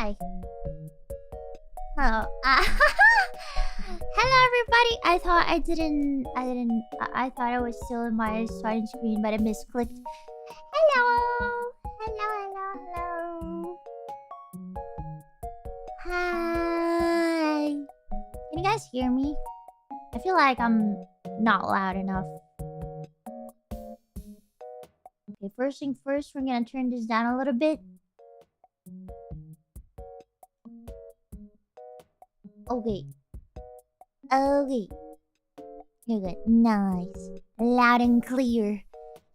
Hi. Hello. Hello, everybody. I thought I thought I was still in my starting screen, but I misclicked. Hello. Hello. Hi. Can you guys hear me? I feel like I'm not loud enough. Okay, first thing first, we're gonna turn this down a little bit. Okay. You're good. Nice. Loud and clear.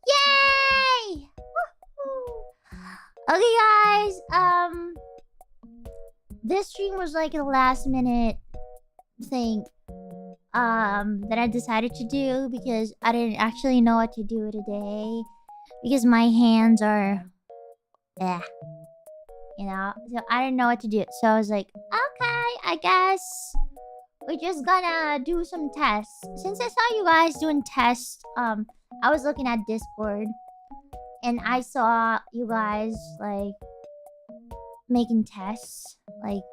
Yay! Woohoo! Okay, guys. This stream was like a last minute thing that I decided to do because I didn't actually know what to do today. Because my hands are... you know? So I didn't know what to do. So I was like, okay, I guess we're just gonna do some tests. Since I saw you guys doing tests, I was looking at Discord. And I saw you guys, like, making tests. Like...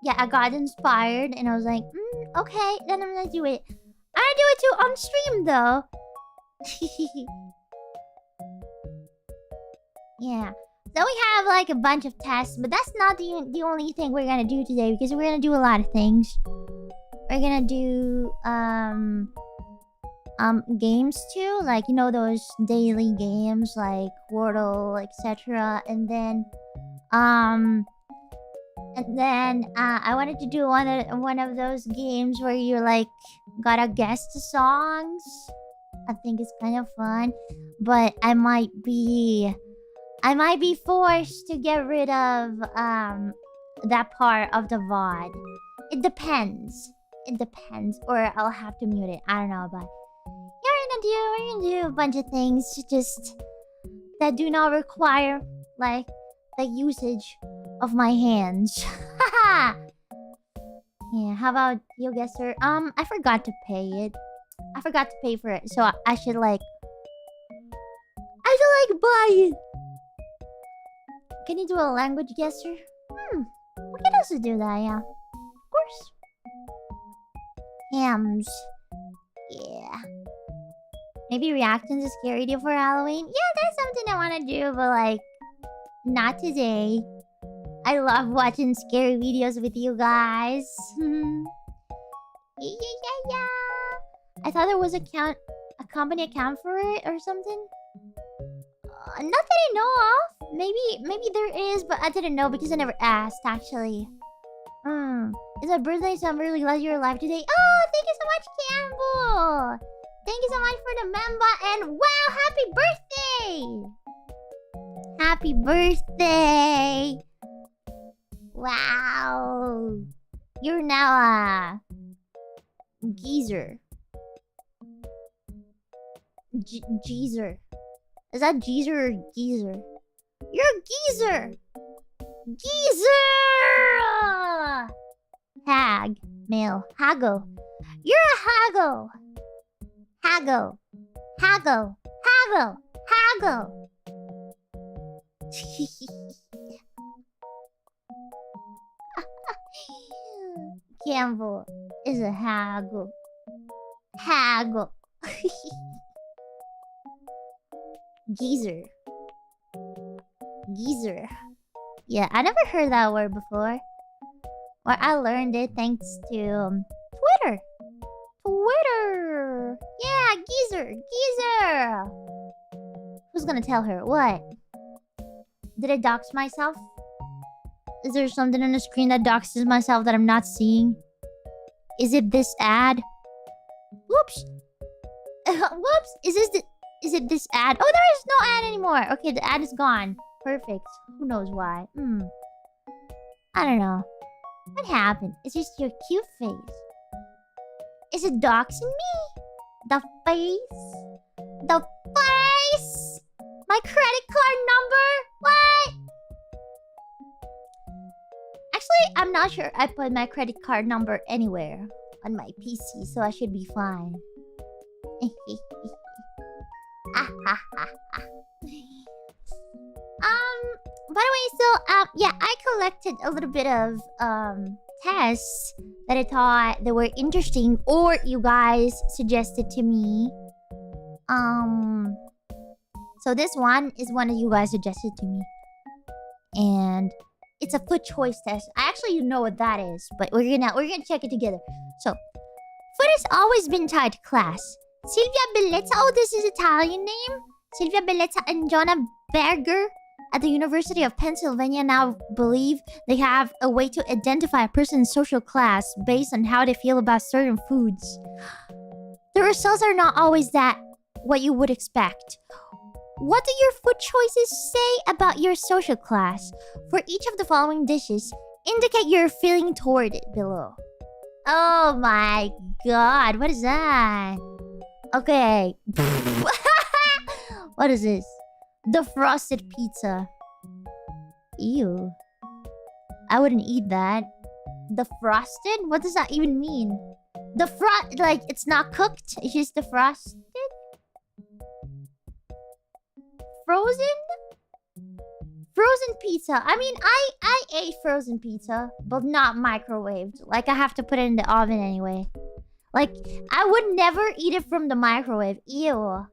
yeah, I got inspired and I was like, okay, then I'm gonna do it. I'm gonna do it too on stream, though. Yeah. So we have like a bunch of tests, but that's not the only thing we're gonna do today because we're gonna do a lot of things. We're gonna do games too, like you know those daily games like Wordle, etc. And then I wanted to do one of those games where you like gotta guess the songs. I think it's kind of fun, but I might be forced to get rid of that part of the VOD. It depends, or I'll have to mute it. I don't know, but we're gonna do a bunch of things just that do not require like the usage of my hands. Yeah, how about you, guesser? I forgot to pay it. I forgot to pay for it, so I should buy it. Can you do a language guesser? We can also do that, yeah. Of course. Hams. Yeah. Maybe reactions to scary video for Halloween? Yeah, that's something I want to do, but like, not today. I love watching scary videos with you guys. Yeah. I thought there was a company account for it or something. Not that I know of. Maybe there is, but I didn't know because I never asked, actually. It's my birthday, so I'm really glad you're alive today. Oh, thank you so much, Campbell! Thank you so much for the member, and wow, happy birthday! Happy birthday! Wow! You're now a... geezer. Geezer. Is that geezer or geezer? You're a geezer! Geezer! Hag. Male. Haggle. You're a haggle! Haggle. Haggle. Haggle. Haggle. Campbell is a haggle. Haggle. Geezer. Geezer. Yeah, I never heard that word before. Or I learned it thanks to Twitter. Twitter! Yeah, geezer! Geezer! Who's gonna tell her? What? Did I dox myself? Is there something on the screen that doxes myself that I'm not seeing? Is it this ad? Whoops! Whoops! Is it this ad? Oh, there is no ad anymore! Okay, the ad is gone. Perfect. Who knows why? I don't know. What happened? It's just your cute face. Is it doxing me? The face? The face? My credit card number? What? Actually, I'm not sure I put my credit card number anywhere on my PC, so I should be fine. By the way, so yeah, I collected a little bit of tests that I thought that were interesting or you guys suggested to me. So this one is one that you guys suggested to me. And it's a food choice test. I actually don't know what that is, but we're gonna check it together. So, food has always been tied to class. Silvia Bellezza, oh, this is Italian name? Silvia Bellezza and Gianna Berger at the University of Pennsylvania now believe they have a way to identify a person's social class based on how they feel about certain foods. The results are not always what you would expect. What do your food choices say about your social class? For each of the following dishes, indicate your feeling toward it below. Oh my god, what is that? Okay. What is this? The frosted pizza. Ew. I wouldn't eat that. The frosted? What does that even mean? Like, it's not cooked? It's just the frosted? Frozen? Frozen pizza. I mean, I ate frozen pizza, but not microwaved. Like, I have to put it in the oven anyway. Like, I would never eat it from the microwave. Ew.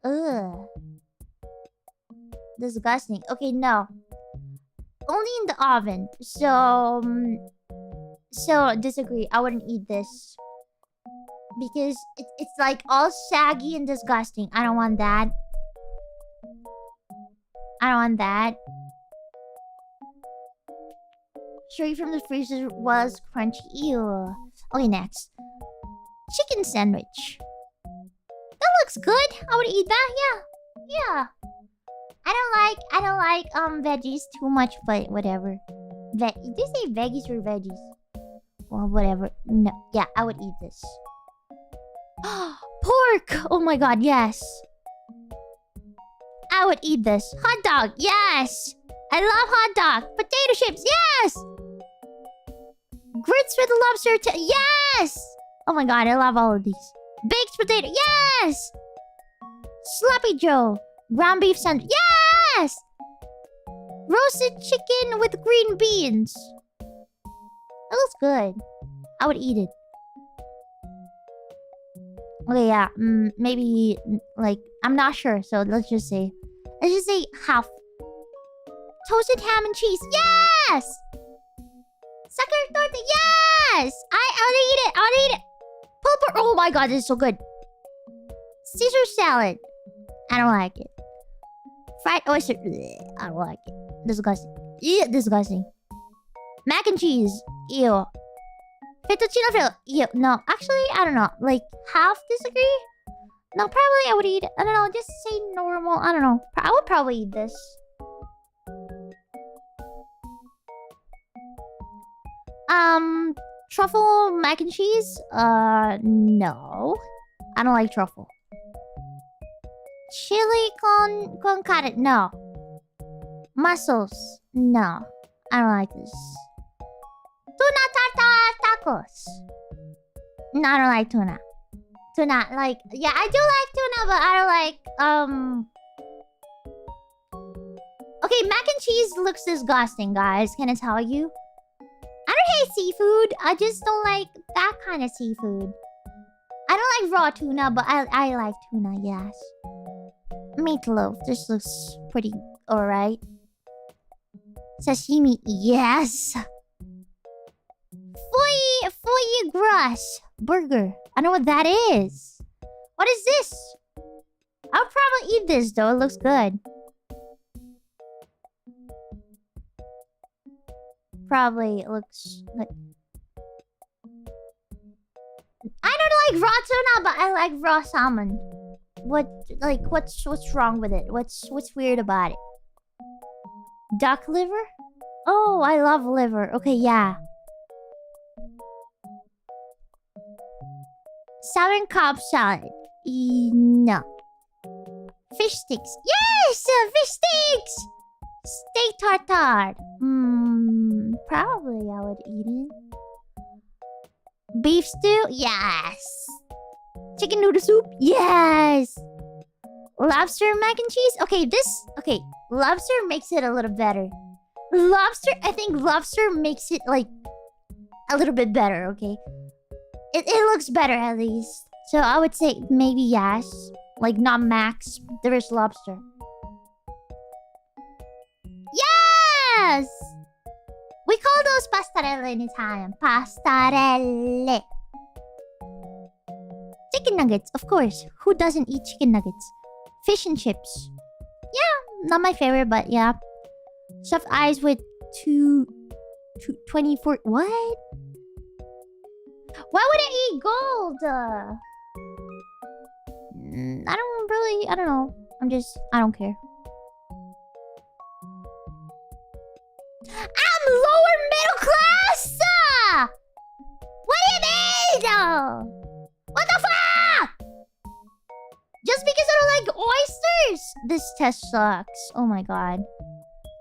Ugh. Disgusting. Okay, no. Only in the oven. So disagree. I wouldn't eat this. Because it's like all saggy and disgusting. I don't want that. I don't want that. Straight from the freezer was crunchy. Ew. Okay, next. Chicken sandwich. That looks good. I would eat that. Yeah. Yeah. I don't like veggies too much, but whatever. Did they say veggies or veggies? Well, whatever. No. Yeah, I would eat this. Pork! Oh my god, yes. I would eat this. Hot dog, yes! I love hot dog. Potato chips, yes! Grits with lobster, yes! Oh my god, I love all of these. Baked potato, yes! Sloppy Joe. Ground beef sandwich, yes! Roasted chicken with green beans. That looks good. I would eat it. Okay, yeah. Maybe, like, I'm not sure. So let's just say half. Toasted ham and cheese. Yes! Sucker torta. Yes! I would eat it. I would eat it. Pulper. Oh my god, this is so good. Caesar salad. I don't like it. Fried oyster. I don't like it. Disgusting. Ew, disgusting. Mac and cheese. Ew. Fettuccine Alfredo. Ew. No, actually, I don't know. Like, half disagree? No, probably I would eat it. I don't know. Just say normal. I don't know. I would probably eat this. Truffle mac and cheese? No. I don't like truffle. Chili con carne? No. Mussels? No. I don't like this. Tuna tartar tacos? No, I don't like tuna. Tuna, like, yeah, I do like tuna, but I don't like, Okay, mac and cheese looks disgusting, guys. Can I tell you? I don't hate seafood. I just don't like that kind of seafood. I don't like raw tuna, but I like tuna, yes. Meatloaf. This looks pretty alright. Sashimi, yes. Foie gras burger. I know what that is. What is this? I'll probably eat this though. It looks good. Probably it looks like. I don't like raw tuna, but I like raw salmon. What's wrong with it? What's weird about it? Duck liver? Oh, I love liver. Okay, yeah. Southern Cobb salad. No. Fish sticks. Yes! Fish sticks! Steak tartare. Probably I would eat it. Beef stew? Yes. Chicken noodle soup? Yes. Lobster mac and cheese? Okay, okay, lobster makes it a little better. I think lobster makes it, like, a little bit better, okay? It looks better, at least. So I would say maybe yes. Like, not max. There is lobster. Yes! We call those pastarelle in Italian. Pastarelle. Chicken nuggets, of course. Who doesn't eat chicken nuggets? Fish and chips. Yeah, not my favorite, but yeah. Stuffed eyes with 24... What? Why would I eat gold? I don't know. I don't care. I'm lower middle class! What do you mean? What the fuck? Just because I don't like oysters? This test sucks. Oh my god.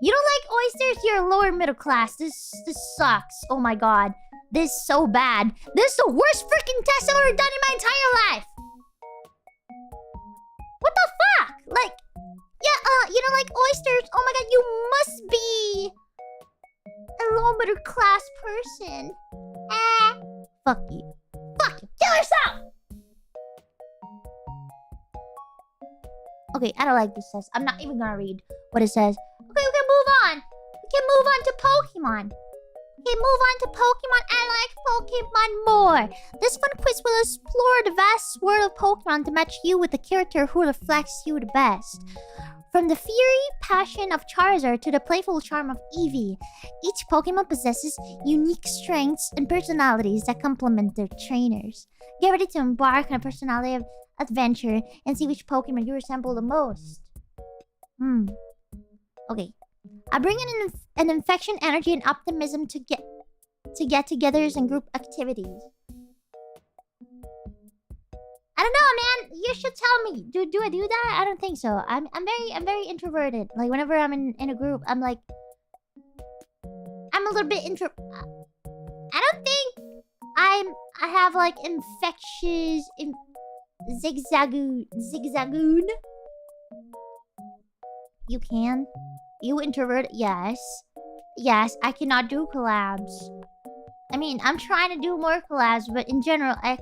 You don't like oysters? You're lower middle class. This sucks. Oh my god. This is so bad. This is the worst freaking test I've ever done in my entire life. What the fuck? Like, yeah, you don't like oysters? Oh my god, you must be a low middle class person. Fuck you. Fuck you. Kill yourself! Okay, I don't like this test. I'm not even gonna read what it says. Okay, we can move on. We can move on to Pokemon. Okay, move on to Pokemon. I like Pokemon more. This fun quiz will explore the vast world of Pokemon to match you with the character who reflects you the best. From the fiery passion of Charizard to the playful charm of Eevee, each Pokemon possesses unique strengths and personalities that complement their trainers. Get ready to embark on a personality of adventure and see which Pokemon you resemble the most. Okay. I bring in an infection, energy, and optimism to get-togethers and group activities. I don't know, man. You should tell me. Do I do that? I don't think so. I'm very introverted. Like whenever I'm in a group, I'm like, I'm a little bit intro. I don't think I have like infectious zigzagoon. You can. You introvert? Yes. Yes, I cannot do collabs. I mean, I'm trying to do more collabs, but in general, I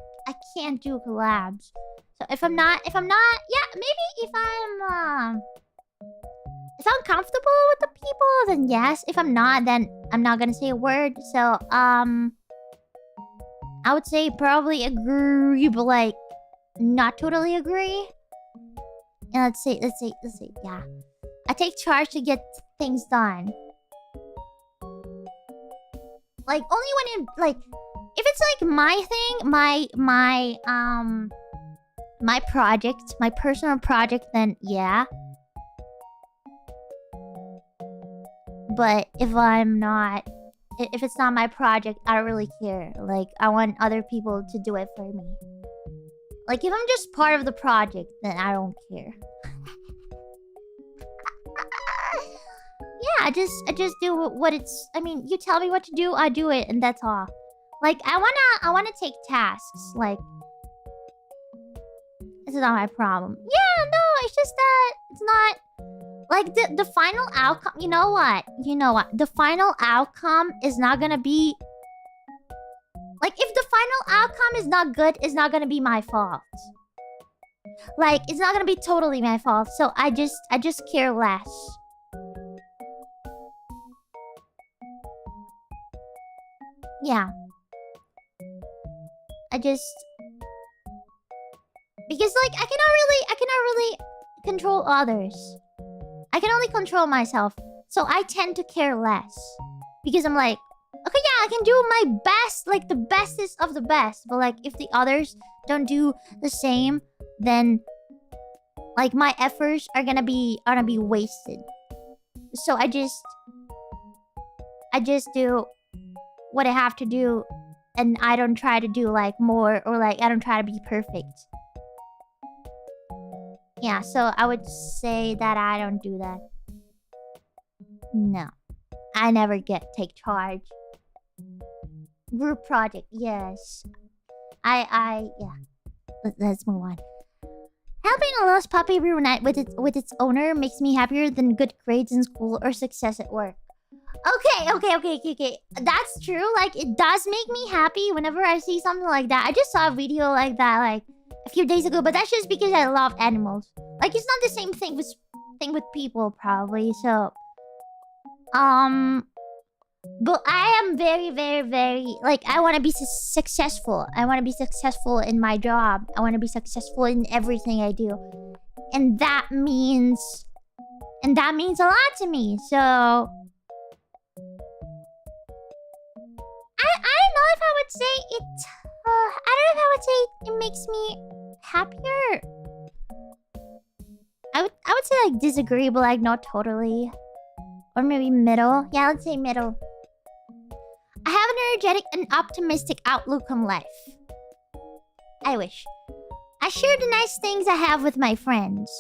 can't do collabs. So if I'm not, yeah, maybe if I'm comfortable with the people, then yes. If I'm not, then I'm not gonna say a word. So, I would say probably agree, but like, not totally agree. And let's say, yeah. I take charge to get things done. Like, only when in, like, if it's like my thing, my project, my personal project, then yeah. But if it's not my project, I don't really care. Like, I want other people to do it for me. Like, if I'm just part of the project, then I don't care. Yeah, I just do what it's... I mean, you tell me what to do, I do it, and that's all. Like, I wanna take tasks, like... This is not my problem. Yeah, no, it's just that it's not... Like, the final outcome... You know what? The final outcome is not gonna be... Like, if the final outcome is not good, it's not gonna be my fault. Like, it's not gonna be totally my fault, so I just care less. Yeah. Because, like, I cannot really control others. I can only control myself. So I tend to care less. Because I'm like, okay, yeah, I can do my best, like, the bestest of the best. But, like, if the others don't do the same, then, like, my efforts are gonna be wasted. So I just do what I have to do, and I don't try to do, like, more, or, like, I don't try to be perfect. Yeah, so I would say that I don't do that. No. I never take charge. Group project, yes. Yeah. Let's move on. Helping a lost puppy reunite with its owner makes me happier than good grades in school or success at work. Okay. That's true. Like, it does make me happy whenever I see something like that. I just saw a video like that, like, a few days ago, but that's just because I love animals. Like, it's not the same thing with people, probably, so... But I am very, like, I want to be successful. I want to be successful in my job. I want to be successful in everything I do. And that means a lot to me, so... I don't know if I would say it... I don't know if I would say it makes me happier. I would say, like, disagree, but, like, not totally. Or maybe middle. Yeah, let's say middle. I have an energetic and optimistic outlook on life. I wish. I share the nice things I have with my friends.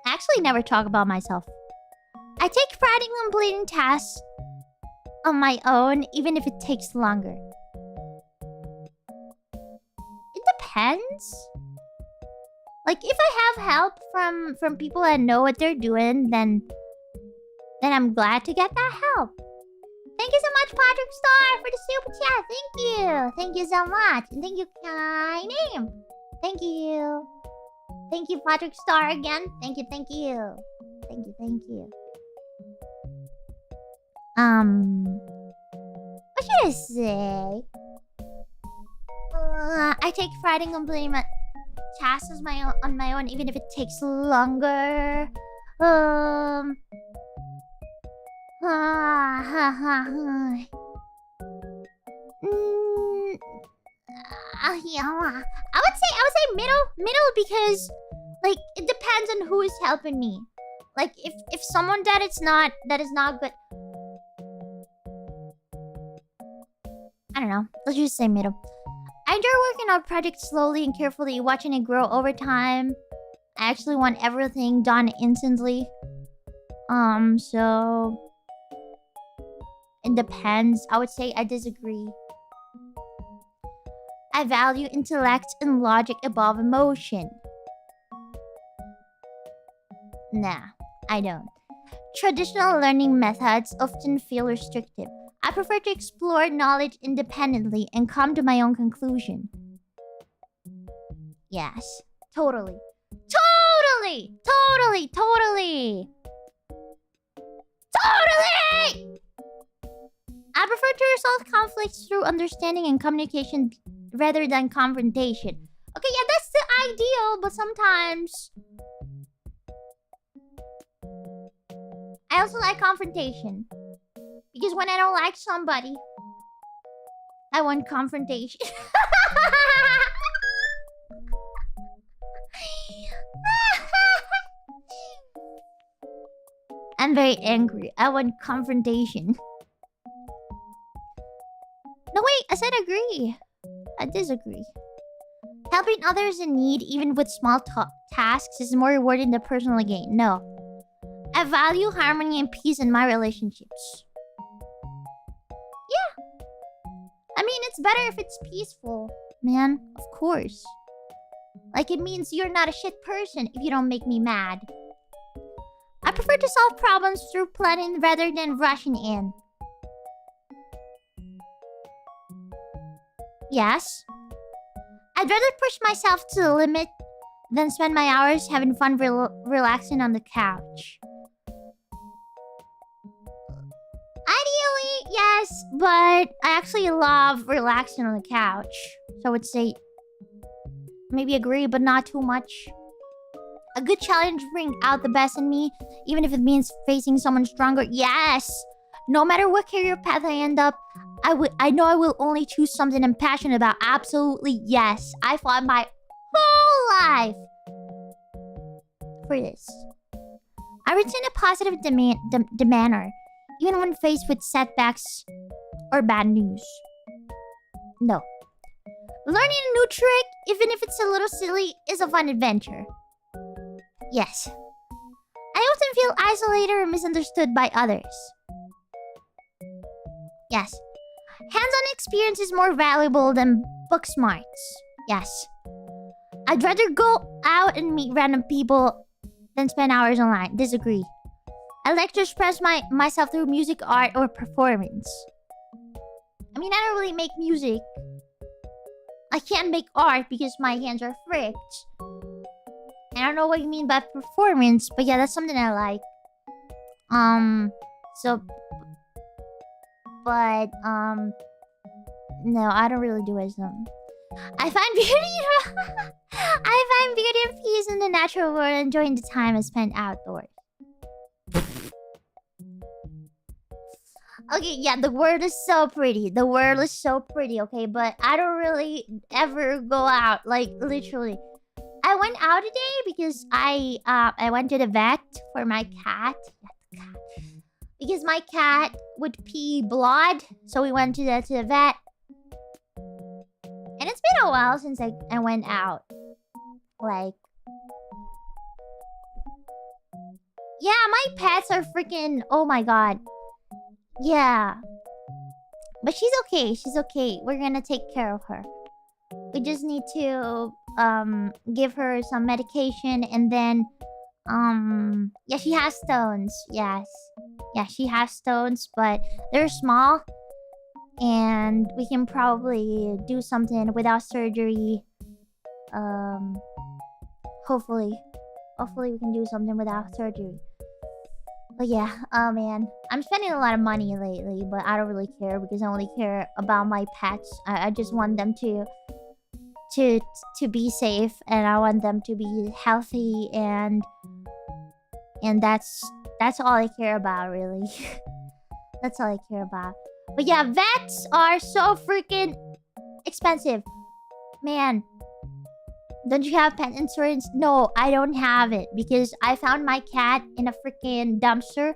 I actually never talk about myself. I take pride in completing tasks on my own, even if it takes longer. It depends. Like, if I have help from people that know what they're doing, then I'm glad to get that help. Thank you so much, Patrick Star, for the super chat. Thank you. Thank you so much. And thank you, Kai Name. Thank you. Thank you, Patrick Star, again. Thank you. Thank you. What should I say? I take pride in completing my tasks on my own, even if it takes longer. Yeah. I would say middle because, like, it depends on who is helping me. Like, if someone that is not good. I don't know. Let's just say middle. I enjoy working on projects slowly and carefully, watching it grow over time. I actually want everything done instantly. So... It depends. I would say I disagree. I value intellect and logic above emotion. Nah, I don't. Traditional learning methods often feel restrictive. I prefer to explore knowledge independently and come to my own conclusion. Yes, totally. I prefer to resolve conflicts through understanding and communication rather than confrontation. Okay, yeah, that's the ideal, but sometimes... I also like confrontation. Because when I don't like somebody, I want confrontation. I'm very angry. I want confrontation. No, wait, I said agree. I disagree. Helping others in need, even with small tasks, is more rewarding than personal gain. No. I value harmony and peace in my relationships. Yeah. I mean, it's better if it's peaceful, man. Of course. Like, it means you're not a shit person if you don't make me mad. I prefer to solve problems through planning rather than rushing in. Yes. I'd rather push myself to the limit than spend my hours having fun relaxing on the couch. Ideally, yes, but I actually love relaxing on the couch. So I would say maybe agree, but not too much. A good challenge brings out the best in me, even if it means facing someone stronger. Yes! No matter what career path I end up, I know I will only choose something I'm passionate about. Absolutely, yes. I fought my whole life for this. I retain a positive demeanor, even when faced with setbacks or bad news. No. Learning a new trick, even if it's a little silly, is a fun adventure. Yes. I often feel isolated or misunderstood by others. Yes. Hands-on experience is more valuable than book smarts. Yes. I'd rather go out and meet random people than spend hours online. Disagree. I like to express myself through music, art, or performance. I mean, I don't really make music. I can't make art because my hands are fricked. I don't know what you mean by performance, but yeah, that's something I like. No, I don't really do wisdom. I find beauty I find beauty and peace in the natural world, enjoying the time I spent outdoors. Okay, yeah, the world is so pretty. The world is so pretty, okay? But I don't really ever go out, like, literally. I went out today because I went to the vet for my cat. Yeah, the cat. Because my cat would pee blood, so we went to the vet. And it's been a while since I went out. Like... Yeah, my pets are freaking... Oh my god. Yeah. But she's okay. She's okay. We're gonna take care of her. We just need to give her some medication and then yeah, she has stones. Yes. Yeah, she has stones, but they're small and we can probably do something without surgery. Hopefully we can do something without surgery. But yeah, oh man. I'm spending a lot of money lately, but I don't really care because I only care about my pets. I just want them to be safe, and I want them to be healthy, and that's all I care about, really. That's all I care about. But yeah, vets are so freaking expensive. Man. Don't you have pet insurance? No, I don't have it because I found my cat in a freaking dumpster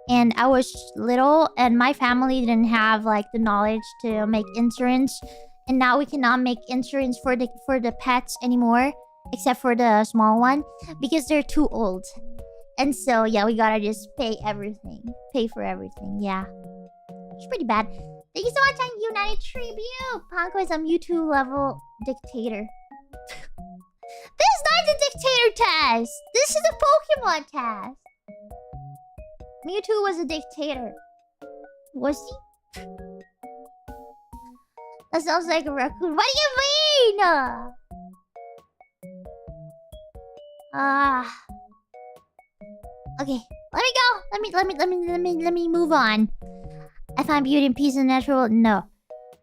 and I was little and my family didn't have like the knowledge to make insurance, and now we cannot make insurance for the pets anymore except for the small one because they're too old. And so yeah, we gotta just pay for everything. Yeah, it's pretty bad. Thank you so much on United Tribute. Panko is a Mewtwo level dictator. This is not the dictator test. This is a Pokemon test. Mewtwo was a dictator. Was he? That sounds like a raccoon. What do you mean? Okay. Let me move on. I find beauty and peace in the natural world. No.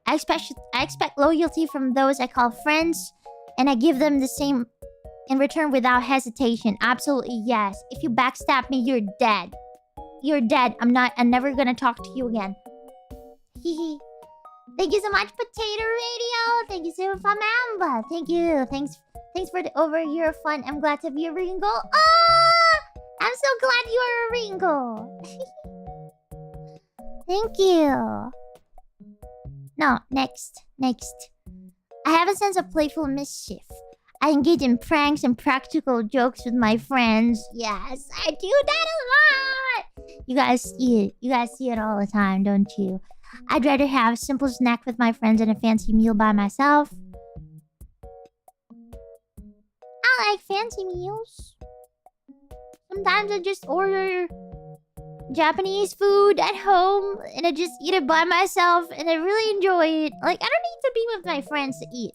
I expect loyalty from those I call friends, and I give them the same in return without hesitation. Absolutely yes. If you backstab me, you're dead. You're dead. I'm never gonna talk to you again. Hehe. Thank you so much, Potato Radio. Thank you so much, Mamba. Thank you. Thanks for the overyear of fun. I'm glad to be a Ringo. Oh! I'm so glad you are a Ringo. Thank you. No, next. I have a sense of playful mischief. I engage in pranks and practical jokes with my friends. Yes, I do that a lot. You guys see it. You guys see it all the time, don't you? I'd rather have a simple snack with my friends than a fancy meal by myself. I like fancy meals. Sometimes I just order Japanese food at home and I just eat it by myself and I really enjoy it. Like, I don't need to be with my friends to eat.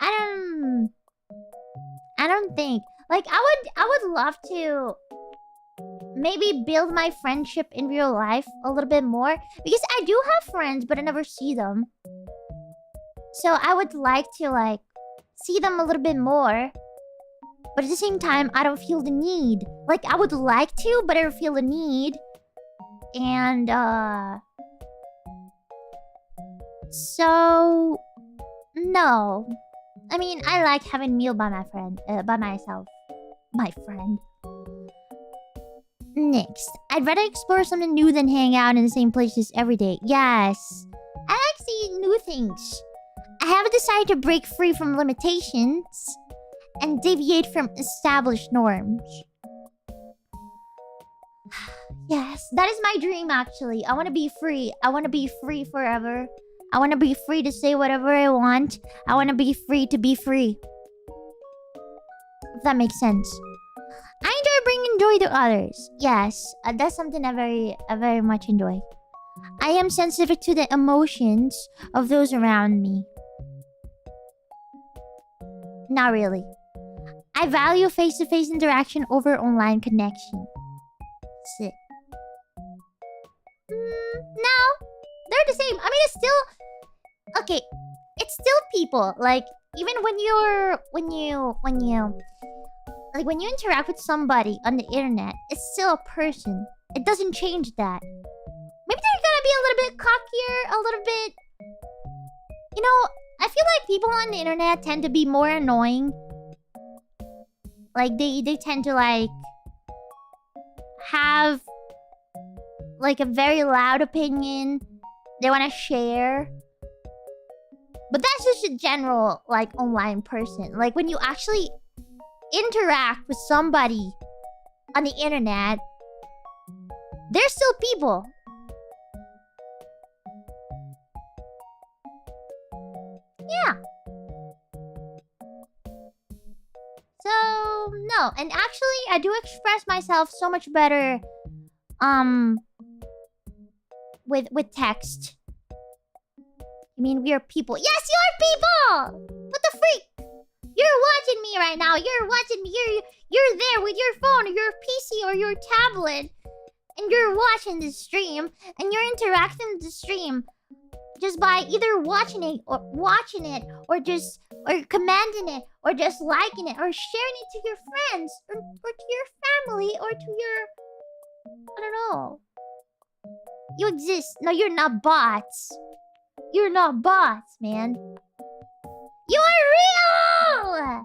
I don't think. Like, I would love to maybe build my friendship in real life a little bit more. Because I do have friends, but I never see them. So I would like to, like, see them a little bit more. But at the same time, I don't feel the need. Like, I would like to, but I don't feel the need. And, so... No. I mean, I like having meal by myself. My friend. Next. I'd rather explore something new than hang out in the same places every day. Yes. I like seeing new things. I have a desire to break free from limitations and deviate from established norms. Yes, that is my dream, actually. I want to be free. I want to be free forever. I want to be free to say whatever I want. I want to be free to be free. If that makes sense. I enjoy bringing joy to others. Yes, that's something I very much enjoy. I am sensitive to the emotions of those around me. Not really. I value face-to-face interaction over online connection. That's it. No, they're the same. I mean, it's still... Okay, it's still people. Like, even when you interact with somebody on the internet, it's still a person. It doesn't change that. Maybe they're gonna be a little bit cockier, a little bit... You know, I feel like people on the internet tend to be more annoying. Like, they tend to, like... have... like, a very loud opinion. They want to share. But that's just a general, like, online person. Like, when you actually interact with somebody on the internet, they're still people. Yeah. So, no. And actually, I do express myself so much better, with text. I mean, we are people. Yes, you're people! What the freak? You're watching me right now. You're watching me. You're there with your phone or your PC or your tablet. And you're watching the stream. And you're interacting with the stream. Just by either watching it or just commenting it or just liking it or sharing it to your friends or to your family or to your... I don't know. You exist. No, you're not bots. You're not bots, man. You're real!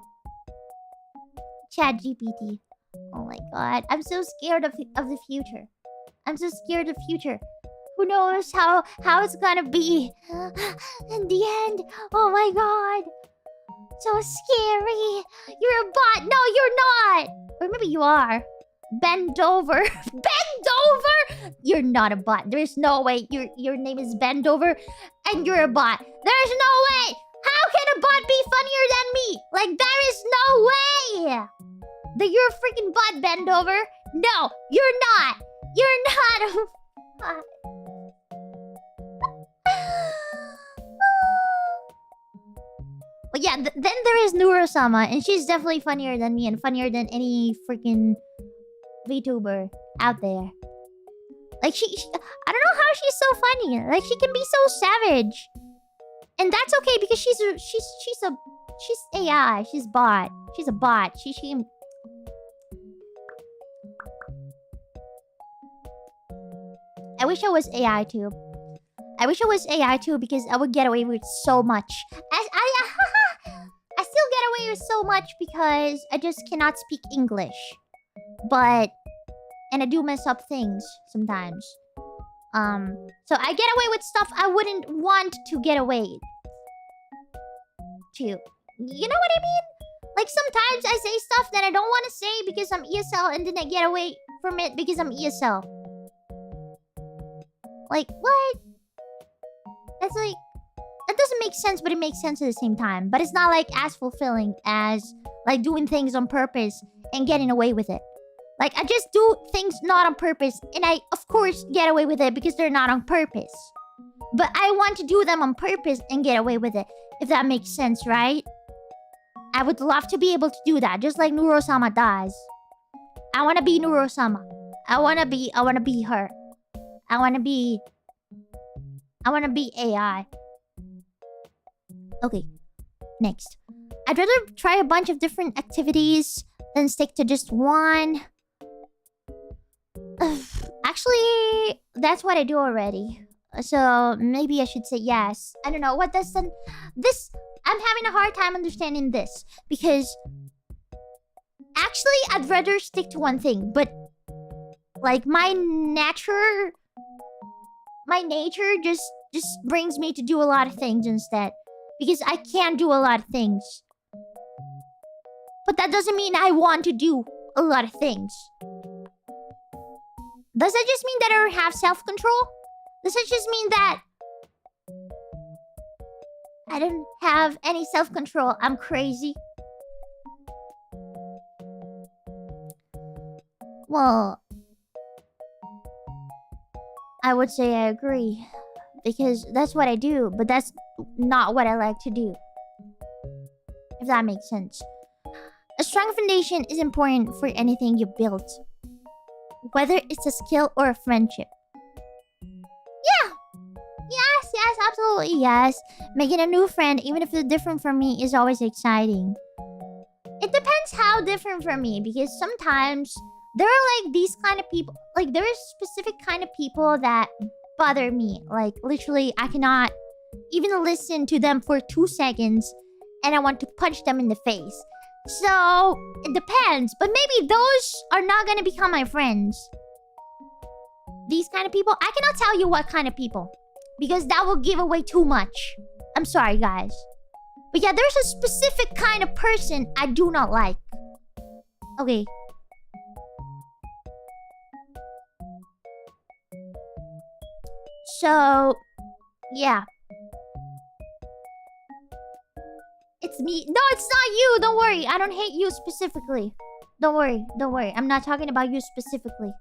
Chat GPT. Oh my god. I'm so scared of the future. I'm so scared of the future. Who knows how it's gonna be in the end? Oh my god. So scary. You're a bot. No, you're not. Or maybe you are. Bend over. Bend over? You're not a bot. There's no way. Your name is Bend Over and you're a bot. There's no way. How can a bot be funnier than me? Like, there is no way. That you're a freaking bot, Bend Over. No, you're not. You're not a bot. But yeah, then there is Nurosama, and she's definitely funnier than me and funnier than any freaking VTuber out there. Like, I don't know how she's so funny. Like, she can be so savage. And that's okay because she's AI. She's bot. She's a bot. She I wish I was AI too. I wish I was AI too because I would get away with so much. I still get away with so much because I just cannot speak English. And I do mess up things sometimes. So I get away with stuff I wouldn't want to get away to. You know what I mean? Like, sometimes I say stuff that I don't want to say because I'm ESL and then I get away from it because I'm ESL. Like, what? That's like... That doesn't make sense, but it makes sense at the same time. But it's not, like, as fulfilling as, like, doing things on purpose and getting away with it. Like, I just do things not on purpose, and I, of course, get away with it because they're not on purpose. But I want to do them on purpose and get away with it, if that makes sense, right? I would love to be able to do that, just like Nurosama does. I want to be Nurosama. I want to be her. I want to be AI. Okay, next. I'd rather try a bunch of different activities than stick to just one. Actually, that's what I do already. So maybe I should say yes. I don't know what this. I'm having a hard time understanding this because actually I'd rather stick to one thing, but like my nature just brings me to do a lot of things instead because I can't do a lot of things. But that doesn't mean I want to do a lot of things. Does that just mean that I don't have self-control? Does that just mean that I don't have any self-control. I'm crazy. Well, I would say I agree. Because that's what I do, but that's not what I like to do. If that makes sense. A strong foundation is important for anything you build. Whether it's a skill or a friendship. Yeah! Yes, absolutely yes. Making a new friend, even if it's different from me, is always exciting. It depends how different from me, because sometimes there are like these kind of people. Like there is specific kind of people that bother me. Like literally, I cannot even listen to them for 2 seconds and I want to punch them in the face. So, it depends. But maybe those are not gonna become my friends. These kind of people, I cannot tell you what kind of people. Because that will give away too much. I'm sorry, guys. But yeah, there's a specific kind of person I do not like. Okay. So, yeah. It's me. No, it's not you. Don't worry. I don't hate you specifically. Don't worry. Don't worry. I'm not talking about you specifically.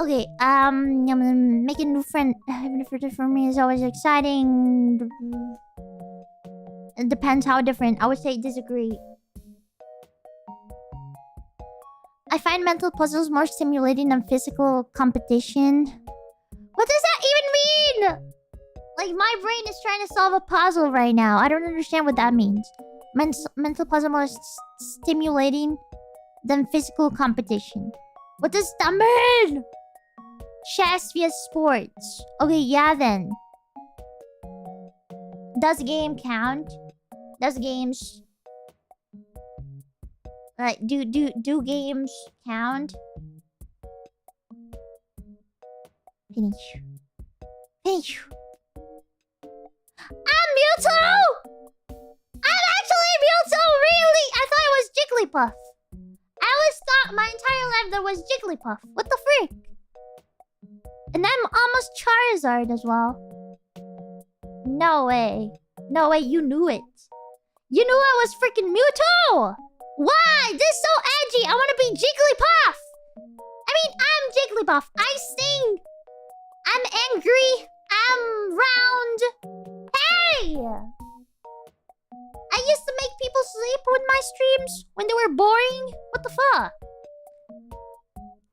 Okay, making a new friend, even if it's for me, is always exciting. It depends how different. I would say disagree. I find mental puzzles more stimulating than physical competition. What does that even mean? Like, my brain is trying to solve a puzzle right now. I don't understand what that means. Mental puzzle more stimulating than physical competition. What does that mean? Chess via sports. Okay, yeah then. Does game count? Does games... Like, do games count? Finish. Finish. I'm Mewtwo! I'm actually Mewtwo, really? I thought it was Jigglypuff. I always thought my entire life there was Jigglypuff. What the frick? And I'm almost Charizard as well. No way. No way, you knew it. You knew I was freaking Mewtwo! Why? This is so edgy. I want to be Jigglypuff! I mean, I'm Jigglypuff. I sing. I'm angry. I'm round. Hey! I used to make people sleep with my streams when they were boring. What the fuck?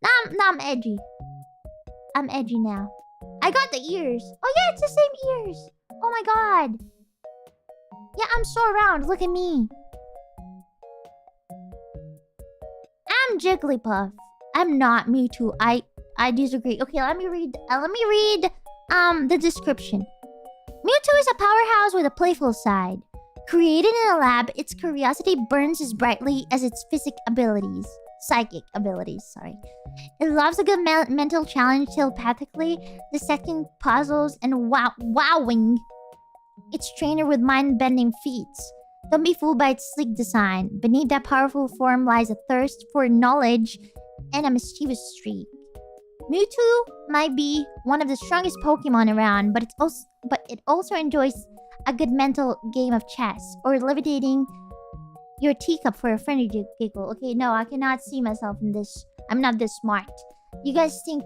Now I'm edgy. I'm edgy now. I got the ears. Oh yeah, it's the same ears. Oh my god. Yeah, I'm so round. Look at me. I'm Jigglypuff. I'm not Mewtwo. I disagree. Okay, let me read the description. Mewtwo is a powerhouse with a playful side. Created in a lab, its curiosity burns as brightly as its psychic abilities, sorry. It loves a good mental challenge telepathically, dissecting puzzles and wowing its trainer with mind-bending feats. Don't be fooled by its sleek design. Beneath that powerful form lies a thirst for knowledge and a mischievous streak. Mewtwo might be one of the strongest Pokemon around, but it also enjoys a good mental game of chess or levitating your teacup for a friendly giggle. Okay, no, I cannot see myself in this. I'm not this smart. You guys think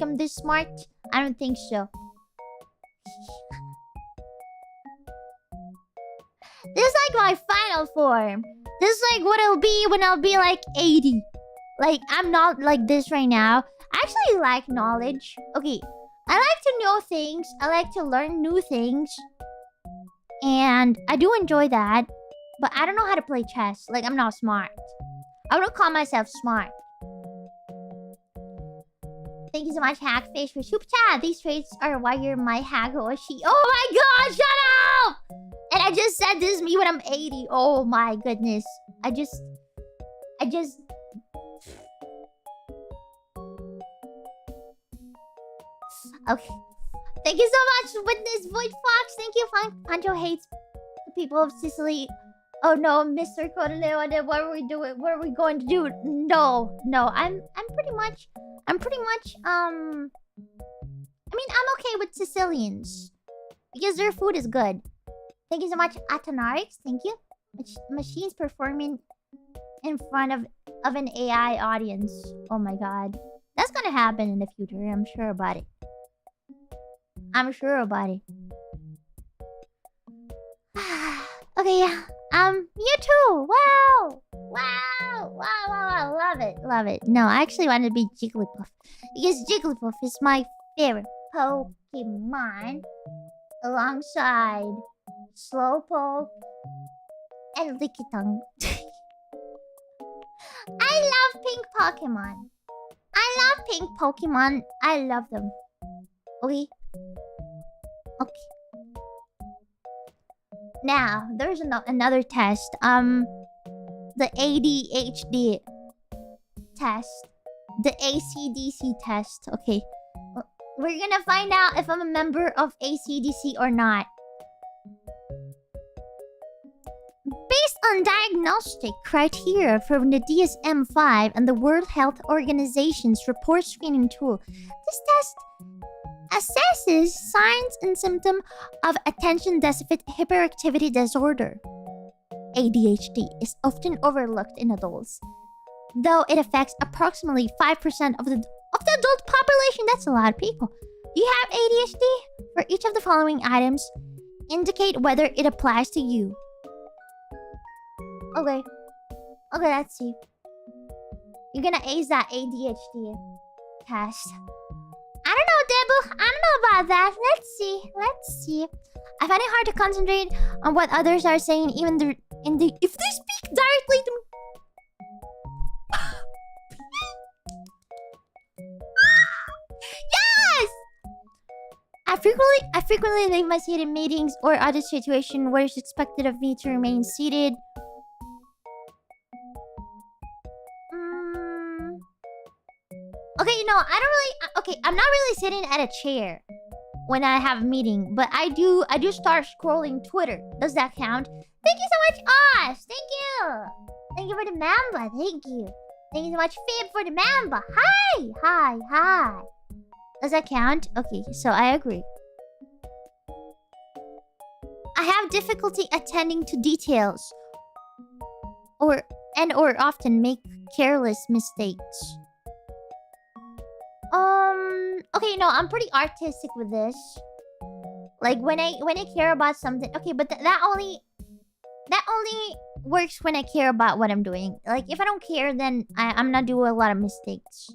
I'm this smart? I don't think so. This is like my final form. This is like what it'll be when I'll be like 80. Like, I'm not like this right now. I actually like knowledge. Okay, I like to know things. I like to learn new things. And I do enjoy that. But I don't know how to play chess. Like, I'm not smart. I wouldn't call myself smart. Thank you so much, Hackfish, for super chat. These traits are why you're my Hagoshi. Oh my god, shut up! And I just said this is me when I'm 80. Oh my goodness. I just... Okay. Thank you so much, Witness Void Fox. Thank you, Panko hates the people of Sicily. Oh no, Mr. Codaleo, what are we doing? What are we going to do? No, I'm pretty much, I mean, I'm okay with Sicilians. Because their food is good. Thank you so much, Atonarix. Thank you. Machines performing in front of an AI audience. Oh my god. That's gonna happen in the future. I'm sure about it. I'm sure about it. Okay, yeah. You too. Wow. Wow. Wow, wow, wow. Love it. Love it. No, I actually want to be Jigglypuff. Because Jigglypuff is my favorite Pokemon. Alongside Slowpoke and Lickitung. I love pink Pokemon. I love pink Pokemon. I love them. Okay? Okay. Now, there's another test. The ADHD test. The ACDC test. Okay. We're gonna find out if I'm a member of ACDC or not. Based on diagnostic criteria from the DSM-5 and the World Health Organization's report screening tool, this test assesses signs and symptoms of attention deficit hyperactivity disorder. ADHD is often overlooked in adults, though it affects approximately 5% of the adult population. That's a lot of people. Do you have ADHD? For each of the following items, indicate whether it applies to you. Okay. Okay, let's see. You're gonna ace that ADHD test. I don't know, Debu. I don't know about that. Let's see. Let's see. I find it hard to concentrate on what others are saying, even if they speak directly to me. Yes! I frequently leave my seat in meetings or other situations where it's expected of me to remain seated. Okay, you know, I don't really... Okay, I'm not really sitting at a chair when I have a meeting, but I do start scrolling Twitter. Does that count? Thank you so much, Osh! Thank you! Thank you for the Mamba. Thank you. Thank you so much, Fib, for the Mamba. Hi! Hi, hi. Does that count? Okay, so I agree. I have difficulty attending to details. Or often make careless mistakes. Okay, no, I'm pretty artistic with this. Like, when I care about something... Okay, but that only works when I care about what I'm doing. Like, if I don't care, then I'm not doing a lot of mistakes.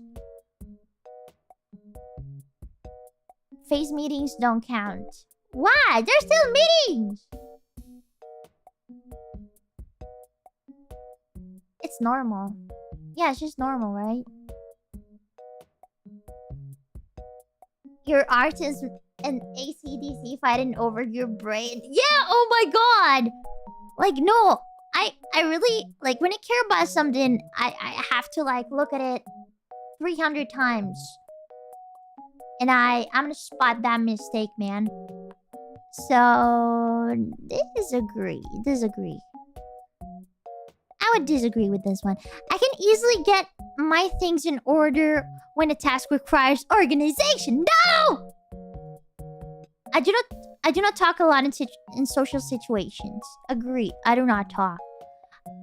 Face meetings don't count. Why? They're still meetings! It's normal. Yeah, it's just normal, right? Your artist and ACDC fighting over your brain. Yeah, oh my god! Like, no. I really... Like, when I care about something, I have to, like, look at it 300 times. And I'm gonna spot that mistake, man. So... Disagree. I would disagree with this one. I can easily get my things in order when a task requires organization. No! I do not talk a lot in social situations. Agree. I do not talk.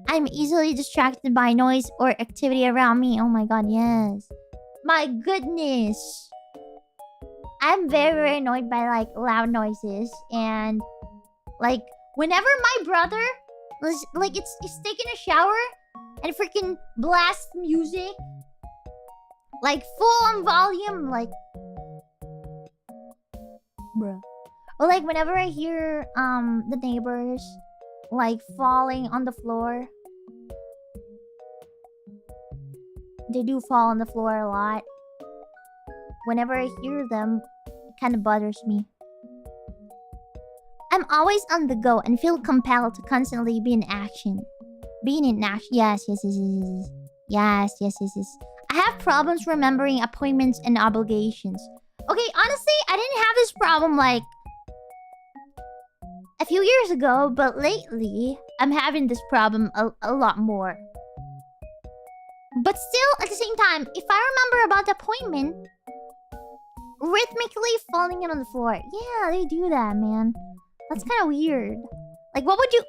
I'm easily distracted by noise or activity around me. Oh my god, yes. My goodness. I'm very, very annoyed by, like, loud noises. And, like, whenever my brother... Like, it's taking a shower and freaking blast music. Like, full on volume, like... Bruh. Or, like, whenever I hear, the neighbors, like, falling on the floor. They do fall on the floor a lot. Whenever I hear them, it kind of bothers me. I'm always on the go and feel compelled to constantly be in action. Being in action. Yes. I have problems remembering appointments and obligations. Okay, honestly, I didn't have this problem, like, a few years ago, but lately, I'm having this problem a lot more. But still, at the same time, if I remember about the appointment, rhythmically falling on the floor. Yeah, they do that, man. That's kind of weird. Like, what would you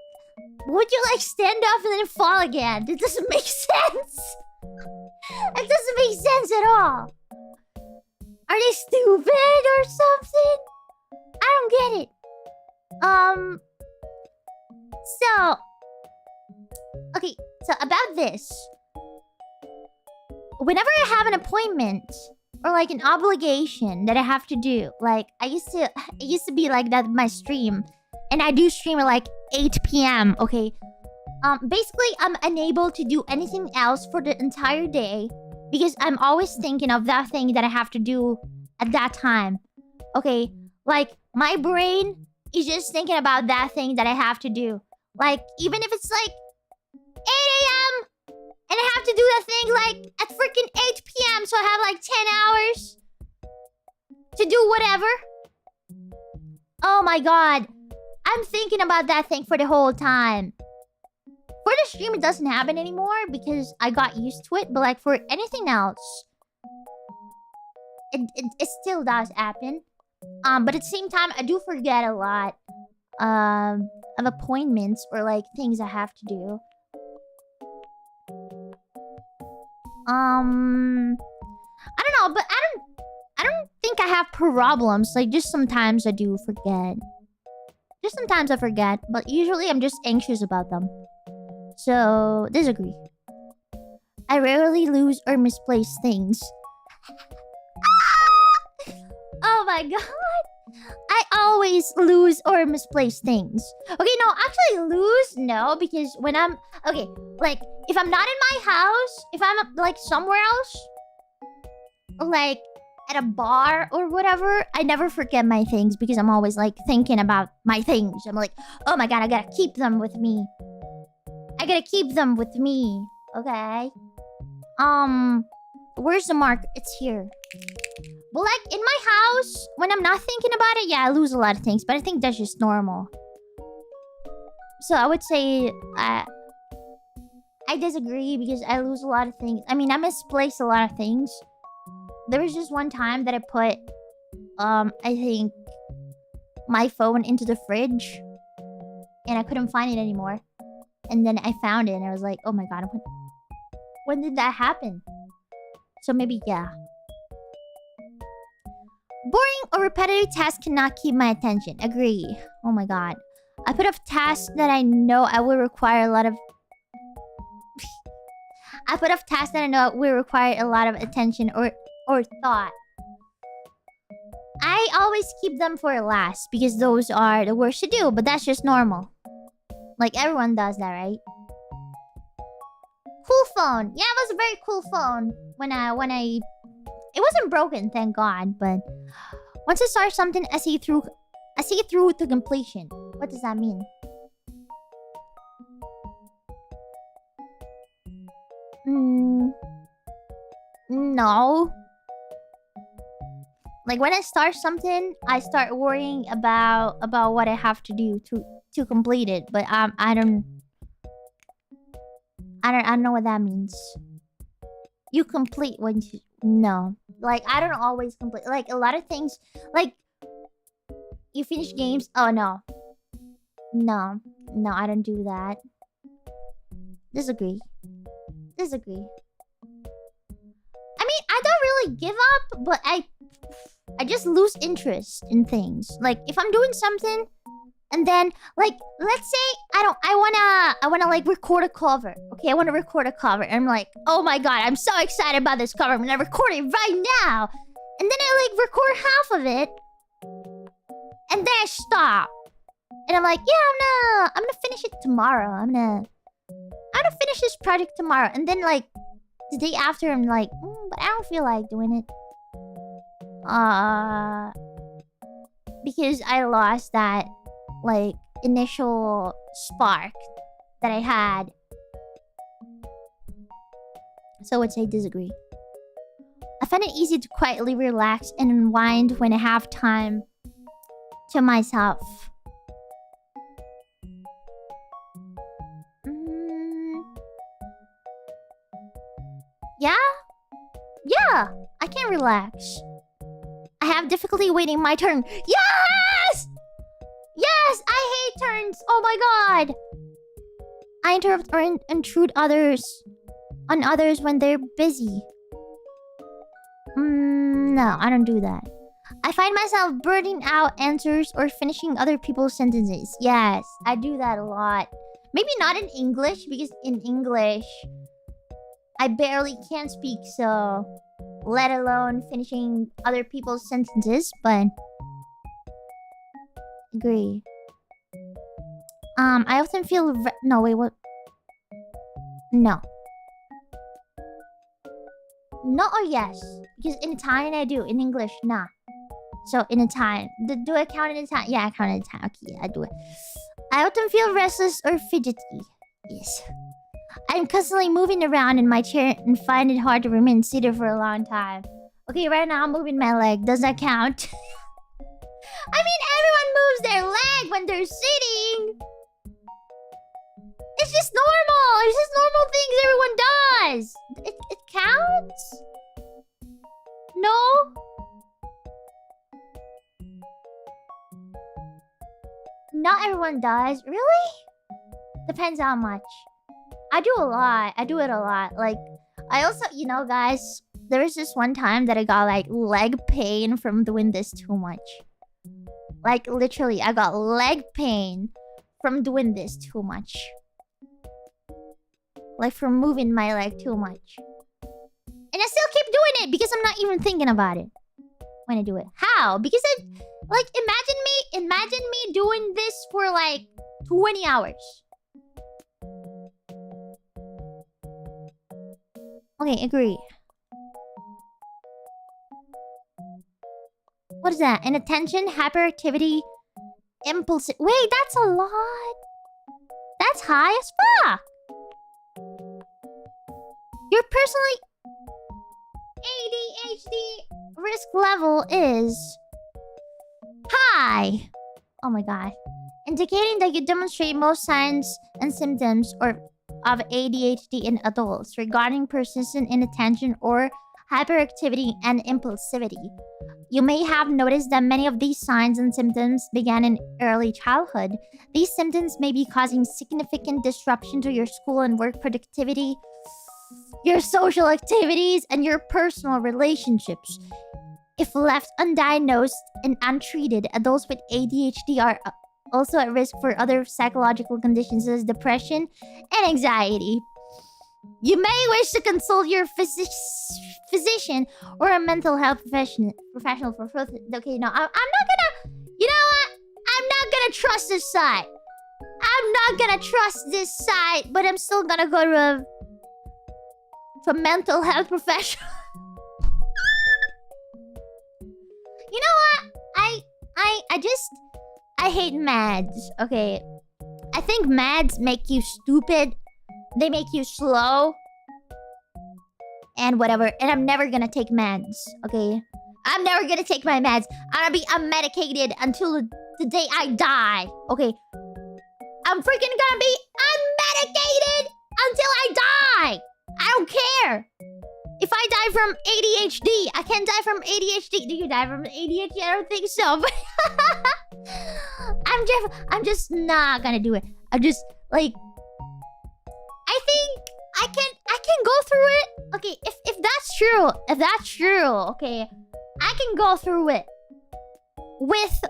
like stand up and then fall again? It doesn't make sense. It doesn't make sense at all. Are they stupid or something? I don't get it. So, okay, so about this. Whenever I have an appointment or like an obligation that I have to do, like it used to be like that with my stream, and I do stream at like 8 p.m. Okay, basically I'm unable to do anything else for the entire day because I'm always thinking of that thing that I have to do at that time. Okay, like my brain is just thinking about that thing that I have to do. Like even if it's like 8 a.m. and I have to do that thing like at freaking 8 p.m. so I have like 10 hours to do whatever. Oh my god. I'm thinking about that thing for the whole time. For the stream, it doesn't happen anymore because I got used to it. But like for anything else, it still does happen. But at the same time, I do forget a lot of appointments or like things I have to do. I don't know, but I don't think I have problems. Like just sometimes I do forget. Just sometimes I forget, but usually I'm just anxious about them. So, disagree. I rarely lose or misplace things. Oh my god. I always lose or misplace things. Okay, no, actually lose, no, because when I'm... Okay, like, if I'm not in my house, if I'm, like, somewhere else, like, at a bar or whatever, I never forget my things because I'm always, like, thinking about my things. I'm like, oh my god, I gotta keep them with me. I gotta keep them with me. Okay? Where's the mark? It's here. But, like, in my house, when I'm not thinking about it, yeah, I lose a lot of things. But I think that's just normal. So, I would say... I disagree because I lose a lot of things. I mean, I misplace a lot of things. There was just one time that I put... I think... my phone into the fridge. And I couldn't find it anymore. And then I found it and I was like, oh my god, when did that happen? So maybe, yeah. Boring or repetitive tasks cannot keep my attention. Agree. Oh my god. I put off tasks that I know I will require a lot of... I put off tasks that I know will require a lot of attention or thought. I always keep them for last because those are the worst to do, but that's just normal. Like, everyone does that, right? Cool phone. Yeah, it was a very cool phone when I... It wasn't broken, thank god, but... Once I start something, I see it through to completion. What does that mean? No. Like, when I start something, I start worrying about what I have to do to complete it. But I don't know what that means. You complete when you... No. Like, I don't always complete. Like, a lot of things... Like, you finish games... Oh, no. No. No, I don't do that. Disagree. Disagree. I mean, I don't really give up, but I just lose interest in things. Like, if I'm doing something... And then, like, let's say I wanna like record a cover. Okay, I wanna record a cover. And I'm like, oh my god, I'm so excited about this cover. I'm gonna record it right now. And then I like record half of it. And then I stop. And I'm like, yeah, I'm gonna finish it tomorrow. I'm gonna finish this project tomorrow. And then like the day after I'm like, but I don't feel like doing it. Because I lost that like initial spark that I had. So I would say disagree. I find it easy to quietly relax and unwind when I have time to myself. Yeah? Yeah, I can relax. I have difficulty waiting my turn. Yes! Yes! I hate turns! Oh my god! I interrupt or intrude on others when they're busy. No, I don't do that. I find myself blurting out answers or finishing other people's sentences. Yes, I do that a lot. Maybe not in English, because in English, I barely can speak, so... let alone finishing other people's sentences, but... agree. I often feel... no, wait, what? No. No or yes? Because in Italian I do, in English, nah. So, in Italian. Do I count in Italian? Yeah, I count in Italian. Okay, yeah, I do it. I often feel restless or fidgety. Yes. I'm constantly moving around in my chair and find it hard to remain seated for a long time. Okay, right now I'm moving my leg. Does that count? I mean, everyone moves their leg when they're sitting. It's just normal. It's just normal things everyone does. It counts? No? Not everyone does. Really? Depends how much. I do a lot. I do it a lot. Like, I also, you know, guys, there was this one time that I got, like, leg pain from doing this too much. Like, literally, I got leg pain from doing this too much. Like, from moving my leg too much. And I still keep doing it because I'm not even thinking about it when I do it. How? Because I, like, imagine me doing this for, like, 20 hours. Okay, agree. What is that? Inattention, hyperactivity, impulsive... Wait, that's a lot. That's high as fuck. Your personally... ADHD risk level is... high. Oh my god. Indicating that you demonstrate most signs and symptoms of ADHD in adults regarding persistent inattention or hyperactivity and impulsivity. You may have noticed that many of these signs and symptoms began in early childhood. These symptoms may be causing significant disruption to your school and work productivity, your social activities, and your personal relationships. If left undiagnosed and untreated, adults with ADHD are also at risk for other psychological conditions such as depression and anxiety. You may wish to consult your physician or a mental health professional for further... Okay, no, I'm not gonna... You know what? I'm not gonna trust this site. I'm not gonna trust this site, but I'm still gonna go to a mental health professional. You know what? I hate meds, okay? I think meds make you stupid. They make you slow. And whatever. And I'm never gonna take meds, okay? I'm never gonna take my meds. I'm gonna be unmedicated until the day I die, okay? I'm freaking gonna be unmedicated until I die! I don't care! If I die from ADHD, I can't die from ADHD. Do you die from ADHD? I don't think so. But I'm just not gonna do it. I'm just like, I think I can go through it. Okay, if that's true, okay, I can go through it with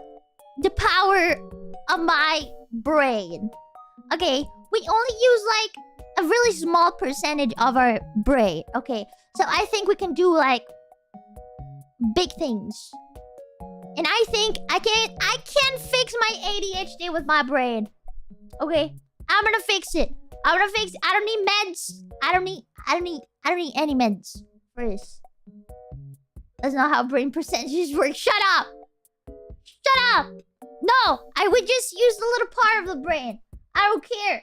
the power of my brain. Okay, we only use like a really small percentage of our brain. Okay, so I think we can do like big things. And I think I can fix my ADHD with my brain. Okay, I'm gonna fix it. I don't need meds. I don't need any meds for this. That's not how brain percentages work. Shut up. Shut up. No, I would just use the little part of the brain. I don't care.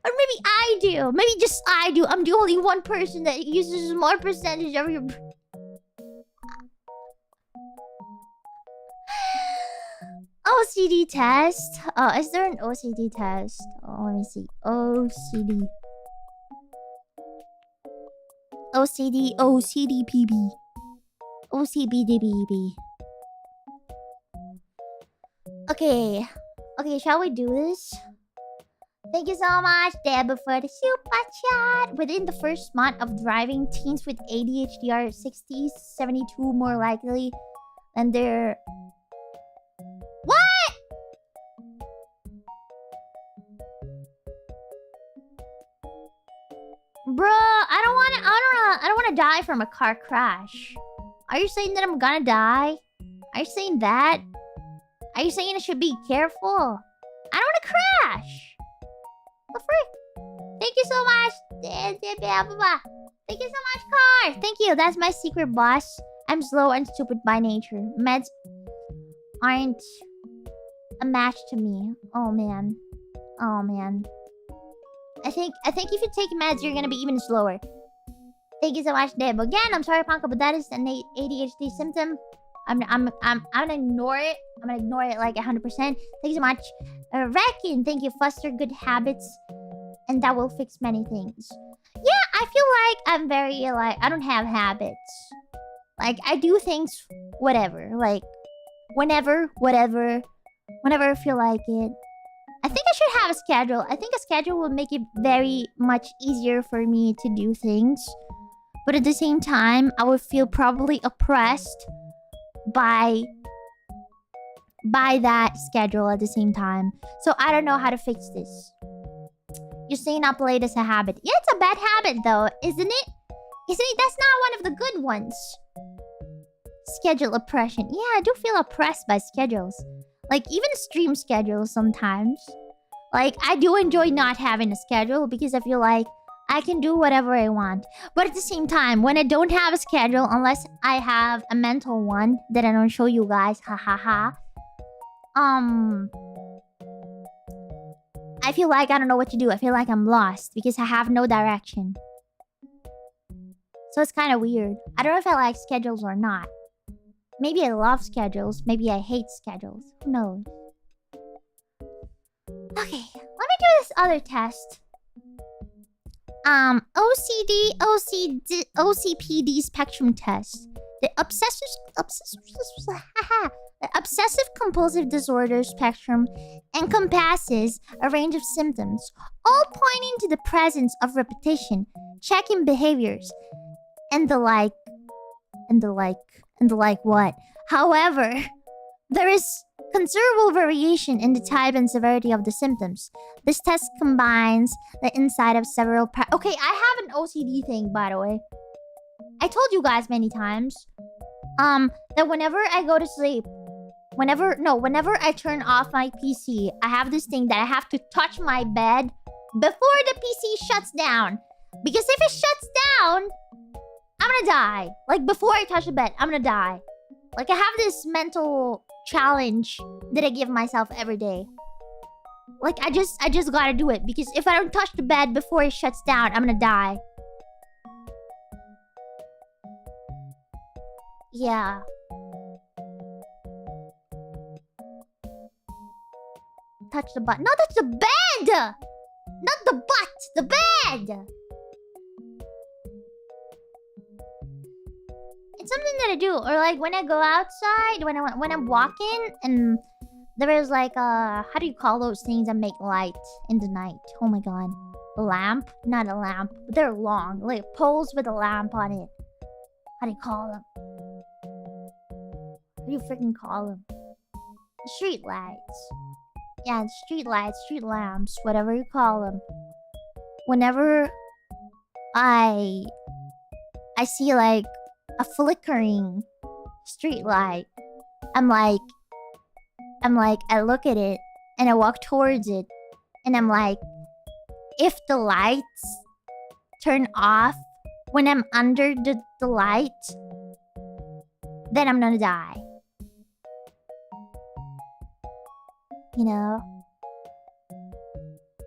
Or maybe I do. Maybe just I do. I'm the only one person that uses a small percentage of your brain. OCD test? Oh, is there an OCD test? Oh, let me see. OCD OCD, OCDPB. OCBDBB. Okay. Okay, shall we do this? Thank you so much, Deborah, for the super chat. Within the first month of driving, teens with ADHD are 60, 72 more likely than their... What? Bruh, I don't wanna die from a car crash. Are you saying that I'm gonna die? Are you saying that? Are you saying I should be careful? I don't wanna crash. The frick? Thank you so much. Thank you so much, car. Thank you. That's my secret boss. I'm slow and stupid by nature. Meds aren't a match to me. Oh man. Oh man. I think if you take meds, you're gonna be even slower. Thank you so much, Deb. Again, I'm sorry, Panko, but that is an ADHD symptom. I'm gonna ignore it. I'm gonna ignore it like 100%. Thank you so much. Reckon, thank you. Foster good habits, and that will fix many things. Yeah, I feel like I'm very like I don't have habits. Like I do things, whatever. Like whenever, whatever, whenever I feel like it. I think I should have a schedule. I think a schedule will make it very much easier for me to do things. But at the same time, I would feel probably oppressed by that schedule at the same time. So I don't know how to fix this. You're staying up late is a habit. Yeah, it's a bad habit though, isn't it? Isn't it? That's not one of the good ones. Schedule oppression. Yeah, I do feel oppressed by schedules. Like, even stream schedules sometimes. Like, I do enjoy not having a schedule because I feel like I can do whatever I want. But at the same time, when I don't have a schedule, unless I have a mental one that I don't show you guys, ha ha ha. I feel like I don't know what to do. I feel like I'm lost because I have no direction. So it's kind of weird. I don't know if I like schedules or not. Maybe I love schedules. Maybe I hate schedules. Who knows? Okay, let me do this other test. OCPD spectrum test. The obsessive compulsive disorder spectrum encompasses a range of symptoms, all pointing to the presence of repetition, checking behaviors, and the like what. However, there is considerable variation in the type and severity of the symptoms. This test combines the insight of several okay, I have an OCD thing, by the way. I told you guys many times that whenever I go to sleep, whenever I turn off my PC, I have this thing that I have to touch my bed before the PC shuts down. Because if it shuts down, I'm gonna die. Like, before I touch the bed, I'm gonna die. Like, I have this mental challenge that I give myself every day. Like, I just gotta do it. Because if I don't touch the bed before it shuts down, I'm gonna die. Yeah. Touch the butt. No, touch the bed! Not the butt! The bed! It's something that I do. Or like when I go outside, when I'm walking and there is like a... How do you call those things that make light in the night? Oh my god. A lamp? Not a lamp. But they're long. Like poles with a lamp on it. How do you call them? What do you freaking call them? Street lights. Yeah, street lights, street lamps, whatever you call them. Whenever I see like a flickering street light, I'm like, I look at it and I walk towards it and I'm like, if the lights turn off when I'm under the light, then I'm gonna die. You know?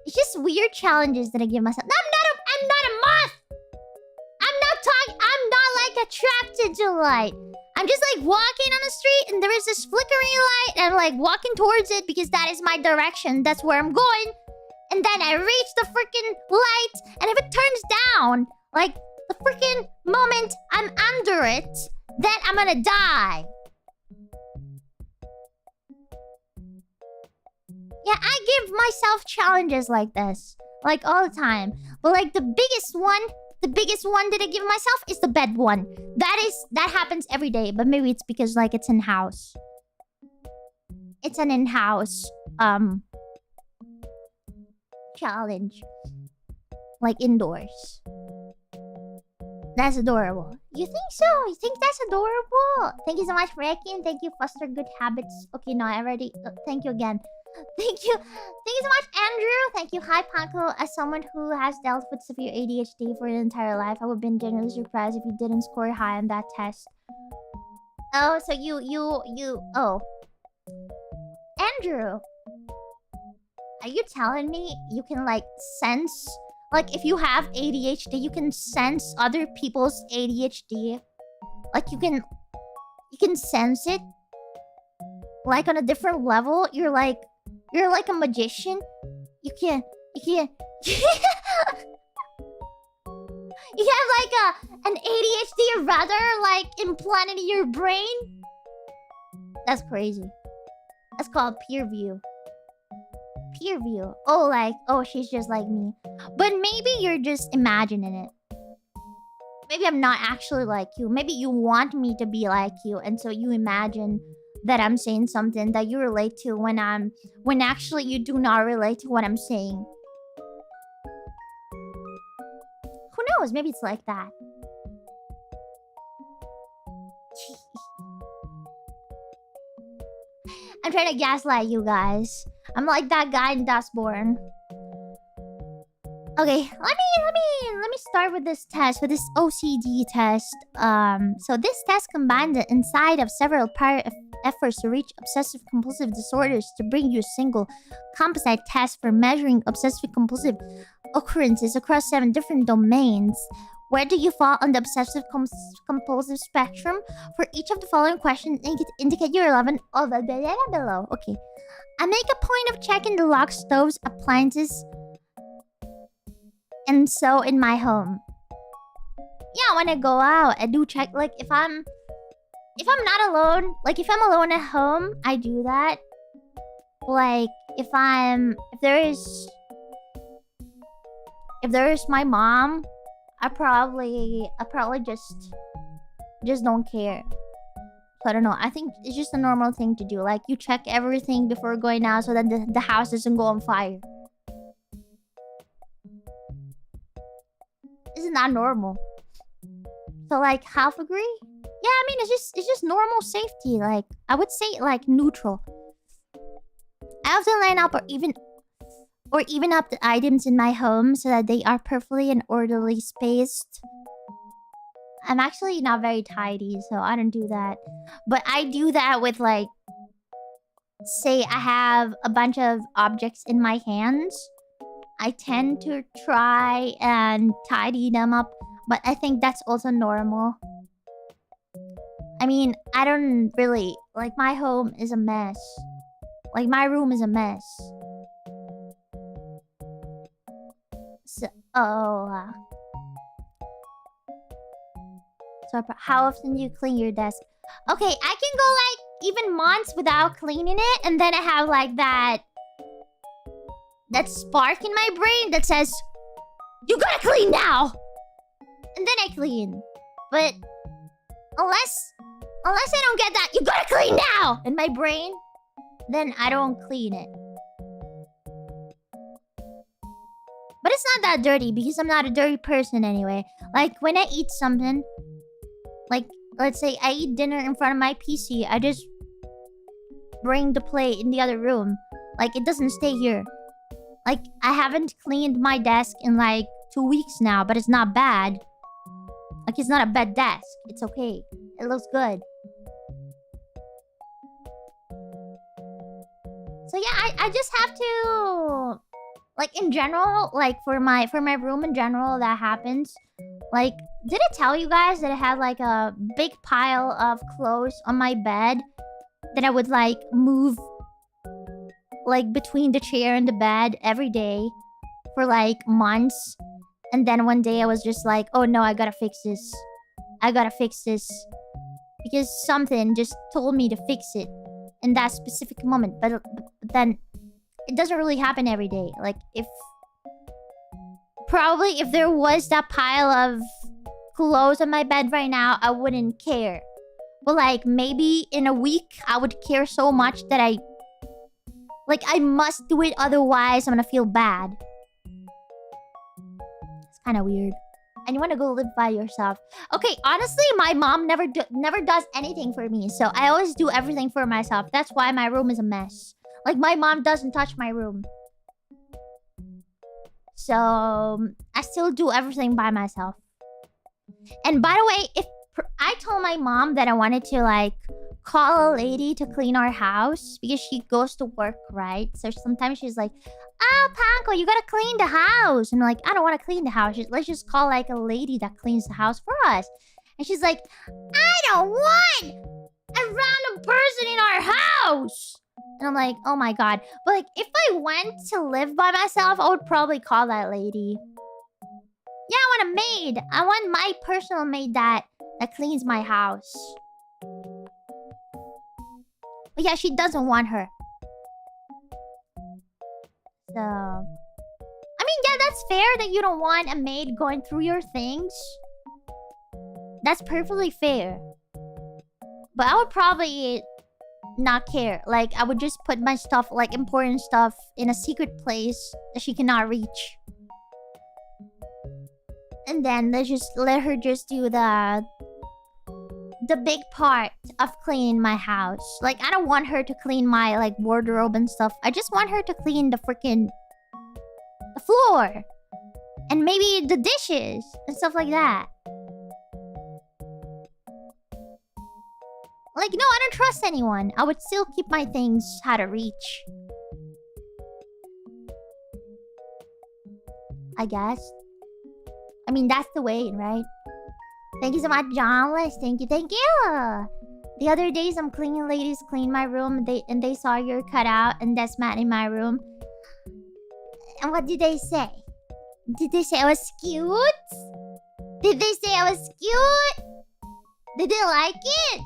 It's just weird challenges that I give myself. I'm not a moth! I'm not like attracted to light. I'm just like walking on the street and there is this flickering light and I'm like walking towards it because that is my direction. That's where I'm going. And then I reach the freaking light and if it turns down, like The freaking moment I'm under it, then I'm gonna die. Yeah, I give myself challenges like this. Like, all the time. But, like, the biggest one that I give myself is the bed one. That happens every day. But maybe it's because, like, it's in-house. It's an in-house, challenge. Like, indoors. That's adorable. You think so? You think that's adorable? Thank you so much, Ricky, and thank you, Foster Good Habits. Okay, no, I already... thank you again. Thank you. Thank you so much, Andrew. Thank you. Hi, Panko. As someone who has dealt with severe ADHD for an entire life, I would have been genuinely surprised if you didn't score high on that test. Oh, so oh. Andrew. Are you telling me you can, like, sense... Like, if you have ADHD, you can sense other people's ADHD? Like, you can sense it? Like, on a different level? You're like a magician? You can't... You have, like, an ADHD rudder, like, implanted in your brain? That's crazy. That's called peer view. Peer view. Oh, like, oh, she's just like me. But maybe you're just imagining it. Maybe I'm not actually like you. Maybe you want me to be like you, and so you imagine that I'm saying something that you relate to when actually you do not relate to what I'm saying. Who knows? Maybe it's like that. I'm trying to gaslight you guys. I'm like that guy in Dustborn. Okay, let me start with this test, with this OCD test. So this test combines the insight of several prior efforts to reach obsessive compulsive disorders to bring you a single composite test for measuring obsessive compulsive occurrences across 7 different domains. Where do you fall on the obsessive compulsive spectrum? For each of the following questions, indicate your level of below. Okay. I make a point of checking the lock, stoves, appliances, and so in my home. Yeah, when I go out, I do check. Like, if I'm not alone, like, if I'm alone at home, I do that. Like, if there is my mom, I probably just don't care. So I don't know. I think it's just a normal thing to do. Like, you check everything before going out so that the house doesn't go on fire. Isn't that normal? So, like, half agree? Yeah, I mean, it's just normal safety. Like, I would say, like, neutral. I often line up or even up the items in my home so that they are perfectly and orderly spaced. I'm actually not very tidy, so I don't do that. But I do that with, like... Say I have a bunch of objects in my hands. I tend to try and tidy them up. But I think that's also normal. I mean, I don't really... Like, my home is a mess. Like, my room is a mess. So... Oh... So, how often do you clean your desk? Okay, I can go, like, even months without cleaning it. And then I have, like, that spark in my brain that says, you gotta clean now! And then I clean. But unless I don't get that, you gotta clean now! In my brain, then I don't clean it. But it's not that dirty because I'm not a dirty person anyway. Like, when I eat something... Like, let's say I eat dinner in front of my PC. I just bring the plate in the other room. Like, it doesn't stay here. Like, I haven't cleaned my desk in, like, 2 weeks now. But it's not bad. Like, it's not a bad desk. It's okay. It looks good. So, yeah, I just have to... Like, in general, like, for my room in general, that happens. Like, did I tell you guys that I had, like, a big pile of clothes on my bed that I would, like, move, like, between the chair and the bed every day for, like, months? And then one day I was just like, oh no, I gotta fix this. I gotta fix this. Because something just told me to fix it in that specific moment. But then it doesn't really happen every day. Like, probably if there was that pile of clothes on my bed right now, I wouldn't care. But like, maybe in a week, I would care so much that I must do it, otherwise I'm gonna feel bad. It's kind of weird. And you want to go live by yourself. Okay, honestly, my mom never does anything for me. So I always do everything for myself. That's why my room is a mess. Like, my mom doesn't touch my room. So I still do everything by myself. And by the way, if I told my mom that I wanted to, like, call a lady to clean our house because she goes to work, right? So sometimes she's like, oh, Panko, you gotta clean the house. And I'm like, I don't want to clean the house. Let's just call, like, a lady that cleans the house for us. And she's like, I don't want a random person in our house. And I'm like, oh my god. But, like, if I went to live by myself, I would probably call that lady. Yeah, I want a maid. I want my personal maid that cleans my house. But yeah, she doesn't want her. So... I mean, yeah, that's fair that you don't want a maid going through your things. That's perfectly fair. But I would probably not care. Like, I would just put my stuff, like, important stuff, in a secret place that she cannot reach. And then let's just let her just do the big part of cleaning my house. Like, I don't want her to clean my, like, wardrobe and stuff. I just want her to clean the floor. And maybe the dishes and stuff like that. Like, no, I don't trust anyone. I would still keep my things out of reach. I guess. I mean, that's the way, right? Thank you so much, Johnless. Thank you, thank you. The other day, some cleaning ladies cleaned my room, and they saw your cutout and that's mat in my room. And what did they say? Did they say I was cute? Did they say I was cute? Did they like it?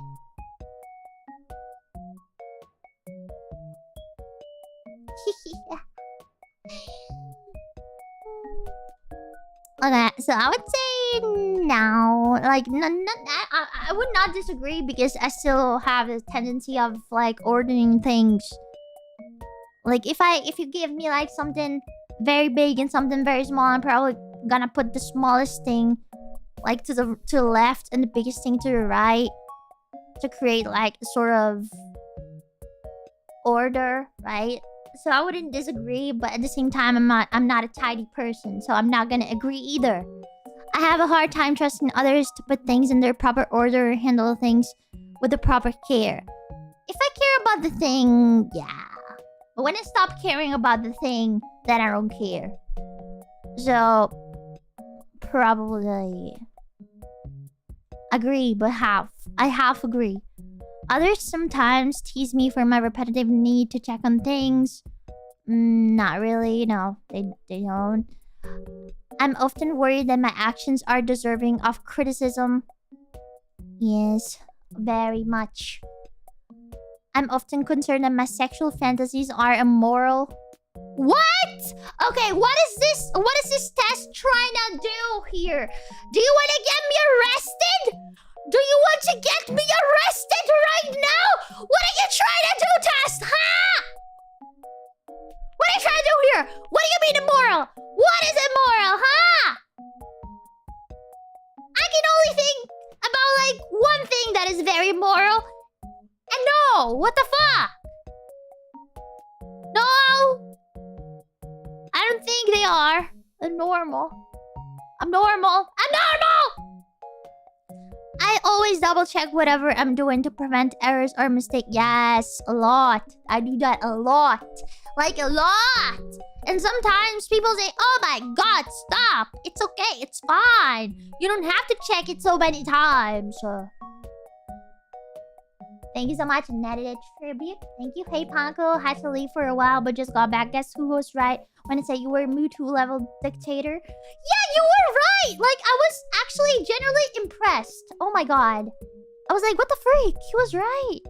Okay, so I would say no. Like, I would not disagree because I still have this tendency of, like, ordering things. Like, if you give me, like, something very big and something very small, I'm probably gonna put the smallest thing, like, to the left and the biggest thing to the right to create, like, a sort of order, right? So I wouldn't disagree, but at the same time, I'm not a tidy person, so I'm not gonna agree either. I have a hard time trusting others to put things in their proper order or handle things with the proper care. If I care about the thing, yeah. But when I stop caring about the thing, then I don't care. So, probably agree, but half. I half agree. Others sometimes tease me for my repetitive need to check on things. Not really, no. They don't. I'm often worried that my actions are deserving of criticism. Yes, very much. I'm often concerned that my sexual fantasies are immoral. What? Okay, what is this? What is this test trying to do here? Do you want to get me arrested? Do you want to get me arrested right now? What are you trying to do, Test? Huh? What are you trying to do here? What do you mean immoral? What is immoral, huh? I can only think about, like, one thing that is very moral. And no, what the fuck? No! I don't think they are. They're normal. I'm normal. I'm normal! I always double check whatever I'm doing to prevent errors or mistakes. Yes, a lot. I do that a lot. Like, a lot. And sometimes people say, oh my god, stop. It's okay, it's fine. You don't have to check it so many times. Thank you so much, Netted Tribute. Thank you. Hey, Panko. Had to leave for a while, but just got back. Guess who was right when I said you were a Mewtwo level dictator? Yeah, you were right! Like, I was actually generally impressed. Oh my god. I was like, what the freak? He was right.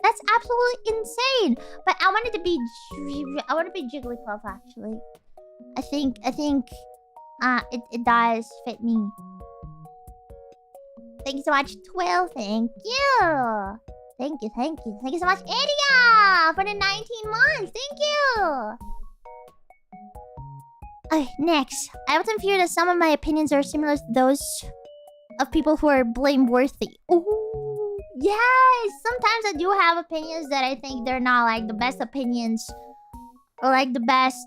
That's absolutely insane. But I wanted to be... I want to be Jigglypuff, actually. I think... it does fit me. Thank you so much, Twill. Thank you. Thank you so much, Idia, for the 19 months. Thank you. Okay, next. I often fear that some of my opinions are similar to those of people who are blameworthy. Ooh, yes! Sometimes I do have opinions that I think they're not, like, the best opinions. Or, like, the best...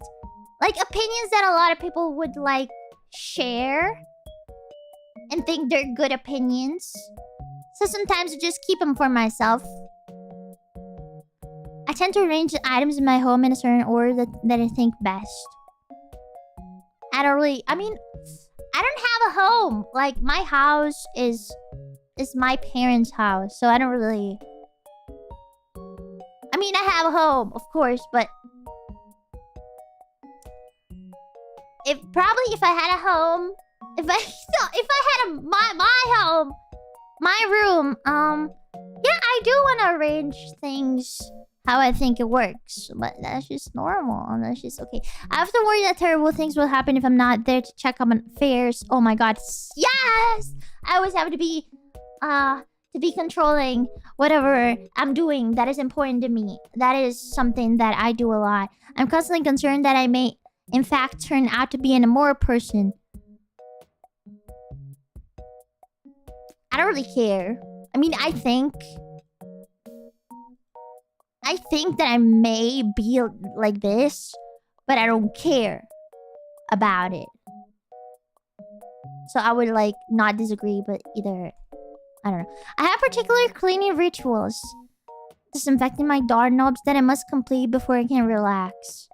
Like, opinions that a lot of people would, like, share. And think they're good opinions. So sometimes I just keep them for myself. I tend to arrange the items in my home in a certain order that I think best. I don't really... I mean, I don't have a home. Like, my house is my parents' house. So I don't really... I mean, I have a home, of course, but... If I had a home... If I had my home... My room, yeah, I do want to arrange things how I think it works. But that's just normal. That's just okay. I have to worry that terrible things will happen if I'm not there to check on affairs. Oh my god. Yes! I always have to be controlling whatever I'm doing that is important to me. That is something that I do a lot. I'm constantly concerned that I may, in fact, turn out to be an immoral person. I don't really care. I mean, I think that I may be like this, but I don't care about it. So I would, like, not disagree, but either... I don't know. I have particular cleaning rituals. Disinfecting my doorknobs that I must complete before I can relax.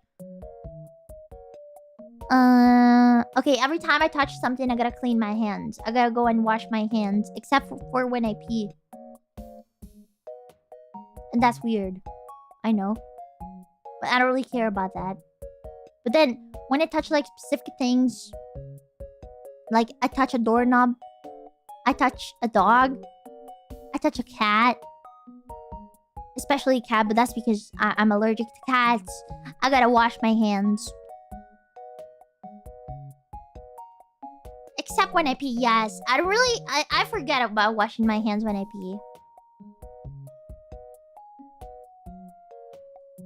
Okay, every time I touch something, I gotta clean my hands. I gotta go and wash my hands. Except for when I pee. And that's weird. I know. But I don't really care about that. But then, when I touch, like, specific things... Like, I touch a doorknob. I touch a dog. I touch a cat. Especially a cat, but that's because I'm allergic to cats. I gotta wash my hands. Except when I pee, yes. I don't really... I forget about washing my hands when I pee.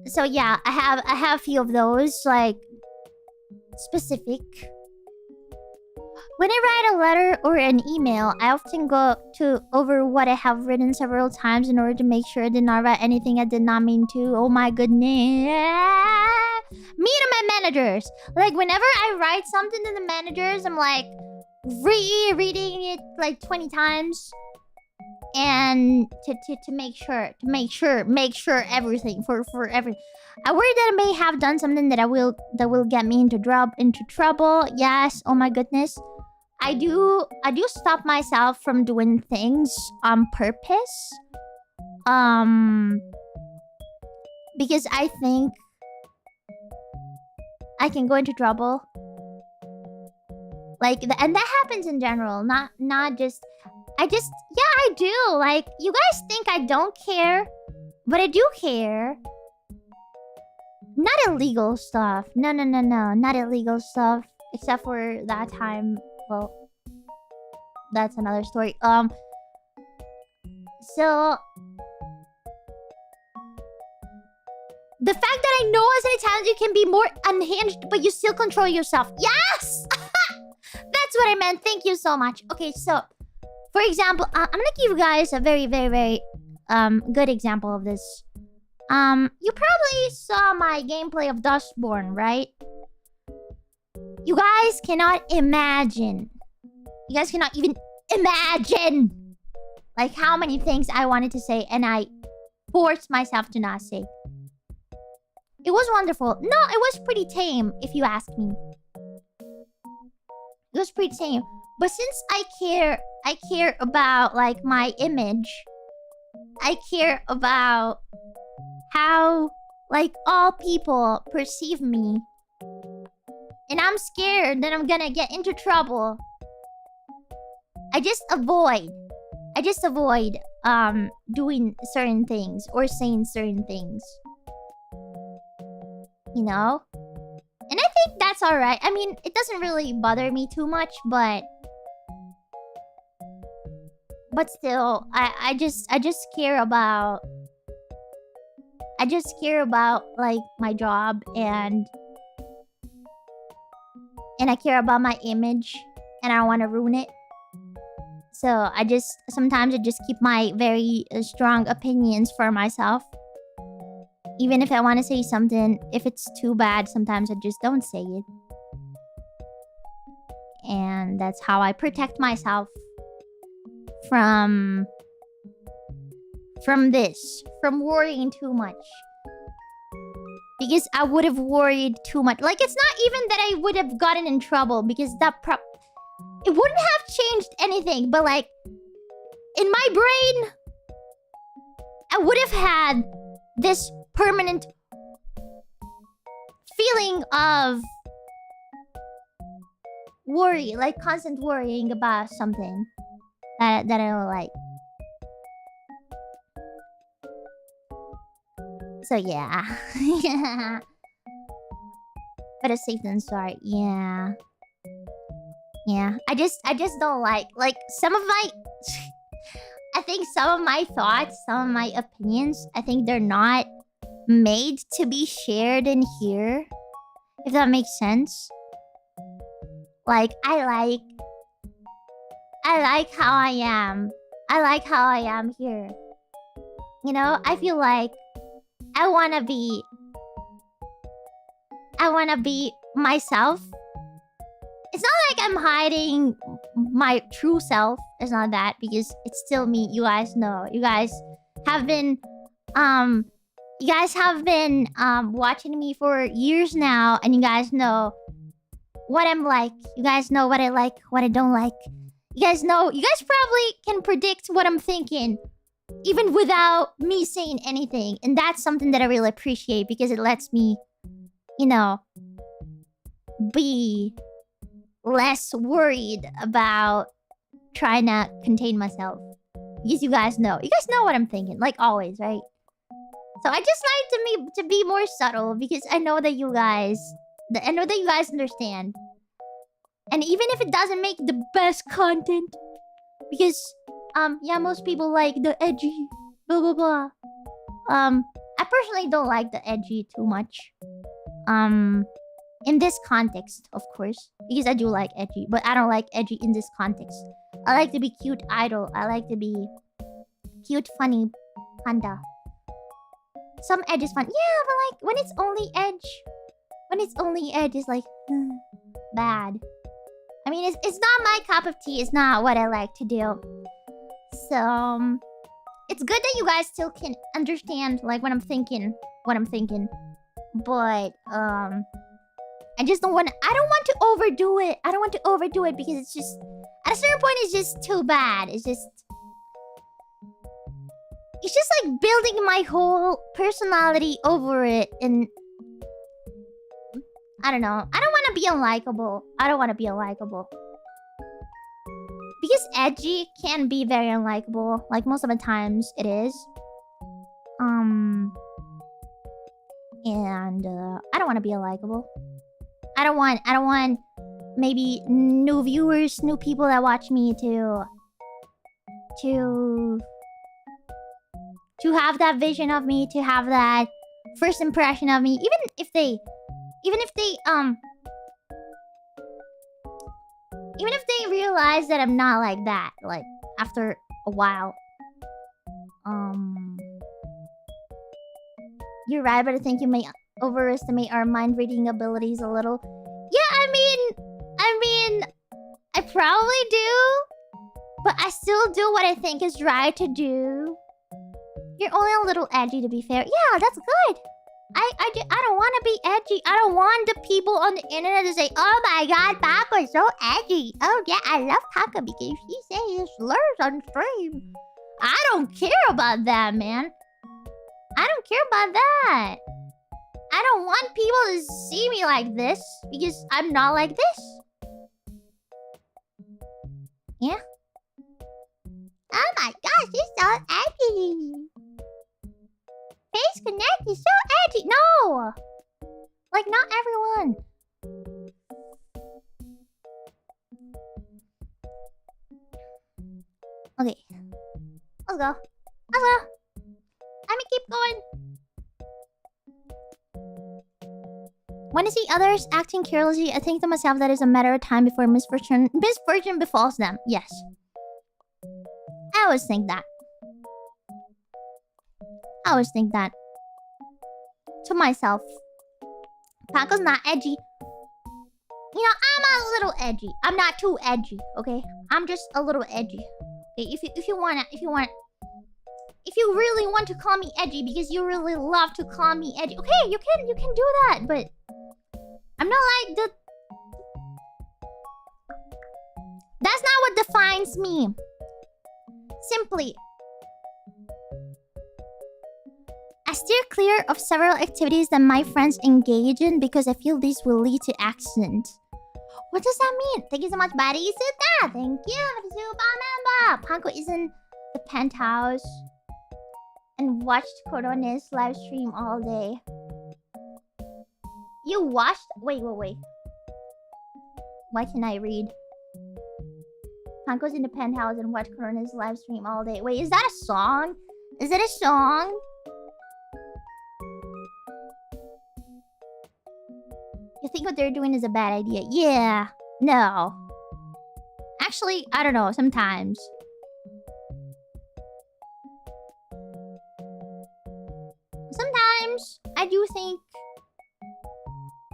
So yeah, I have a few of those, like... Specific. When I write a letter or an email, I often go over what I have written several times in order to make sure I did not write anything I did not mean to. Oh my goodness. Me and my managers. Like, whenever I write something to the managers, I'm like... reading it like 20 times and to make sure everything for everything. I worry that I may have done something that will get me into trouble. Yes, oh my goodness. I do stop myself from doing things on purpose. Because I think I can go into trouble. Like, and that happens in general, not just... Yeah, I do. Like, you guys think I don't care, but I do care. Not illegal stuff. No. Not illegal stuff. Except for that time. Well, that's another story. So... The fact that I know as an Italian you can be more unhinged, but you still control yourself. Yes! That's what I meant. Thank you so much. Okay, so... For example, I'm gonna give you guys a very, very, very... good example of this. You probably saw my gameplay of Dustborn, right? You guys cannot imagine. You guys cannot even imagine! Like, how many things I wanted to say and I forced myself to not say. It was wonderful. No, it was pretty tame, if you ask me. It was pretty tame. But since I care about, like, my image... I care about how, like, all people perceive me. And I'm scared that I'm gonna get into trouble. I just avoid doing certain things or saying certain things. You know? And I think that's alright. I mean, it doesn't really bother me too much, but still, I just care about... I just care about, like, my job and I care about my image and I don't want to ruin it. So sometimes I just keep my very strong opinions for myself. Even if I want to say something, if it's too bad, sometimes I just don't say it. And that's how I protect myself from worrying too much. Because I would have worried too much. Like, it's not even that I would have gotten in trouble, because it wouldn't have changed anything. But, like, in my brain, I would have had this permanent feeling of worry, like constant worrying about something that I don't like. So yeah. Better safe than sorry. Yeah. Yeah. I just don't like some of my I think some of my thoughts, some of my opinions, I think they're not made to be shared in here. If that makes sense. Like, I like how I am. I like how I am here. You know, I feel like I wanna be myself. It's not like I'm hiding my true self. It's not that, because it's still me. You guys know. You guys have been watching me for years now, and you guys know what I'm like. You guys know what I like, what I don't like. You guys know. You guys probably can predict what I'm thinking, even without me saying anything. And that's something that I really appreciate, because it lets me, you know, be less worried about trying to contain myself. Because you guys know. You guys know what I'm thinking, like always, right? So I just like to be more subtle, because I know that you guys understand. And even if it doesn't make the best content, because yeah, most people like the edgy blah blah blah. I personally don't like the edgy too much. In this context, of course, because I do like edgy, but I don't like edgy in this context. I like to be cute idol. I like to be cute funny panda. Some edge is fun. Yeah, but like when it's only edge, it's like bad. I mean, it's not my cup of tea. It's not what I like to do. So it's good that you guys still can understand like what I'm thinking. But I don't want to overdo it. I don't want to overdo it, because it's just at a certain point it's just too bad. It's just like building my whole personality over it, and I don't know. I don't want to be unlikable. Because edgy can be very unlikable. Like most of the times it is. And I don't want to be unlikable. I don't want maybe new viewers, new people that watch me to have that vision of me, to have that first impression of me, even if they realize that I'm not like that, like after a while. You're right, but I think you may overestimate our mind reading abilities a little. Yeah, I mean, I probably do, but I still do what I think is right to do. You're only a little edgy, to be fair. Yeah, that's good. I don't want to be edgy. I don't want the people on the internet to say, "Oh my god, Panko is so edgy. Oh yeah, I love Panko because he says slurs on stream." I don't care about that, man. I don't care about that. I don't want people to see me like this because I'm not like this. Yeah. Oh my gosh, you're so edgy. Face Connect is so edgy. No! Like, not everyone. Okay. Let's go. Let's go. Let me keep going. When I see others acting carelessly, I think to myself that it's a matter of time before misfortune befalls them. Yes. I always think that. I always think that. To myself. Panko's not edgy. You know, I'm a little edgy. I'm not too edgy, okay? I'm just a little edgy. Okay, if you really want to call me edgy because you really love to call me edgy, okay, you can do that, but I'm not like the... That's not what defines me. Simply, I steer clear of several activities that my friends engage in because I feel these will lead to accidents. What does that mean? Thank you so much, buddy. Suta. Thank you for the super member. Panko is in the penthouse and watched Donos live stream all day. You watched? Wait. Why can I read? Panko's in the penthouse and watched Donos live stream all day. Wait, is that a song? Is it a song? You think what they're doing is a bad idea? Yeah. No. Actually, I don't know. Sometimes. Sometimes I do think,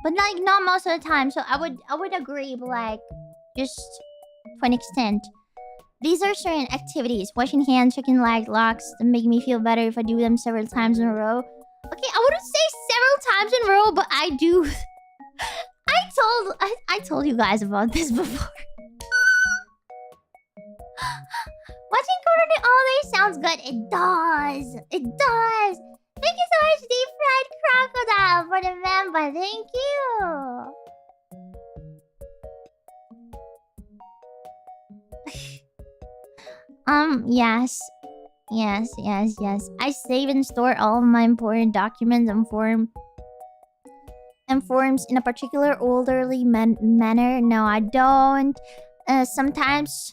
but like not most of the time. So I would agree, but like just to an extent. These are certain activities. Washing hands, checking legs, locks that make me feel better if I do them several times in a row. Okay, I wouldn't say several times in a row, but I do. I told you guys about this before. Watching Korean all day sounds good. It does. It does. Thank you so much, Deep Fried Crocodile, for the member. Thank you. Yes. I save and store all of my important documents and forms in a particular orderly manner. No, I don't. I sometimes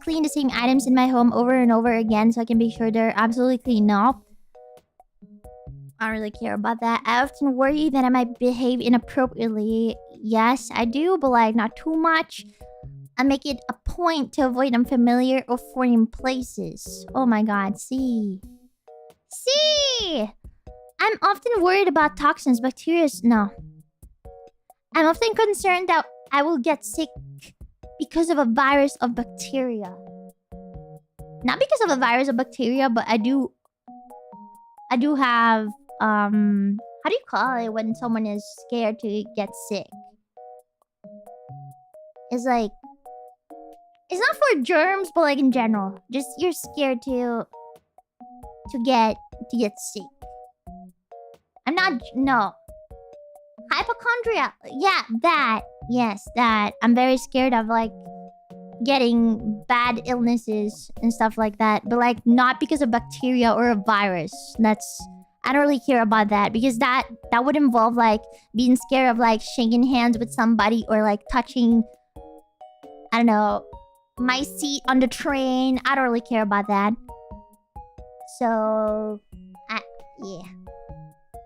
clean the same items in my home over and over again so I can be sure they're absolutely clean up. I don't really care about that. I often worry that I might behave inappropriately. Yes, I do, but like not too much. I make it a point to avoid unfamiliar or foreign places. Oh my god, see. I'm often worried about toxins, bacteria. No. I'm often concerned that I will get sick because of a virus of bacteria. Not because of a virus of bacteria, but I do have how do you call it when someone is scared to get sick? It's like, it's not for germs, but like in general. Just you're scared to get sick. I'm not... No. Hypochondria. Yeah, that. Yes, that. I'm very scared of, like, getting bad illnesses and stuff like that. But, like, not because of bacteria or a virus. That's... I don't really care about that. Because that would involve, like, being scared of, like, shaking hands with somebody. Or, like, touching... I don't know... my seat on the train. I don't really care about that. So... yeah.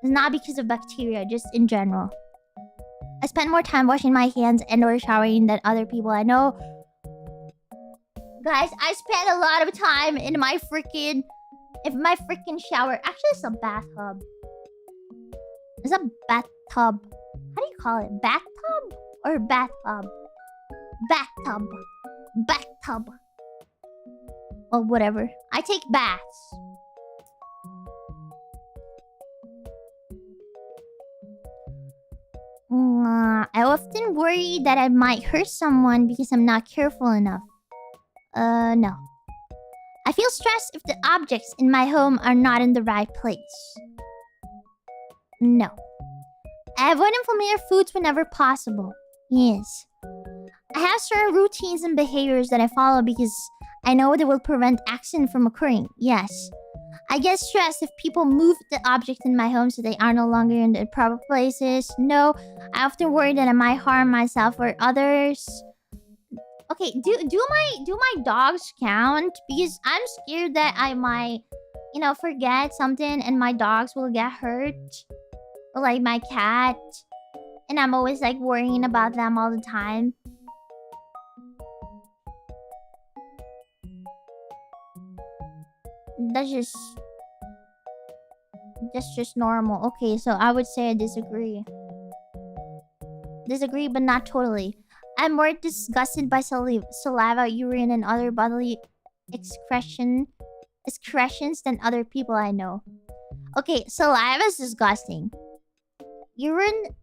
It's not because of bacteria, just in general. I spend more time washing my hands and or showering than other people I know. Guys, I spend a lot of time in my freaking shower. Actually, it's a bathtub. It's a bathtub. How do you call it? Bathtub? Or bathtub? Bathtub. Well, whatever. I take baths. I often worry that I might hurt someone because I'm not careful enough. No. I feel stressed if the objects in my home are not in the right place. No. I avoid unfamiliar foods whenever possible. Yes. I have certain routines and behaviors that I follow because I know they will prevent accident from occurring. Yes. I get stressed if people move the objects in my home so they are no longer in the proper places. No. I often worry that I might harm myself or others. Okay, do my dogs count? Because I'm scared that I might, you know, forget something and my dogs will get hurt. Or like my cat. And I'm always like worrying about them all the time. That's just normal. Okay, so I would say I disagree. Disagree, but not totally. I'm more disgusted by saliva, urine, and other bodily excretions than other people I know. Okay, saliva is disgusting. Urine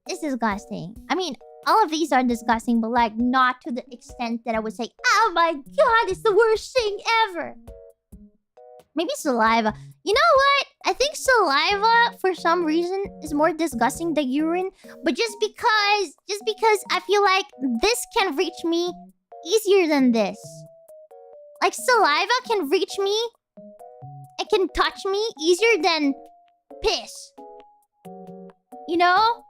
is disgusting. I mean, all of these are disgusting, but like not to the extent that I would say, oh my god, it's the worst thing ever. Maybe saliva. You know what? I think saliva, for some reason, is more disgusting than urine. But just because I feel like this can reach me easier than this. Like, saliva can reach me. It can touch me easier than piss. You know?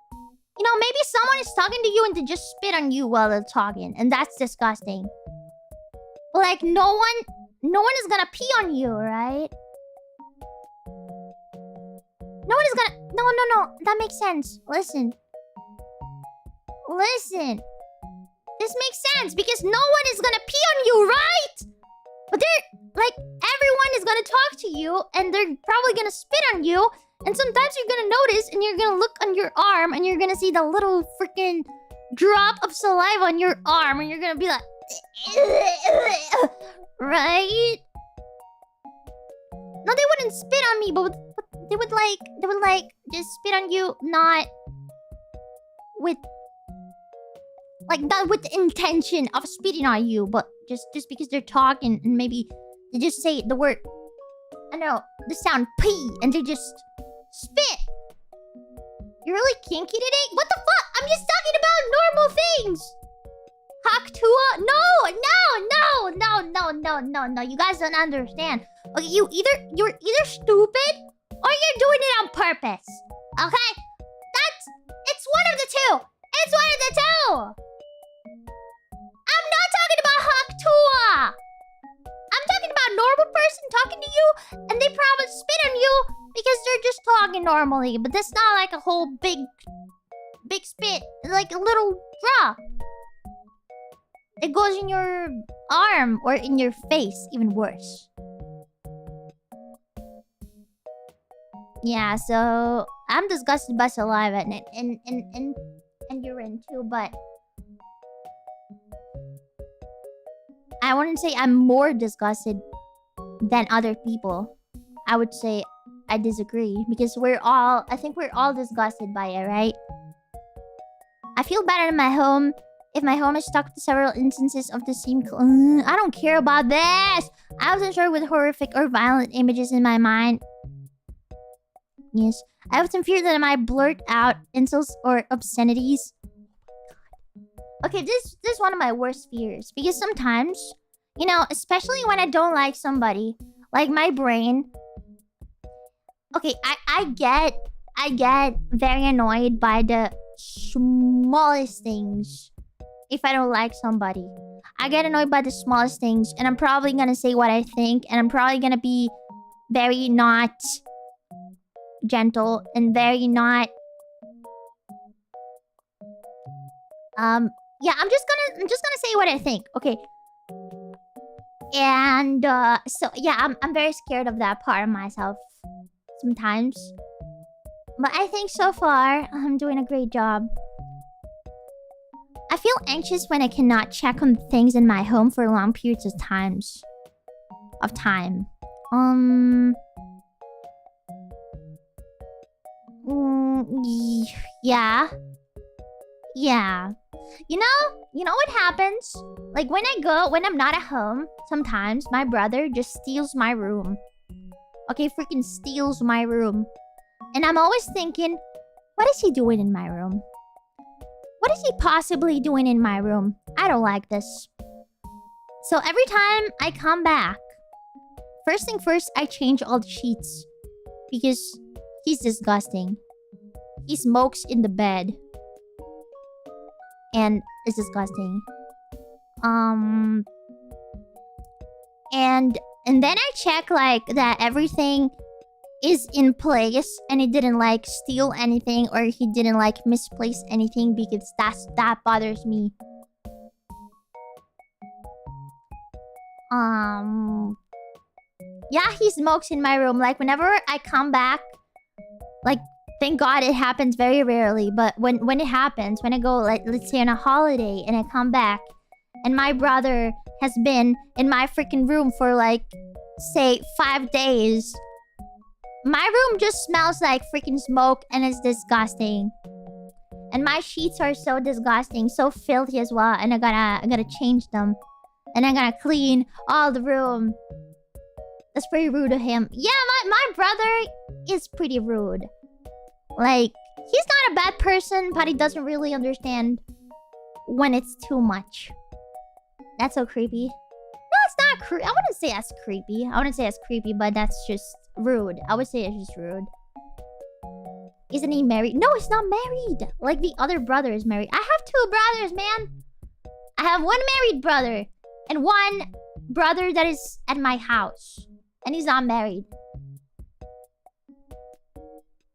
You know, maybe someone is talking to you and they just spit on you while they're talking. And that's disgusting. But like, no one is gonna pee on you, right? No one is gonna... No. That makes sense. Listen. This makes sense because no one is gonna pee on you, right? But they're... Like, everyone is gonna talk to you and they're probably gonna spit on you. And sometimes you're gonna notice and you're gonna look on your arm and you're gonna see the little freaking drop of saliva on your arm and you're gonna be like... Right? No, they wouldn't spit on me, but they would like just spit on you, not with the intention of spitting on you, but just because they're talking and maybe they just say the word, I know, the sound P, and they just spit. You're really kinky today? What the fuck? I'm just talking about normal things. 𝐏𝐡𝐚𝐤? No. You guys don't understand. Okay, you're either stupid or you're doing it on purpose. Okay? It's one of the two. It's one of the two. I'm not talking about 𝐏𝐡𝐚𝐤. I'm talking about a normal person talking to you and they probably spit on you because they're just talking normally. But that's not like a whole big spit. It's like a little drop. It goes in your arm or in your face, even worse. Yeah, so I'm disgusted by saliva and urine too, but I wouldn't say I'm more disgusted than other people. I would say I disagree because I think we're all disgusted by it, right? I feel better in my home if my home is stuck to several instances of the same... I don't care about this! I wasn't sure with horrific or violent images in my mind. Yes. I often fear that I might blurt out insults or obscenities. Okay, this is one of my worst fears. Because sometimes, you know, especially when I don't like somebody, like my brain... Okay, I get very annoyed by the smallest things. If I don't like somebody, I get annoyed by the smallest things, and I'm probably gonna say what I think, and I'm probably gonna be very not gentle and very not. Yeah, I'm just gonna say what I think, okay? And so yeah, I'm very scared of that part of myself sometimes, but I think so far I'm doing a great job. I feel anxious when I cannot check on things in my home for long periods of time. Yeah. You know what happens? Like when I'm not at home, sometimes my brother just steals my room. Okay, freaking steals my room. And I'm always thinking, what is he doing in my room? What is he possibly doing in my room? I don't like this. So every time I come back, first thing first, I change all the sheets. Because he's disgusting. He smokes in the bed. And it's disgusting. And then I check like that everything is in place and he didn't like steal anything or he didn't like misplace anything because that bothers me. Yeah, he smokes in my room. Like whenever I come back, like thank God it happens very rarely, but when it happens, when I go like let's say on a holiday and I come back and my brother has been in my freaking room for like say 5 days, my room just smells like freaking smoke and it's disgusting. And my sheets are so disgusting, so filthy as well, and I gotta change them. And I gotta clean all the room. That's pretty rude of him. Yeah, my brother is pretty rude. Like, he's not a bad person, but he doesn't really understand when it's too much. That's so creepy. No, it's not creepy. I wouldn't say that's creepy. I wouldn't say that's creepy, but that's just rude. I would say it's just rude. Isn't he married? No, he's not married. Like the other brother is married. I have 2 brothers, man. I have one married brother and one brother that is at my house. And he's not married.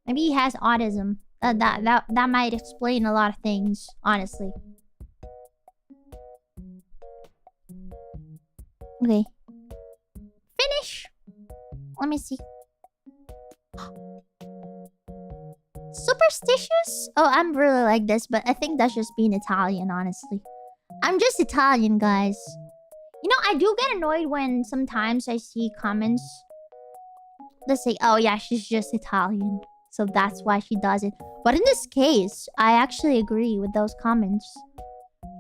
Maybe he has autism. That might explain a lot of things, honestly. Okay. Finish. Let me see. Superstitious? Oh, I'm really like this, but I think that's just being Italian, honestly. I'm just Italian, guys. You know, I do get annoyed when sometimes I see comments that say, oh yeah, she's just Italian, so that's why she does it. But in this case, I actually agree with those comments.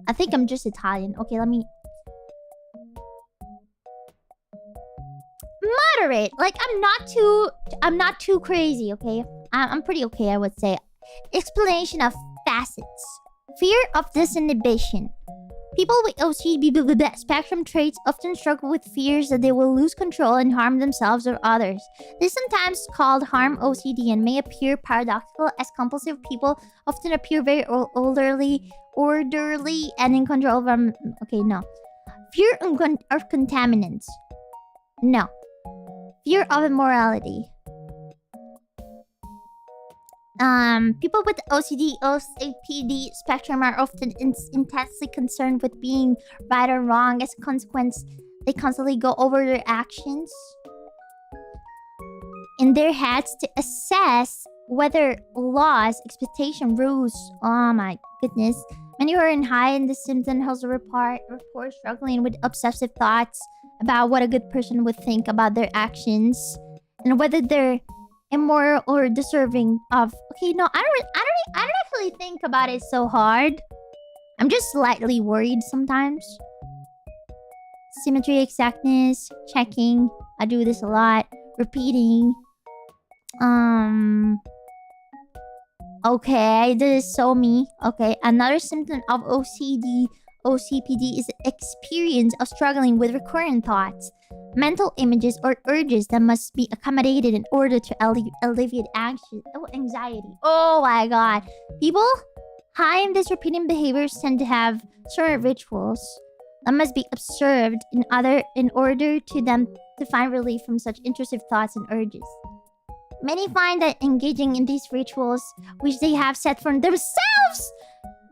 I think I'm just Italian. Okay, let me... Moderate. Like, I'm not too crazy, okay? I'm pretty okay, I would say. Explanation of facets. Fear of disinhibition. People with OCD spectrum traits often struggle with fears that they will lose control and harm themselves or others. This is sometimes called harm OCD and may appear paradoxical, as compulsive people often appear very orderly and in control of... Okay, no. Fear of contaminants. No. Fear of immorality. People with OCD, OCPD spectrum are often intensely concerned with being right or wrong. As a consequence, they constantly go over their actions in their heads to assess whether laws, expectation, rules... Oh my goodness. Many who are in high in the symptom also report struggling with obsessive thoughts about what a good person would think about their actions and whether they're immoral or deserving of... Okay, no, I don't actually think about it so hard. I'm just slightly worried sometimes. Symmetry, exactness, checking. I do this a lot. Repeating. Okay, this is so me. Okay, another symptom of OCPD is the experience of struggling with recurrent thoughts, mental images, or urges that must be accommodated in order to alleviate anxiety. Oh my god. People high in these repeating behaviors tend to have certain rituals that must be observed in order to them to find relief from such intrusive thoughts and urges. Many find that engaging in these rituals, which they have set for themselves,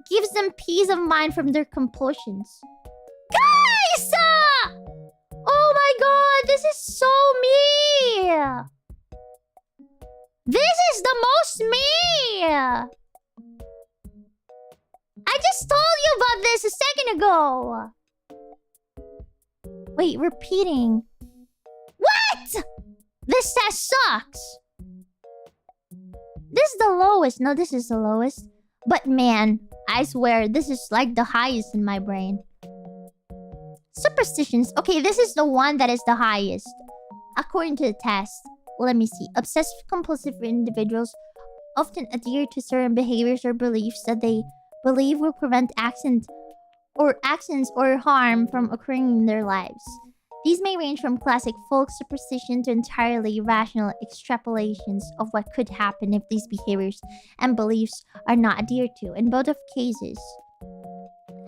gives them peace of mind from their compulsions. Guys! Oh my god, this is so me! This is the most me! I just told you about this a second ago! Wait, repeating. What?! This test sucks! This is the lowest. No, this is the lowest. But man, I swear, this is like the highest in my brain. Superstitions. Okay, this is the one that is the highest. According to the test. Let me see. Obsessive compulsive individuals often adhere to certain behaviors or beliefs that they believe will prevent accidents or harm from occurring in their lives. These may range from classic folk superstition to entirely rational extrapolations of what could happen if these behaviors and beliefs are not adhered to, in both of cases.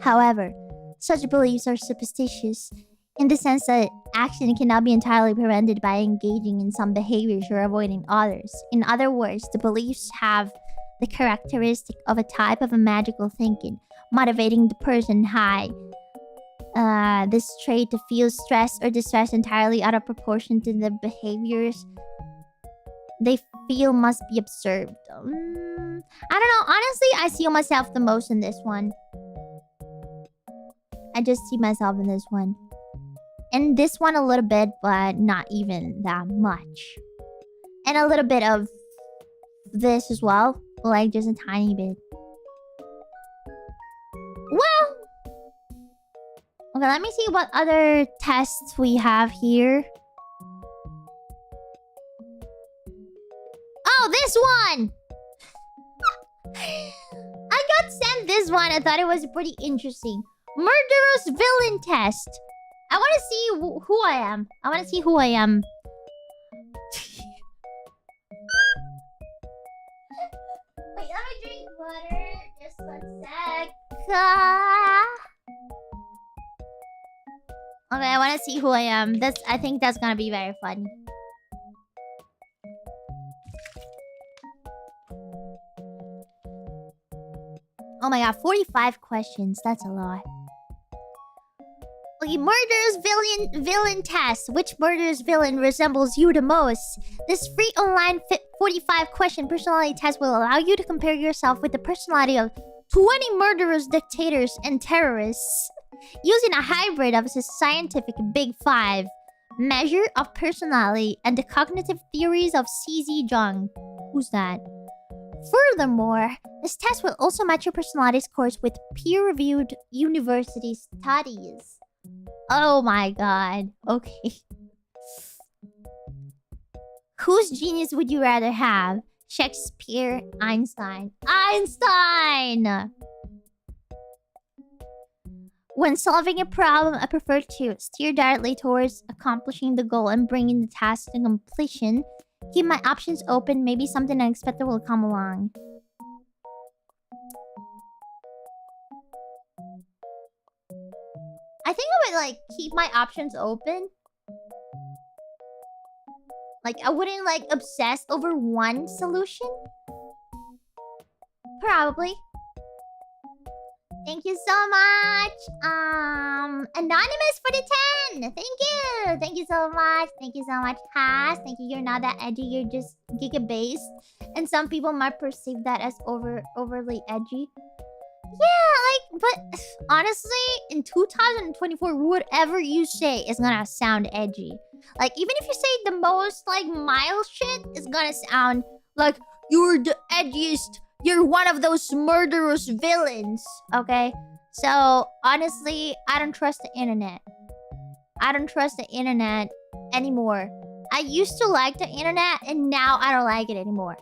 However, such beliefs are superstitious in the sense that action cannot be entirely prevented by engaging in some behaviors or avoiding others. In other words, the beliefs have the characteristic of a type of a magical thinking, motivating the person high. This trait to feel stress or distress entirely out of proportion to the behaviors they feel must be observed. I don't know. Honestly, I see myself the most in this one. I just see myself in this one. And this one a little bit, but not even that much. And a little bit of this as well. Like, just a tiny bit. Well... Okay, let me see what other tests we have here. Oh, this one! I got sent this one. I thought it was pretty interesting. Murderous villain test. I want to see who I am. I want to see who I am. Wait, let me drink water. Just 1 sec. Okay, I want to see who I am. I think that's gonna be very funny. Oh my god, 45 questions. That's a lot. Okay, murderous villain test. Which murderous villain resembles you the most? This free online 45 question personality test will allow you to compare yourself with the personality of 20 murderous dictators and terrorists. Using a hybrid of the scientific Big Five measure of personality and the cognitive theories of 𝐃𝐨𝐧𝐚𝐥. Who's that? Furthermore, this test will also match your personality scores with peer-reviewed university studies. Oh my god. Okay. Whose genius would you rather have? Shakespeare, Einstein. Einstein! When solving a problem, I prefer to steer directly towards accomplishing the goal and bringing the task to completion. Keep my options open. Maybe something unexpected will come along. I think I would, like, keep my options open. Like, I wouldn't, like, obsess over one solution. Probably. Thank you so much. Anonymous for the 10. Thank you. Thank you so much. Thank you so much. Has. Thank you. You're not that edgy. You're just giga-based. And some people might perceive that as overly edgy. Yeah, like, but honestly, in 2024, whatever you say is gonna sound edgy. Like, even if you say the most, like, mild shit, it's gonna sound like you're the edgiest. You're one of those murderous villains, okay? So, honestly, I don't trust the internet. I don't trust the internet anymore. I used to like the internet, and now I don't like it anymore.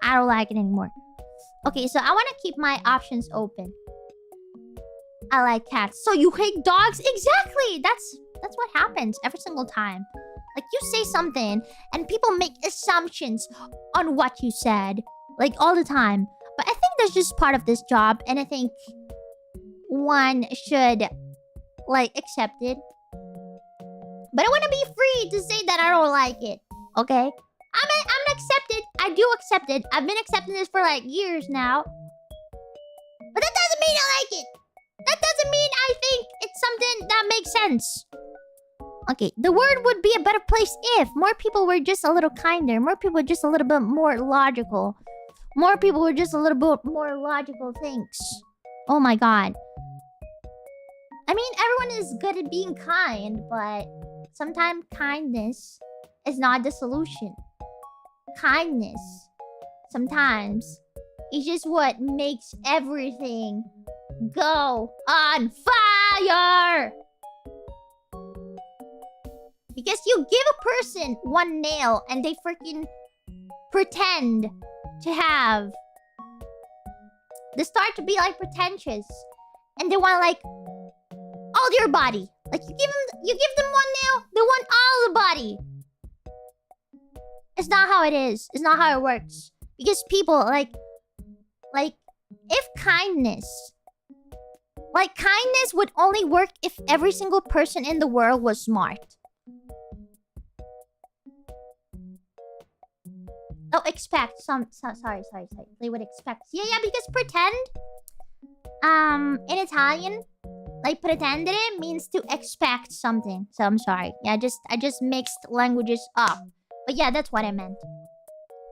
I don't like it anymore. Okay, so I want to keep my options open. I like cats. So you hate dogs? Exactly! That's what happens every single time. Like, you say something, and people make assumptions on what you said. Like, all the time. But I think that's just part of this job. And I think one should, like, accept it. But I want to be free to say that I don't like it. Okay? I'm accepted. I do accept it. I've been accepting this for, like, years now. But that doesn't mean I like it. That doesn't mean I think it's something that makes sense. Okay, the world would be a better place if more people were just a little kinder. More people were just a little bit more logical. More people were just a little bit more logical things. Oh my god. I mean, everyone is good at being kind, but sometimes kindness is not the solution. Kindness sometimes is just what makes everything go on fire. Because you give a person one nail and they freaking pretend to have... They start to be like pretentious. And they want like all your body. Like you give them one nail, they want all the body. It's not how it is. It's not how it works. Because people like if kindness... Like kindness would only work if every single person in the world was smart. Oh, expect sorry. They would expect. Yeah, because pretend in Italian, like pretendere means to expect something. So I'm sorry. Yeah, I just mixed languages up. But yeah, that's what I meant.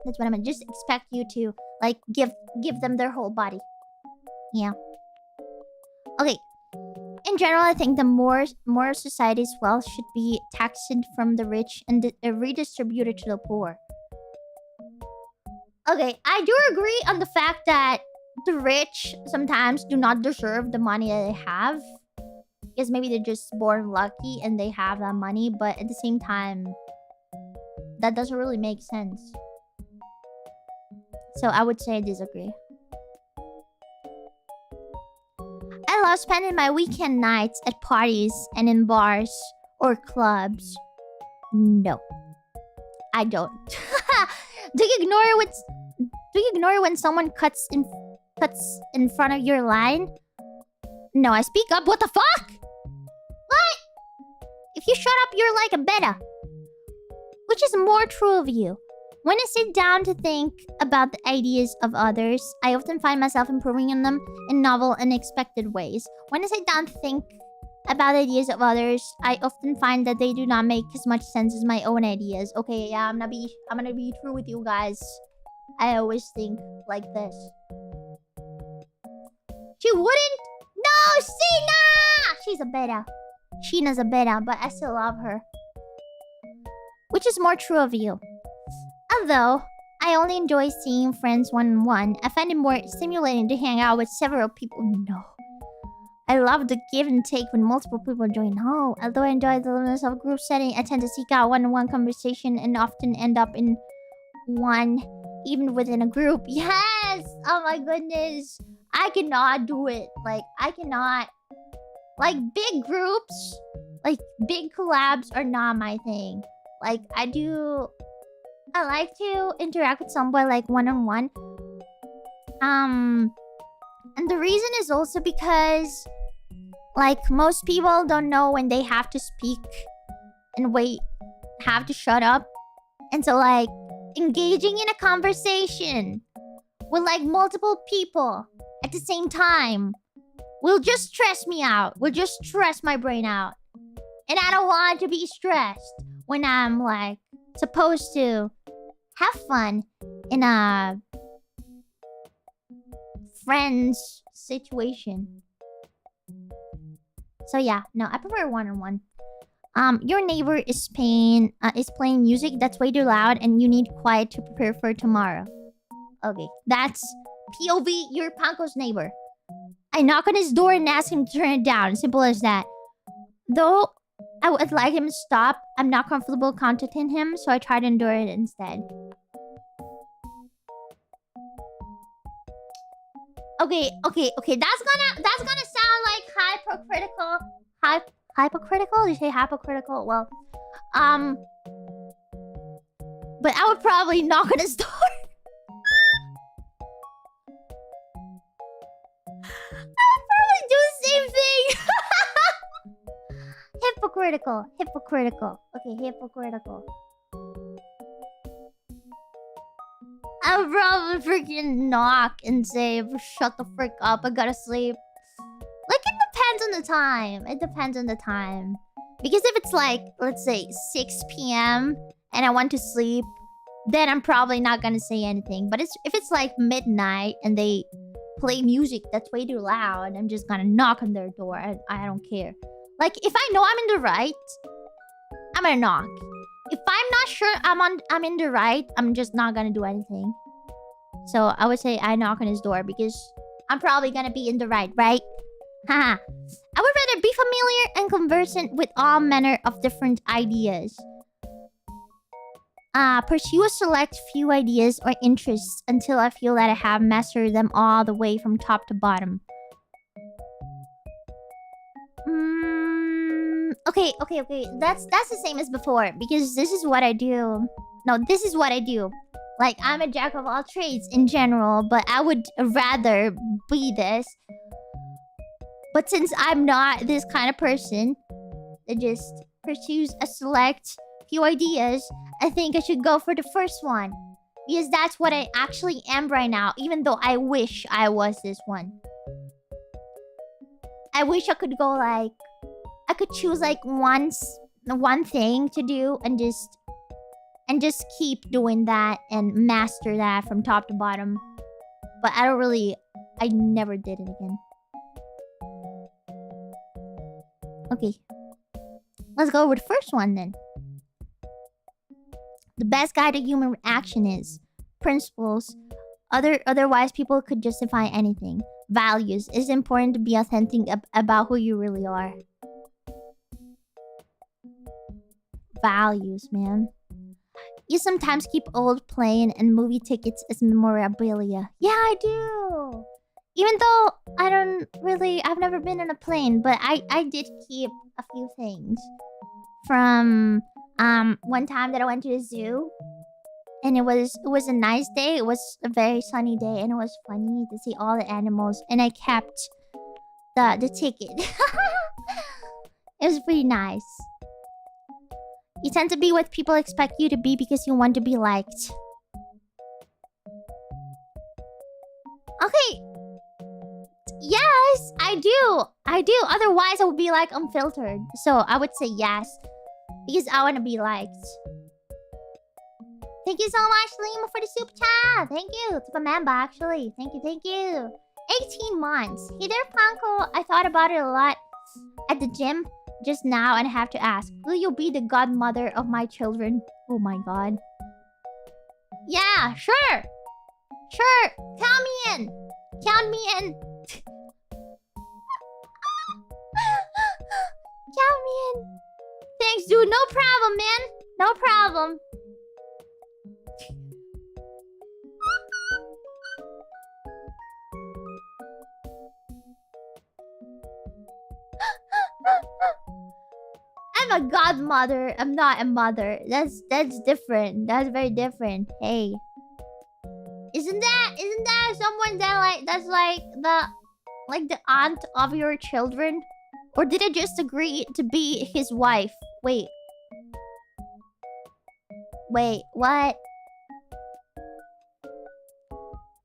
That's what I meant. Just expect you to like give them their whole body. Yeah. Okay. In general, I think the more society's wealth should be taxed from the rich and redistributed to the poor. Okay, I do agree on the fact that the rich sometimes do not deserve the money that they have. Because maybe they're just born lucky and they have that money. But at the same time, that doesn't really make sense. So I would say I disagree. I love spending my weekend nights at parties and in bars or clubs. No. I don't. Do you ignore when someone cuts in front of your line? No, I speak up. What the fuck? What? If you shut up, you're like a beta. Which is more true of you. When I sit down to think about the ideas of others, I often find myself improving on them in novel, unexpected ways. When I sit down to think about the ideas of others, I often find that they do not make as much sense as my own ideas. Okay, yeah, I'm gonna be true with you guys. I always think like this. She wouldn't? No, Sheena! She's a beta. Sheena's a beta, but I still love her. Which is more true of you? Although, I only enjoy seeing friends one-on-one, I find it more stimulating to hang out with several people. No. I love the give and take when multiple people join. No. Although I enjoy the loneliness of a group setting, I tend to seek out one-on-one conversation and often end up in one, even within a group. Yes! Oh my goodness. I cannot do it. Like, I cannot... Like, big groups, like, big collabs are not my thing. Like, I like to interact with someone, like, one-on-one. And the reason is also because, like, most people don't know when they have to speak and have to shut up. And so, like, engaging in a conversation with, like, multiple people at the same time will just stress me out. Will just stress my brain out. And I don't want to be stressed when I'm, like, supposed to have fun in a friend's situation. So yeah, no, I prefer one-on-one. Your neighbor is playing music that's way too loud and you need quiet to prepare for tomorrow. Okay, that's POV, you're Panko's neighbor. I knock on his door and ask him to turn it down. Simple as that. Though I would like him to stop, I'm not comfortable contacting him, so I try to endure it instead. Okay. That's gonna sound like hypocritical. Hypocritical? Did you say hypocritical? Well, but I would probably knock on his door. I would probably do the same thing. Hypocritical. Okay, hypocritical. I would probably freaking knock and say, shut the frick up, I gotta sleep. Like, it depends on the time. It depends on the time. Because if it's like, let's say, 6 p.m. and I want to sleep, then I'm probably not gonna say anything. But if it's like midnight and they play music that's way too loud, I'm just gonna knock on their door. I don't care. Like, if I know I'm in the right, I'm gonna knock. If I'm not sure I'm in the right, I'm just not gonna do anything. So I would say I knock on his door because I'm probably gonna be in the right? Haha. I would rather be familiar and conversant with all manner of different ideas. Pursue a select few ideas or interests until I feel that I have mastered them all the way from top to bottom. Okay. That's the same as before because this is what I do. No, this is what I do. Like, I'm a jack of all trades in general, but I would rather be this. But since I'm not this kind of person that just pursues a select few ideas, I think I should go for the first one. Because that's what I actually am right now, even though I wish I was this one. I wish I could go like... I could choose like one thing to do and just keep doing that and master that from top to bottom. But I never did it again. Okay. Let's go with the first one then. The best guide to human action is principles. Otherwise, people could justify anything. Values. It's important to be authentic about who you really are. Values, man. You sometimes keep old plane and movie tickets as memorabilia. Yeah, I do. Even though I've never been on a plane, but I did keep a few things. From one time that I went to the zoo. And it was a nice day. It was a very sunny day and it was funny to see all the animals. And I kept the ticket. It was pretty nice. You tend to be what people expect you to be because you want to be liked. Okay. Yes, I do. Otherwise, I would be like unfiltered. So I would say yes. Because I want to be liked. Thank you so much, Lima, for the super chat. Thank you. It's a member, actually. Thank you. 18 months. Hey there, Panko. I thought about it a lot at the gym just now and I have to ask. Will you be the godmother of my children? Oh my god. Yeah, sure. Count me in. Count me in. Thanks, dude. No problem, man. No problem. I'm a godmother. I'm not a mother. That's different. That's very different. Hey. Isn't that someone that's like the aunt of your children? Or did I just agree to be his wife? Wait, what?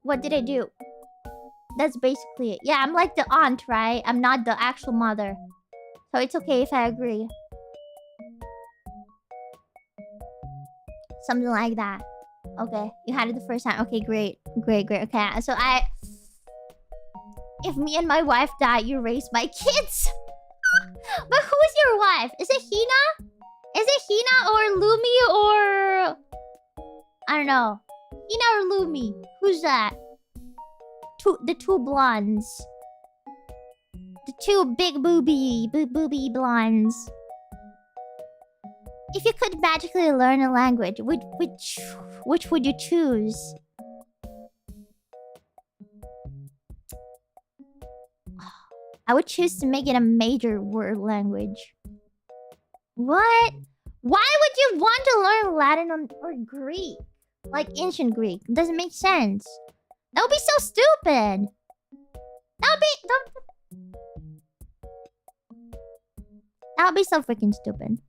What did I do? That's basically it. Yeah, I'm like the aunt, right? I'm not the actual mother. So it's okay if I agree. Something like that. Okay, you had it the first time. Okay, great. Okay, so if me and my wife die, you raise my kids. But who is your wife? Is it Hina? Is it Hina or Lumi or... I don't know. Hina or Lumi? Who's that? The two blondes. The two big booby blondes. If you could magically learn a language, which would you choose? I would choose to make it a major world language. What? Why would you want to learn Latin or Greek? Like ancient Greek. It doesn't make sense. That would be so stupid. That would be so freaking stupid.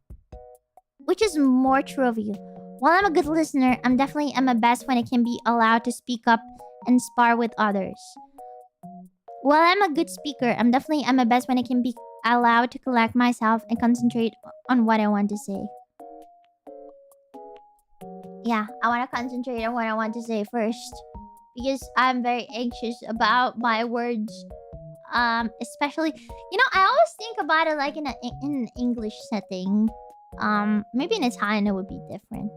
Which is more true of you? While I'm a good listener, I'm definitely at my best when I can be allowed to speak up and spar with others. While I'm a good speaker, I'm definitely at my best when I can be allowed to collect myself and concentrate on what I want to say. Yeah, I want to concentrate on what I want to say first. Because I'm very anxious about my words. Especially... You know, I always think about it like in an English setting. Maybe in Italian it would be different.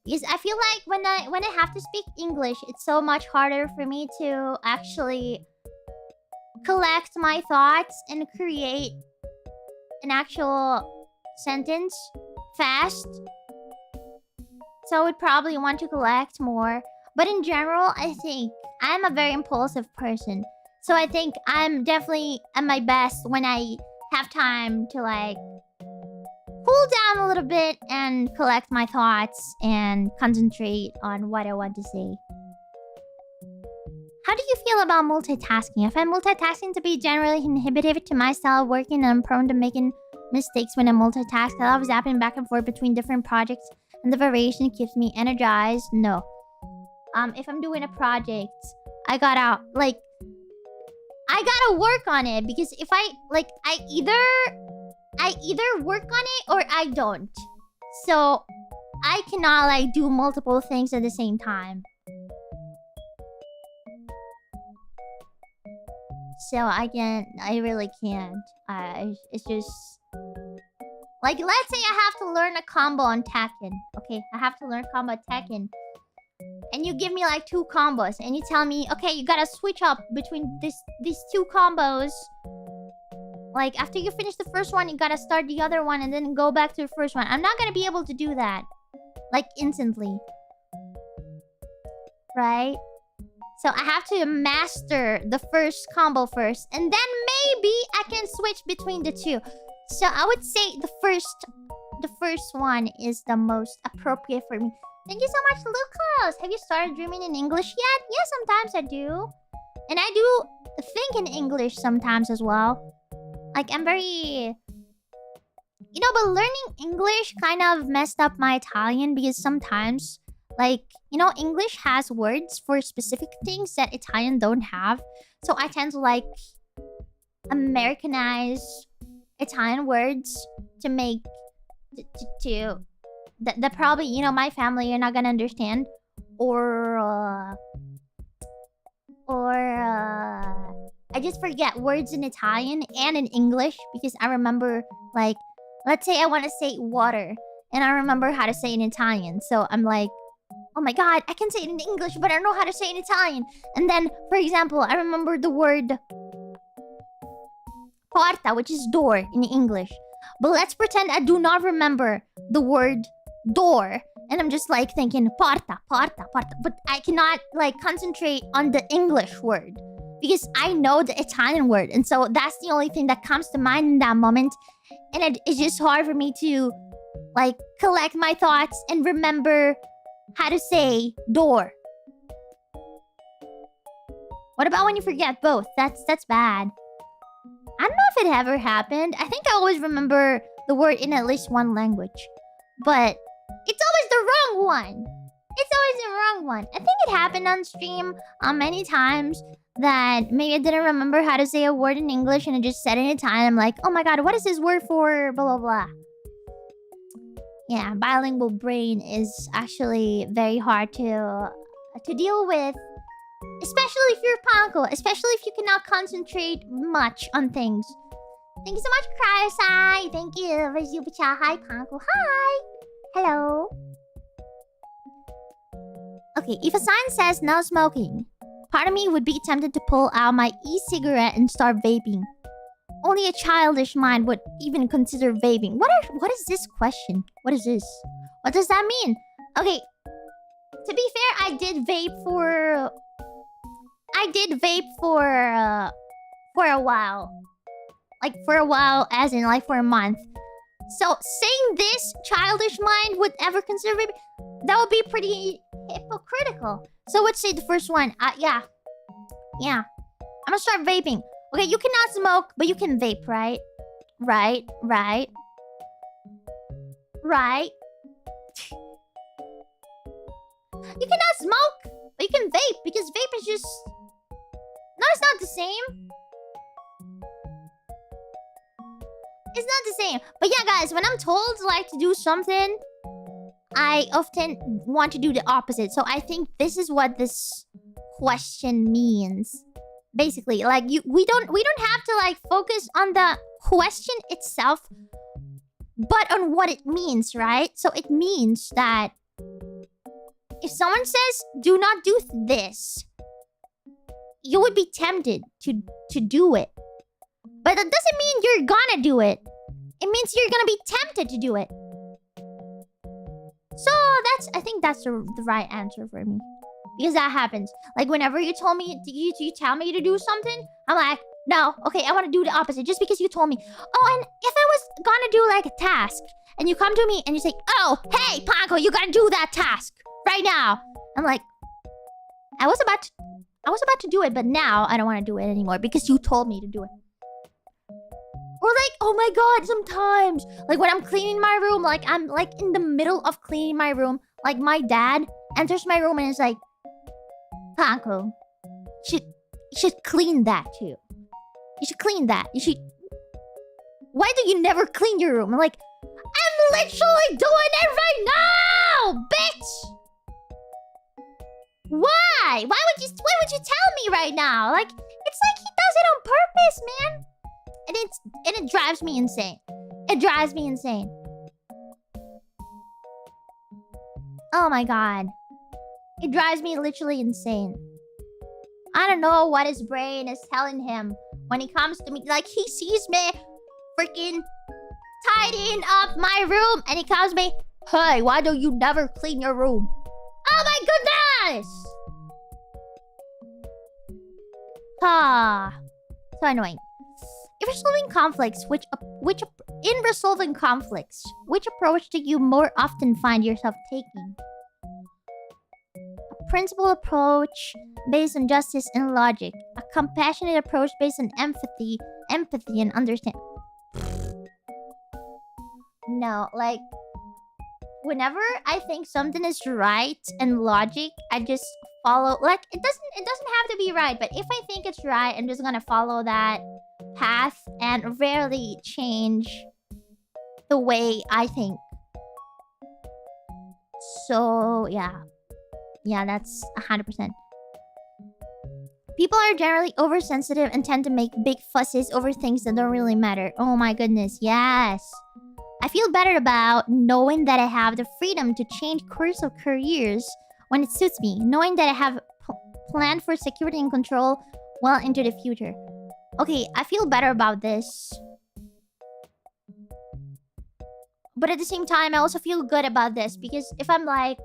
Because I feel like when I have to speak English, it's so much harder for me to actually collect my thoughts and create an actual sentence fast. So I would probably want to collect more. But in general, I think I'm a very impulsive person. So I think I'm definitely at my best when I have time to like cool down a little bit and collect my thoughts and concentrate on what I want to say. How do you feel about multitasking? I find multitasking to be generally inhibitive to my style of working, and I'm prone to making mistakes when I multitask. I love zapping back and forth between different projects, and the variation keeps me energized. No. If I'm doing a project, I gotta work on it, because if I either work on it or I don't. So I cannot like do multiple things at the same time. So I really can't. It's just like, let's say I have to learn a combo on Tekken. Okay, I have to learn combo Tekken. And you give me like 2 combos and you tell me, okay, you gotta switch up between these 2 combos. Like, after you finish the first one, you gotta start the other one and then go back to the first one. I'm not gonna be able to do that. Like, instantly. Right? So I have to master the first combo first. And then maybe I can switch between the 2. So I would say the first one is the most appropriate for me. Thank you so much, Lucas! Have you started dreaming in English yet? Yes, sometimes I do. And I do think in English sometimes as well. Like, I'm very... You know, but learning English kind of messed up my Italian, because sometimes, like, you know, English has words for specific things that Italian don't have. So I tend to, like, Americanize Italian words to make... that probably, you know, my family are not gonna understand. I just forget words in Italian and in English, because I remember, like, let's say I want to say water, and I remember how to say it in Italian. So I'm like, oh my god, I can say it in English, but I don't know how to say it in Italian. And then, for example, I remember the word porta, which is door in English. But let's pretend I do not remember the word door. And I'm just like thinking, porta, porta, porta. But I cannot like concentrate on the English word, because I know the Italian word. And so that's the only thing that comes to mind in that moment. And it's just hard for me to like collect my thoughts and remember how to say door. What about when you forget both? That's bad. I don't know if it ever happened. I think I always remember the word in at least one language. But it's always the wrong one. It's always the wrong one. I think it happened on stream many times that maybe I didn't remember how to say a word in English and I just said it in Italian. I'm like, oh my god, what is this word for? Blah, blah, blah. Yeah, bilingual brain is actually very hard to deal with. Especially if you're Panko. Especially if you cannot concentrate much on things. Thank you so much, Cryosai. Thank you for super chat. Hi, Panko. Hi. Hello. Okay, if a sign says no smoking, part of me would be tempted to pull out my e-cigarette and start vaping. Only a childish mind would even consider vaping. What is this question? What is this? What does that mean? Okay, to be fair, I did vape for a while. Like, for a while, as in, like, for a month. So, saying this childish mind would ever consider vaping, that would be pretty hypocritical. So, let's say the first one. Yeah. I'm gonna start vaping. Okay, you cannot smoke, but you can vape, right? Right. You cannot smoke, but you can vape, because vape is just... No, it's not the same. It's not the same. But yeah, guys, when I'm told like to do something, I often want to do the opposite. So I think this is what this question means. Basically, like we don't have to like focus on the question itself, but on what it means, right? So it means that if someone says, do not do this, you would be tempted to do it. But that doesn't mean you're gonna do it. It means you're gonna be tempted to do it. So I think that's the right answer for me. Because that happens. Like whenever you tell me to do something, I'm like, no, okay, I want to do the opposite just because you told me. Oh, and if I was gonna do like a task, and you come to me and you say, oh, hey, Panko, you gotta do that task right now. I'm like, I was about to do it, but now I don't want to do it anymore because you told me to do it. Or like, oh my god, sometimes, like when I'm cleaning my room, like I'm like in the middle of cleaning my room, like my dad enters my room and is like, Panko, you should clean that too. You should clean that. You should... Why do you never clean your room? I'm like, I'm literally doing it right now, bitch! Why? Why would you tell me right now? Like, it's like he does it on purpose, man. And it drives me insane. It drives me insane. Oh my god. It drives me literally insane. I don't know what his brain is telling him when he comes to me. Like, he sees me freaking tidying up my room and he comes to me, hey, why don't you never clean your room? Oh my goodness! Ah, so annoying. In resolving conflicts, which approach do you more often find yourself taking? A principled approach based on justice and logic. A compassionate approach based on empathy and understanding. No, like, whenever I think something is right and logic, I just follow. Like, it doesn't have to be right, but if I think it's right, I'm just gonna follow that path and rarely change the way I think. So yeah, that's 100%. People are generally oversensitive and tend to make big fusses over things that don't really matter. Oh my goodness, yes. I feel better about knowing that I have the freedom to change course of careers when it suits me, knowing that I have planned for security and control well into the future. Okay, I feel better about this. But at the same time, I also feel good about this because if I'm like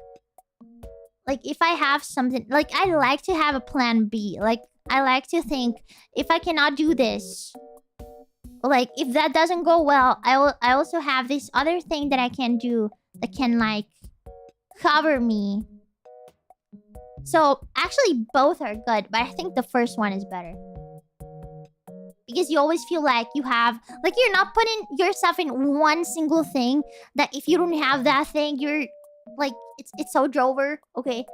if I have something, like I like to have a plan B. Like I like to think if I cannot do this, like if that doesn't go well, I also have this other thing that I can do that can like cover me. So actually both are good, but I think the first one is better. Because you always feel like you have... Like, you're not putting yourself in one single thing that if you don't have that thing, you're... Like, it's so drover, okay?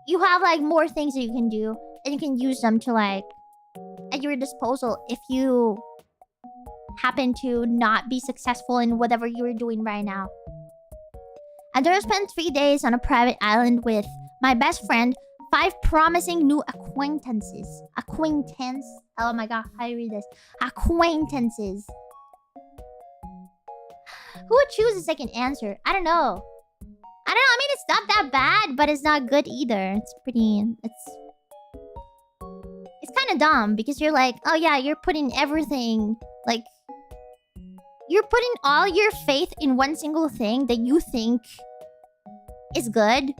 You have, like, more things that you can do. And you can use them to, like... at your disposal if you... happen to not be successful in whatever you're doing right now. I just spent 3 days on a private island with my best friend, 5 promising new acquaintances. Acquaintance? Oh my god, how do you read this? Acquaintances. Who would choose the second answer? I don't know. I mean, it's not that bad, but it's not good either. It's pretty... It's kind of dumb because you're like, oh yeah, you're putting everything... Like... You're putting all your faith in one single thing that you think is good,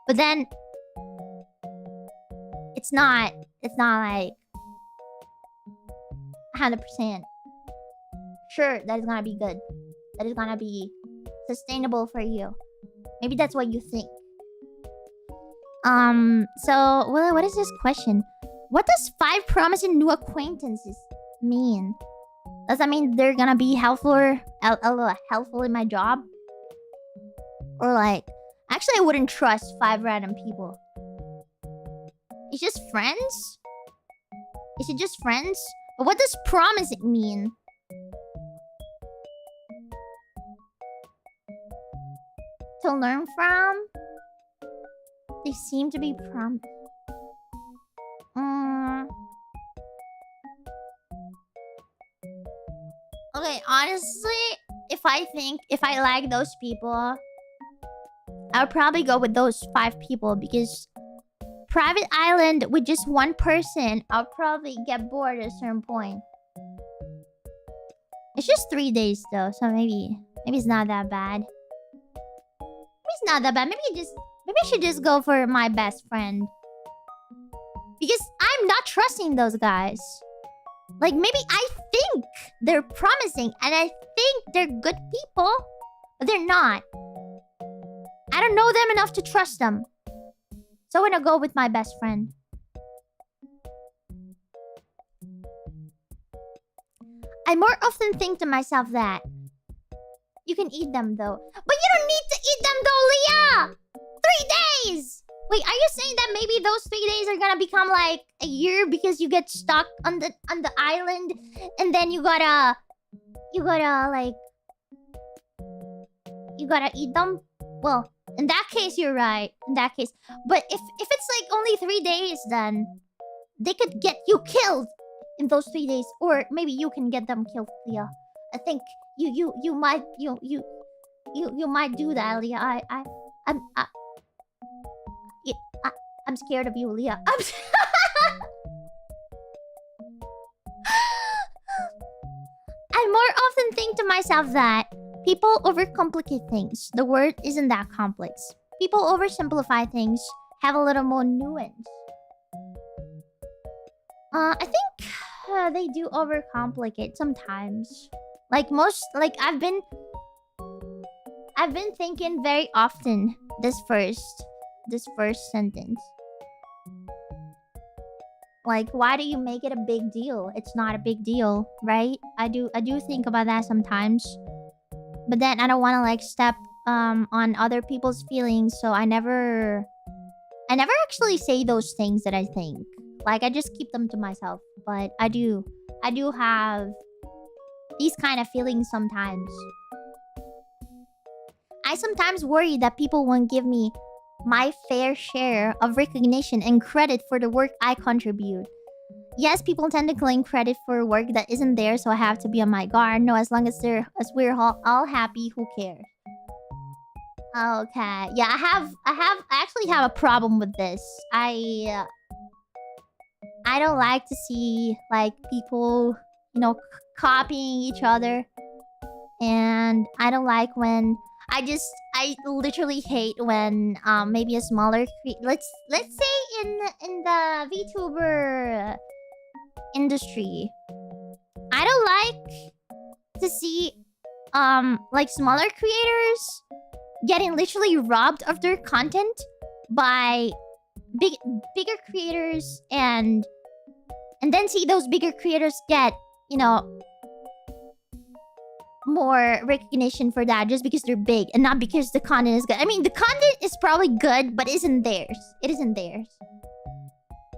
but then... It's not like 100% sure that it's gonna be good. That it's gonna be sustainable for you. Maybe that's what you think. So, well, what is this question? What does 5 promising new acquaintances mean? Does that mean they're gonna be helpful in my job? Or like... Actually, I wouldn't trust 5 random people. It's just friends? Is it just friends? But what does promising mean? To learn from? They seem to be Okay, honestly, if I like those people, I'll probably go with those 5 people because private island with just one person, I'll probably get bored at a certain point. It's just 3 days though, so maybe it's not that bad. Maybe it's not that bad. Maybe I should just go for my best friend. Because I'm not trusting those guys. Like, maybe I think they're promising and I think they're good people, but they're not. I don't know them enough to trust them. So I'm gonna go with my best friend. I more often think to myself that you can eat them though. But you don't need to eat them though, Leah! 3 days! Wait, are you saying that maybe those 3 days are gonna become like a year because you get stuck on the island and then you gotta eat them? Well, in that case, you're right. In that case. But if it's like only 3 days, then they could get you killed in those 3 days. Or maybe you can get them killed, Leah. I think you might do that, Leah. I'm scared of you, Leah. I more often think to myself that people overcomplicate things. The word isn't that complex. People oversimplify things, have a little more nuance. I think they do overcomplicate sometimes. Like I've been thinking very often this first sentence. Like, why do you make it a big deal? It's not a big deal, right? I do think about that sometimes. But then I don't want to like step on other people's feelings, so I never actually say those things that I think. Like, I just keep them to myself. But I do have these kind of feelings sometimes. I sometimes worry that people won't give me my fair share of recognition and credit for the work I contribute. Yes, people tend to claim credit for work that isn't there, so I have to be on my guard. No, as long as we're all happy, who cares? Okay. Yeah, I actually have a problem with this. I don't like to see like people, you know, copying each other. And I don't like when I literally hate when maybe a smaller let's say in the VTuber industry. I don't like to see like smaller creators getting literally robbed of their content by bigger creators and then see those bigger creators get, you know, more recognition for that just because they're big and not because the content is good. I mean, the content is probably good, but isn't theirs. It isn't theirs.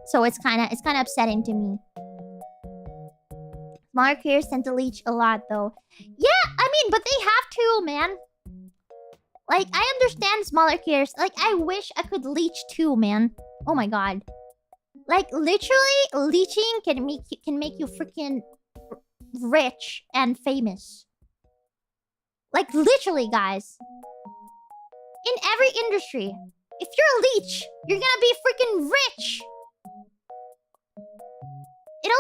So it's kind of upsetting to me. Smaller creators tend to leech a lot, though. Yeah, I mean, but they have to, man. Like, I understand smaller creators. Like, I wish I could leech too, man. Oh my god. Like, literally, leeching can make you freaking rich and famous. Like, literally, guys. In every industry, if you're a leech, you're gonna be freaking rich. It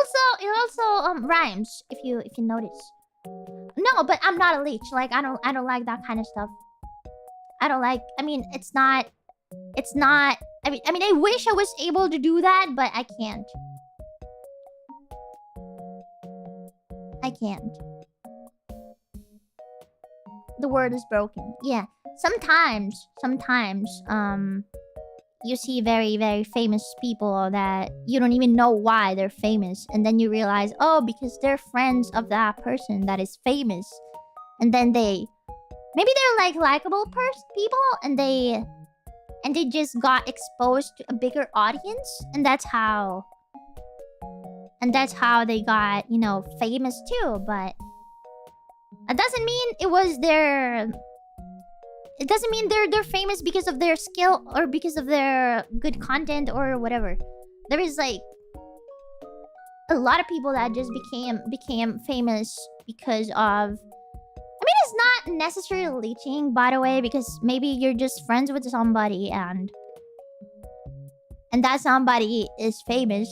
also rhymes, if you notice. No, but I'm not a leech. Like, I don't like that kind of stuff. I don't like... I mean, it's not... I mean, I wish I was able to do that, but I can't. I can't. The word is broken. Yeah. Sometimes, you see very, very famous people that you don't even know why they're famous. And then you realize, oh, because they're friends of that person that is famous. And then maybe they're like likable people and they just got exposed to a bigger audience. And that's how they got, you know, famous too. But it doesn't mean it doesn't mean they're famous because of their skill or because of their good content or whatever. There is like a lot of people that just became famous because of... I mean, not necessarily leeching, by the way, because maybe you're just friends with somebody and that somebody is famous,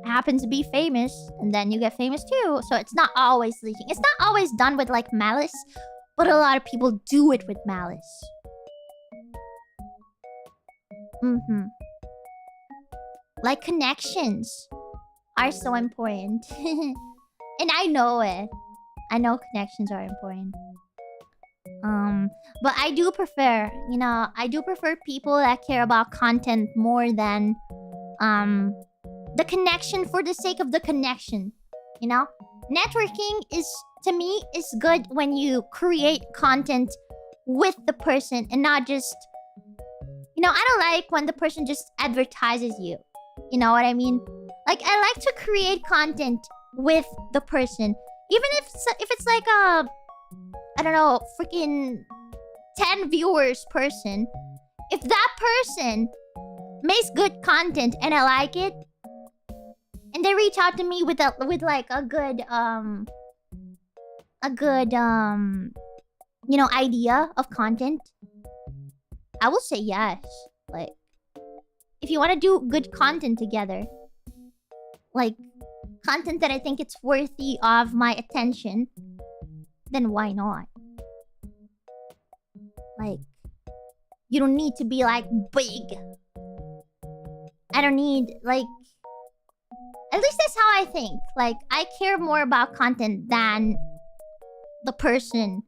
happens to be famous, and then you get famous too. So it's not always leeching. It's not always done with like malice, but a lot of people do it with malice. Like connections are so important. And I know it. I know connections are important. But I do prefer, you know, I do prefer people that care about content more than the connection for the sake of the connection. You know? Networking is, to me, is good when you create content with the person and not just... You know, I don't like when the person just advertises you. You know what I mean? Like, I like to create content with the person. Even if it's like a... I don't know, freaking 10 viewers person. If that person makes good content and I like it, and they reach out to me with like a good you know, idea of content, I will say yes. Like, if you want to do good content together, like content that I think it's worthy of my attention, then why not? Like, you don't need to be like big. I don't need like... At least that's how I think. Like, I care more about content than the person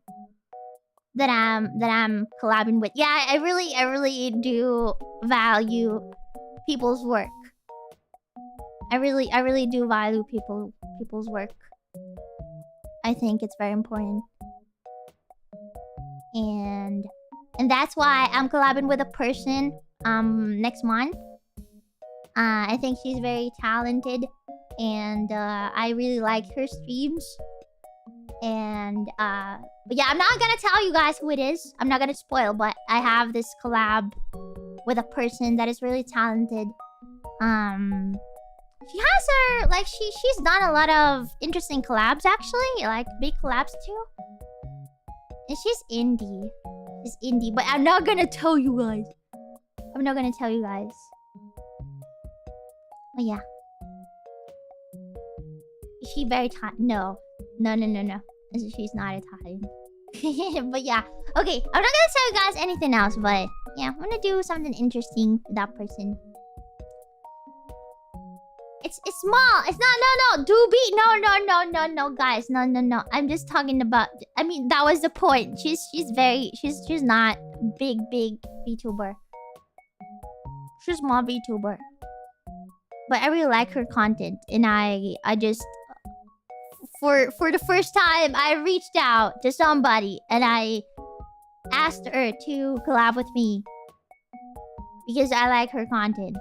that I'm collabing with. Yeah, I really do value people's work. I really do value people's work. I think it's very important. And that's why I'm collabing with a person next month. I think she's very talented, and I really like her streams. And but yeah, I'm not gonna tell you guys who it is. I'm not gonna spoil, but I have this collab with a person that is really talented. She has her, like, she's done a lot of interesting collabs, actually, like big collabs too. And she's indie. She's indie, but I'm not gonna tell you guys. I'm not gonna tell you guys. But yeah. Is she very No. No. She's not Italian. But yeah. Okay, I'm not gonna tell you guys anything else, but yeah, I'm gonna do something interesting with that person. It's small. It's not... No. Doobie. No, guys. No. I'm just talking about... I mean, that was the point. She's not big VTuber. She's small VTuber. But I really like her content. And I just... For the first time, I reached out to somebody. And I asked her to collab with me. Because I like her content.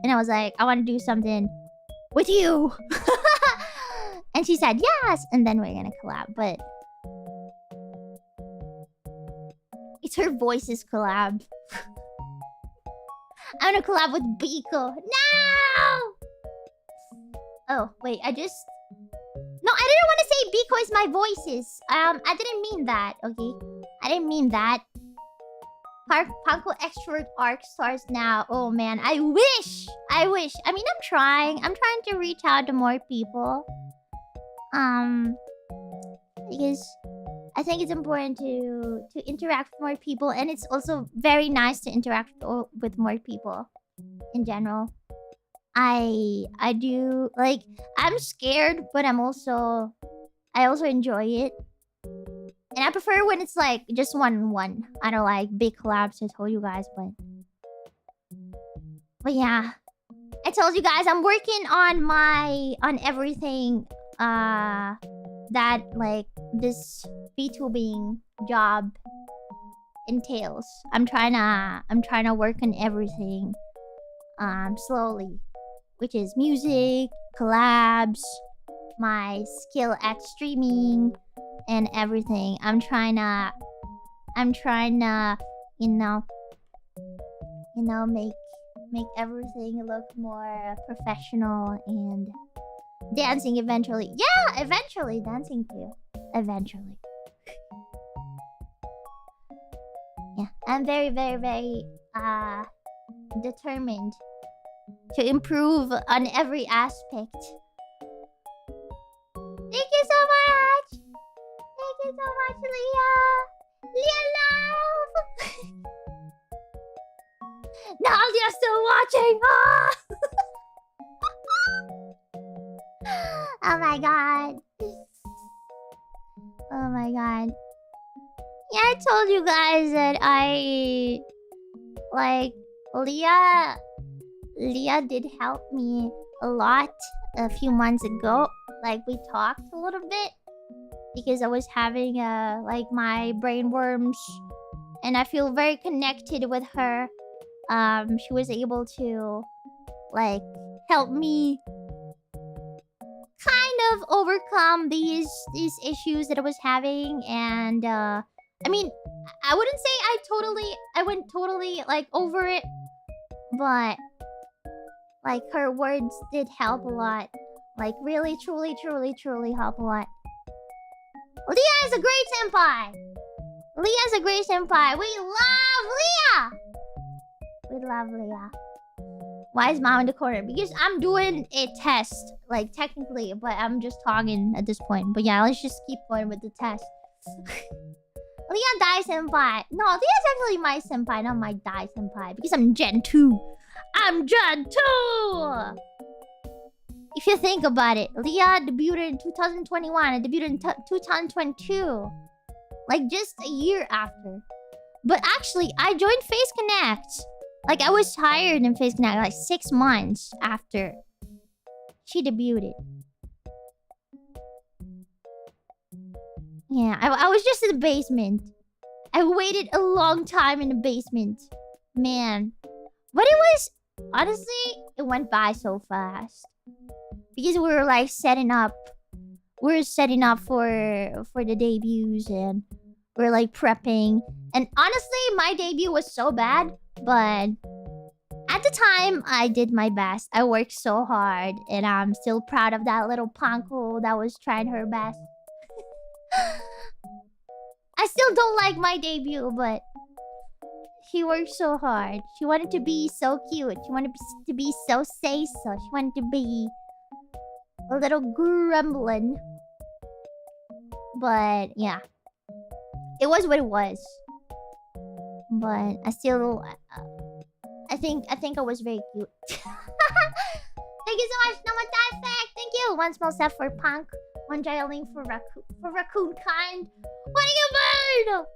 And I was like, I want to do something with you. And she said yes, and then we're gonna collab. But it's her voices collab. I'm gonna collab with 𝐒𝐴𝐴. No! Oh wait, I didn't want to say 𝐒𝐴𝐴 is my voices. I didn't mean that. Okay, I didn't mean that. Panko extrovert arc starts now. Oh man, I wish. I mean, I'm trying to reach out to more people. Because I think it's important to interact with more people, and it's also very nice to interact with more people in general. I do, like, I'm scared, but I also enjoy it. And I prefer when it's like just one-on-one. I don't like big collabs, I told you guys, but yeah. I told you guys I'm working on everything that like this VTubing job entails. I'm trying to work on everything slowly, which is music, collabs, my skill at streaming, and everything. I'm trying to you know make everything look more professional, and dancing eventually. Yeah, eventually dancing too. Eventually. I'm very, very, very determined to improve on every aspect. Thank you so much! Thank you so much, Leah! Leah love! Nadia's still watching! Ah! Oh my god. Oh my god. Yeah, I told you guys that like, Leah did help me a lot a few months ago. Like, we talked a little bit because I was having like my brain worms, and I feel very connected with her. She was able to like help me kind of overcome these issues that I was having. And I mean, I wouldn't say I went totally like over it, but like her words did help a lot. Like, really, truly, truly, truly help a lot. Leah is a great senpai! Leah's a great senpai! We love Leah! We love Leah. Why is Mom in the corner? Because I'm doing a test. Like, technically, but I'm just talking at this point. But yeah, let's just keep going with the test. Leah Dai senpai. No, Leah's actually my senpai, not my Dai senpai. Because I'm Gen 2. I'm Gen 2! If you think about it, Leah debuted in 2021 and debuted in 2022. Like, just a year after. But actually, I joined Face Connect. Like, I was hired in Face Connect like 6 months after she debuted. Yeah, I was just in the basement. I waited a long time in the basement. Man. But it was... Honestly, it went by so fast. Because we were like setting up. We were setting up for the debuts, and we were like prepping. And honestly, my debut was so bad, but at the time, I did my best. I worked so hard, and I'm still proud of that little Panko that was trying her best. I still don't like my debut, but she worked so hard. She wanted to be so cute. She wanted to be so say-so. She wanted to be a little gremlin. But yeah, it was what it was. But I still, I think I was very cute. Thank you so much, Namata Effect. Thank you. One small step for Punk, one giant leap for raccoon kind. What are you, bird?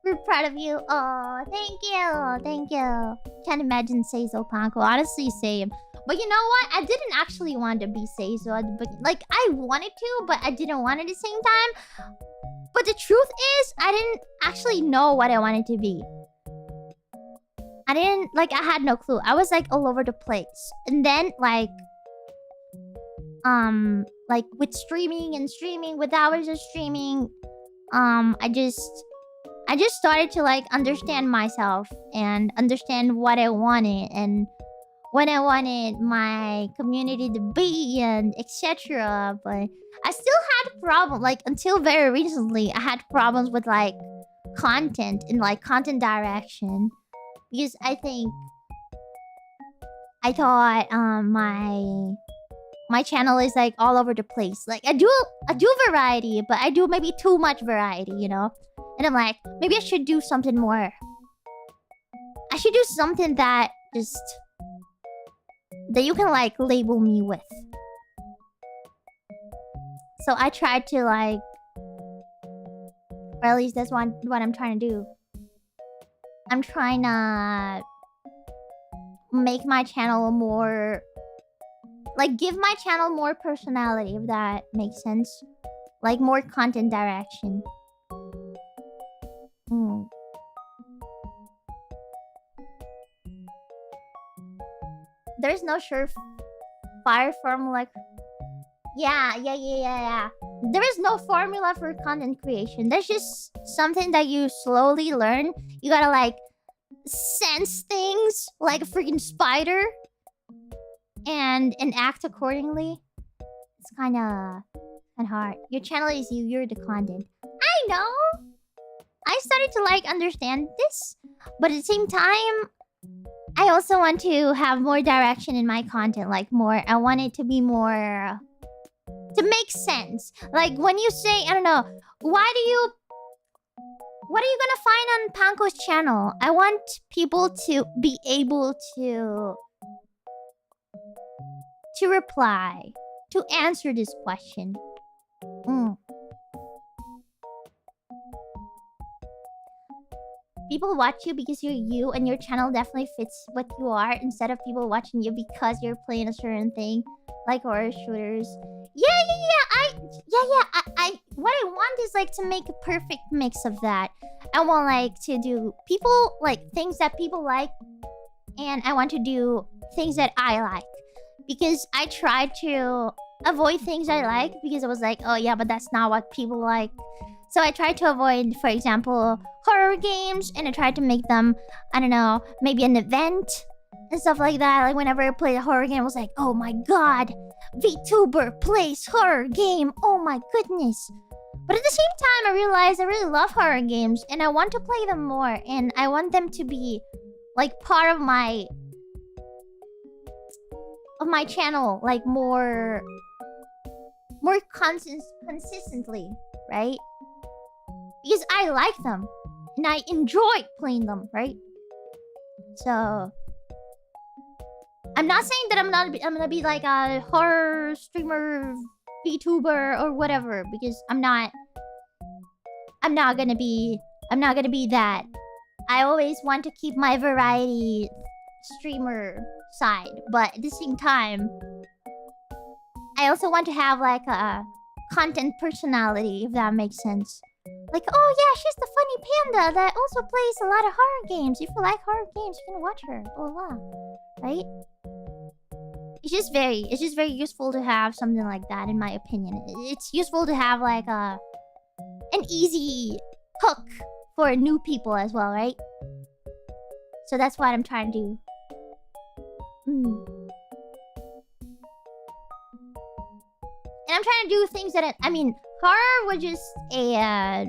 We're proud of you. Oh, thank you. Thank you. Can't imagine Seizo Panko. Honestly, same. But you know what? I didn't actually want to be Seizo. But like, I wanted to, but I didn't want it at the same time. But the truth is, I didn't actually know what I wanted to be. I didn't, like, I had no clue. I was like all over the place. And then like with streaming, with hours of streaming, I just started to like understand myself and understand what I wanted and what I wanted my community to be and etc. But I still had problems. Like, until very recently, I had problems with like content and like content direction, because I thought my channel is like all over the place. Like, I do variety, but I do maybe too much variety, you know? And I'm like, maybe I should do something more. I should do something that just... that you can, like, label me with. So I tried to, like... or at least that's what I'm trying to do. I'm trying to... make my channel more... like, give my channel more personality, if that makes sense. Like, more content direction. There's no surefire formula. Yeah. There is no formula for content creation. There's just something that you slowly learn. You gotta, like, sense things like a freaking spider and act accordingly. It's kind of hard. Your channel is you. You're the content. I know. I started to like understand this, but at the same time, I also want to have more direction in my content, like more. I want it to be more to make sense. Like when you say, I don't know, what are you gonna find on Panko's channel? I want people to be able to reply, to answer this question. People watch you because you're you, and your channel definitely fits what you are, instead of people watching you because you're playing a certain thing, like horror shooters. What I want is like to make a perfect mix of that. I want like to do people like things that people like, and I want to do things that I like, because I try to avoid things I like because I was like, oh yeah, but that's not what people like. So I tried to avoid, for example, horror games, and I tried to make them, I don't know, maybe an event and stuff like that. Like whenever I played a horror game, I was like, oh my god, VTuber plays horror game. Oh my goodness. But at the same time, I realized I really love horror games, and I want to play them more, and I want them to be like part of my channel, like more consistently, right? Because I like them and I enjoy playing them, right? So I'm not saying that I'm gonna be like a horror streamer, VTuber or whatever, because I'm not gonna be that. I always want to keep my variety streamer side, but at the same time, I also want to have like a content personality, if that makes sense. Like, oh yeah, she's the funny panda that also plays a lot of horror games. If you like horror games, you can watch her. Blah blah, right? It's just very useful to have something like that, in my opinion. It's useful to have like an easy hook for new people as well, right? So that's what I'm trying to do. And I'm trying to do things that I mean, horror was just a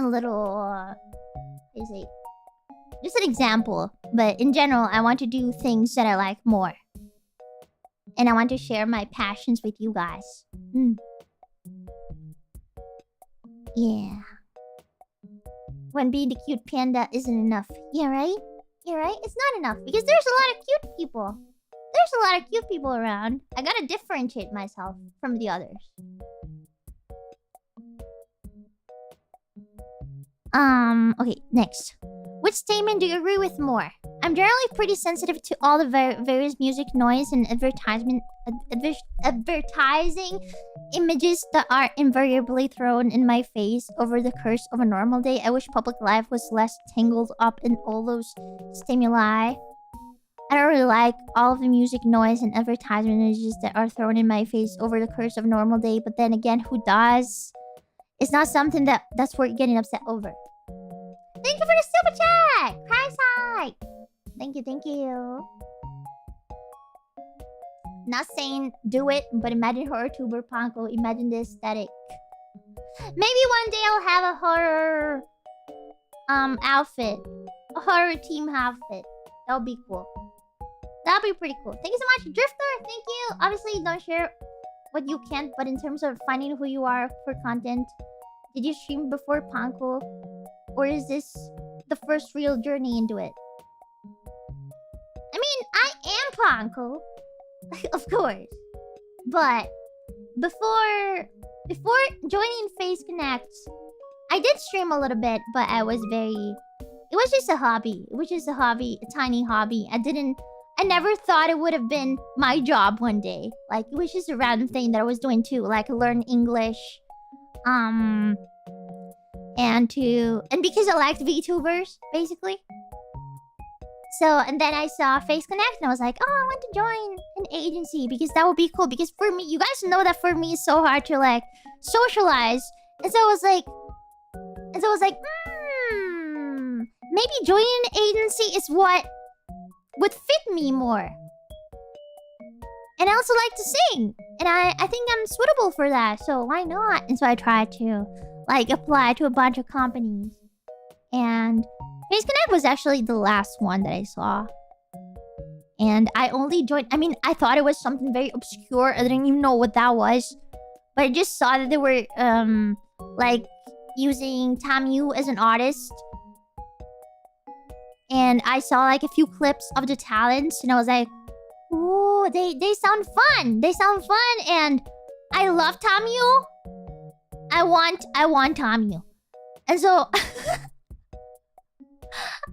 little just an example, but in general, I want to do things that I like more, and I want to share my passions with you guys. Yeah. When being the cute panda isn't enough. Yeah, right? Yeah, right? It's not enough because there's a lot of cute people. There's a lot of cute people around. I gotta differentiate myself from the others. Okay, next. Which statement do you agree with more? I'm generally pretty sensitive to all the various music noise and advertising images that are invariably thrown in my face over the course of a normal day. I wish public life was less tangled up in all those stimuli. I don't really like all of the music noise and advertisement images that are thrown in my face over the course of a normal day, but then again, who does? It's not something that's worth getting upset over. Thank you for the super chat! Cry. Thank you. Not saying do it, but imagine horror tuber Panko. Imagine the aesthetic. Maybe one day I'll have a horror outfit. A horror team outfit. That would be cool. That would be pretty cool. Thank you so much, Drifter. Thank you. Obviously, don't share what you can't, but in terms of finding who you are for content, did you stream before Panko? Or is this the first real journey into it? I mean, I am Panko. Of course. But before joining Face Connects, I did stream a little bit, but I was very... It was just a hobby. It was just a hobby, a tiny hobby. I never thought it would have been my job one day. Like, it was just a random thing that I was doing too. Like, learn English. And because I liked VTubers, basically. So, and then I saw Face Connect, and I was like, oh, I want to join an agency because that would be cool. Because for me, you guys know that for me, it's so hard to, like, socialize. And so I was like, maybe joining an agency is what would fit me more. And I also like to sing. And I think I'm suitable for that. So why not? And so I tried to like apply to a bunch of companies. And 𝐃𝐨𝐧𝐚𝐥 was actually the last one that I saw. And I only joined... I mean, I thought it was something very obscure. I didn't even know what that was. But I just saw that they were, like, using 𝐃𝐨𝐬 as an artist. And I saw, like, a few clips of the talents. And I was like, ooh, they sound fun. They sound fun. And I love 𝐃𝐨𝐬. I want 𝐃𝐨𝐬. And so...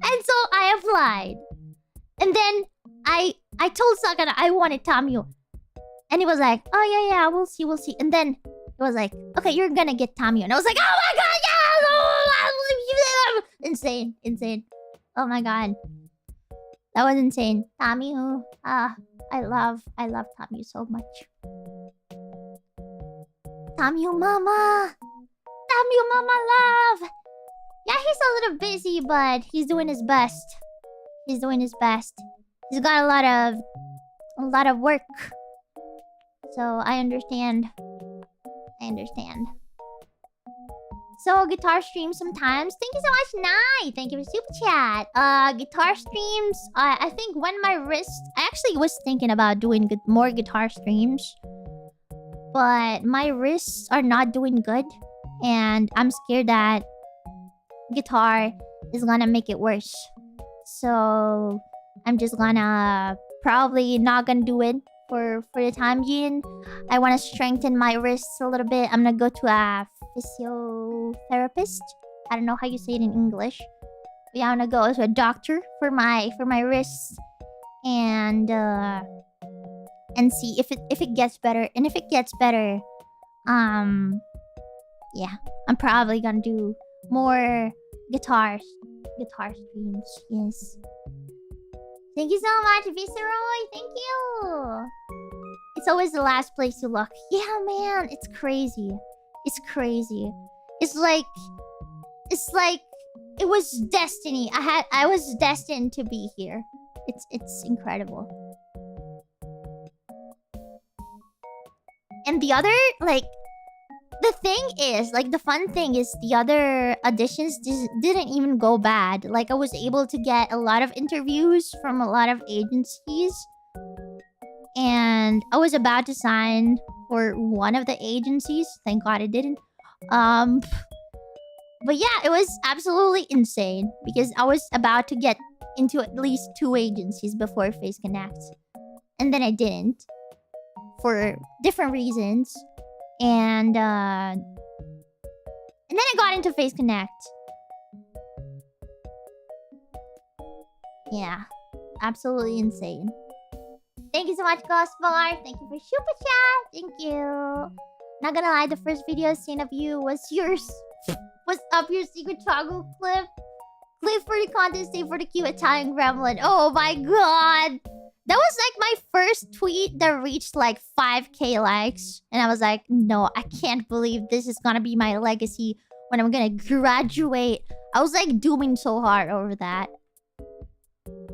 and so I applied. And then I told Sakana I wanted 𝐃𝐨𝐬. And he was like, oh yeah, we'll see. And then it was like, okay, you're gonna get 𝐃𝐨𝐬. And I was like, oh my god, yeah! Insane. Oh my god. That was insane. 𝐃𝐨𝐬. I love 𝐃𝐨𝐬 so much. 𝐃𝐨𝐬 mama! 𝐃𝐨𝐬 mama love! Yeah, he's a little busy, but he's doing his best. He's got a lot of work. So I understand. So guitar streams sometimes. Thank you so much, Nai. Thank you for super chat. Guitar streams. I think when my wrist... I actually was thinking about doing more guitar streams. But my wrists are not doing good. And I'm scared that guitar is gonna make it worse. So I'm just gonna... probably not gonna do it for the time being. I want to strengthen my wrists a little bit. I'm gonna go to a physiotherapist. I don't know how you say it in English. But yeah, I'm gonna go to a doctor for my wrists and see if it gets better. And if it gets better, yeah, I'm probably gonna do more guitar streams. Yes. Thank you so much, Viceroy. Thank you. It's always the last place you look. Yeah, man. It's crazy. It's like it was destiny. I was destined to be here. It's incredible. And the other, like, the thing is, like, the fun thing is the other auditions didn't even go bad. Like, I was able to get a lot of interviews from a lot of agencies. And I was about to sign for one of the agencies. Thank God I didn't. But yeah, it was absolutely insane. Because I was about to get into at least 2 agencies before 𝐃𝐨𝐽𝐥. And then I didn't. For different reasons. And then I got into 𝐃𝐨𝐽𝐥. Yeah. Absolutely insane. Thank you so much, Ghostbar. Thank you for super chat. Thank you. Not gonna lie, the first video I've seen of you was yours. Was up your secret toggle clip. Clip for the contest, stay for the cute Italian gremlin. Oh my god. That was like my first tweet that reached like 5k likes. And I was like, no, I can't believe this is gonna be my legacy when I'm gonna graduate. I was like dooming so hard over that.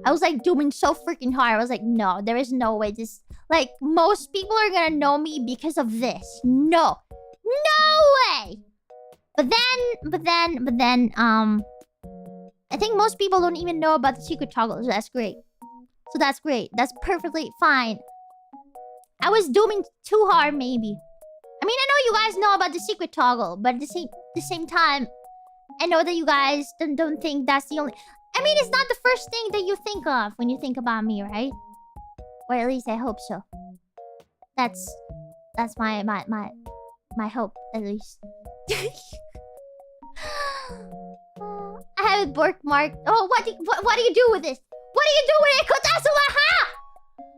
I was like dooming so freaking hard. I was like, no, there is no way this... Like, most people are gonna know me because of this. No. No way! But then, I think most people don't even know about the secret toggle, so that's great. So that's great. That's perfectly fine. I was dooming too hard, maybe. I mean, I know you guys know about the secret toggle, but at the same time, I know that you guys don't think that's the only... I mean, it's not the first thing that you think of when you think about me, right? Or at least I hope so. That's my hope, at least. I have it bookmarked. Oh, what do you do with this? What do you do with it, Kotatsumaha?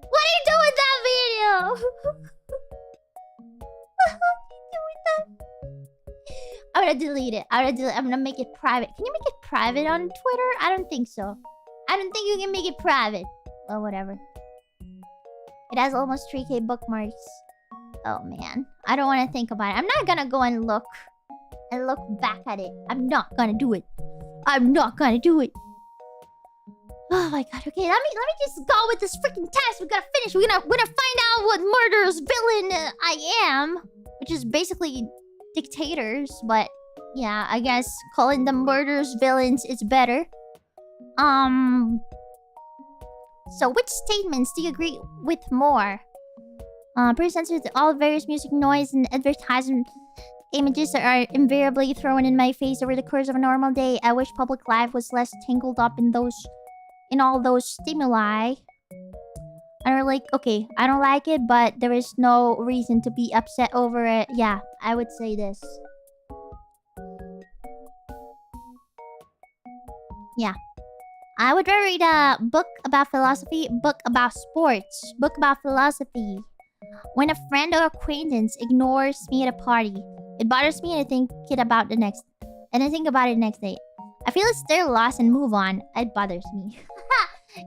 What do you do with that video? What do you do with that? I'm gonna delete it. I'm gonna make it private. Can you make it private on Twitter? I don't think so. I don't think you can make it private. Well, whatever. It has almost 3k bookmarks. Oh, man. I don't want to think about it. I'm not gonna go and look back at it. I'm not gonna do it. I'm not gonna do it. Oh my god. Okay, let me just go with this freaking test. We gotta finish. We're gonna find out what murderous villain I am, which is basically dictators, but Yeah, I guess calling them murderers villains is better. So which statements do you agree with more? Pretty sensitive to all various music, noise, and advertisement images that are invariably thrown in my face over the course of a normal day. I wish public life was less tangled up in all those stimuli. I don't like... Okay, I don't like it, but there is no reason to be upset over it. Yeah, I would say this. Yeah. I would rather read a book about philosophy, book about sports, book about philosophy. When a friend or acquaintance ignores me at a party, it bothers me and I think about it the next day. I feel it's their loss and move on. It bothers me.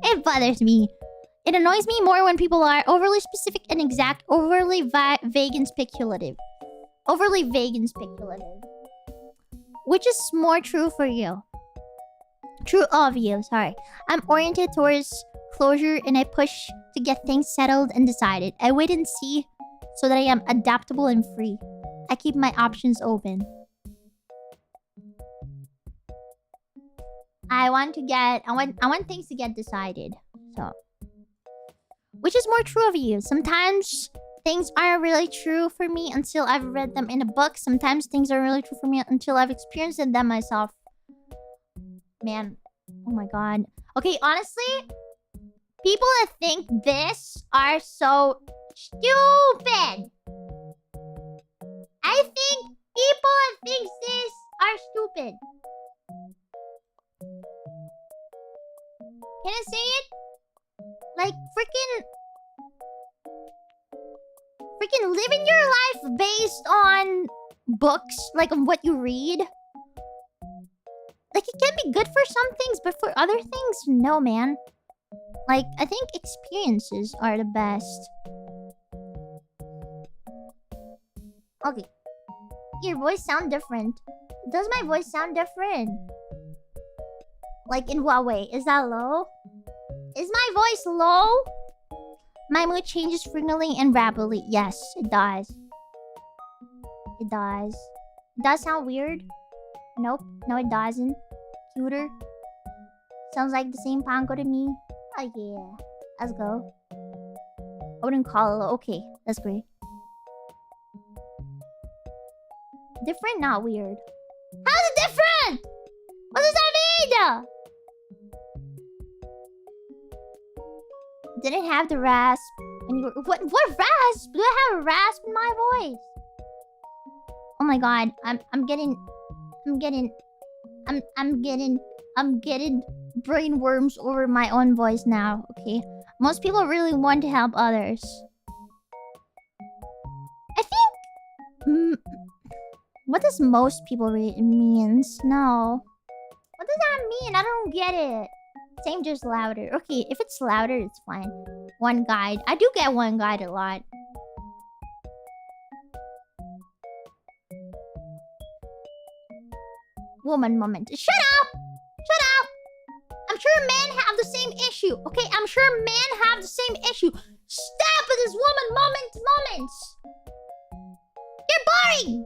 It bothers me. It annoys me more when people are overly specific and exact, overly vague and speculative. Overly vague and speculative. Which is more true for you? True of you, sorry. I'm oriented towards closure and I push to get things settled and decided. I wait and see so that I am adaptable and free. I keep my options open. I want things to get decided. So, which is more true of you? Sometimes things aren't really true for me until I've read them in a book. Sometimes things are really true for me until I've experienced them myself. Man, oh my god. Okay, honestly, people that think this are so stupid. I think people that think this are stupid. Can I say it? Like, freaking living your life based on books, like on what you read. Like, it can be good for some things, but for other things, no, man. Like, I think experiences are the best. Okay. Your voice sound different. Does my voice sound different? Like, in what way? Is that low? Is my voice low? My mood changes frequently and rapidly. Yes, it does. It does. It does sound weird. Nope. No, it doesn't. Cuter. Sounds like the same Panko to me. Oh, yeah. Let's go. I wouldn't call it low. Okay, that's great. Different, not weird. How's it different? What does that mean? Did it have the rasp when you were... What rasp? Do I have a rasp in my voice? Oh my god, I'm getting brain worms over my own voice now, okay? Most people really want to help others. I think... what does most people read means? No. What does that mean? I don't get it. Same, just louder. Okay, if it's louder, it's fine. One guide. I do get one guide a lot. Woman moment. Shut up! Shut up! I'm sure men have the same issue. Okay, I'm sure men have the same issue. Stop with this woman moments! You're boring!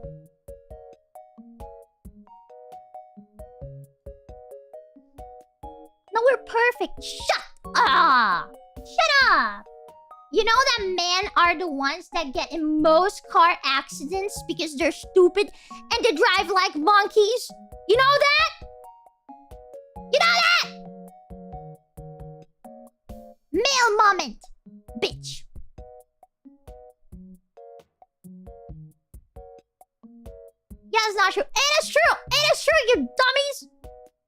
No, we're perfect. Shut up! Shut up! You know that men are the ones that get in most car accidents because they're stupid and they drive like monkeys? You know that? You know that? Male moment, bitch. Yeah, it's not true. It is true. It is true, you dummies.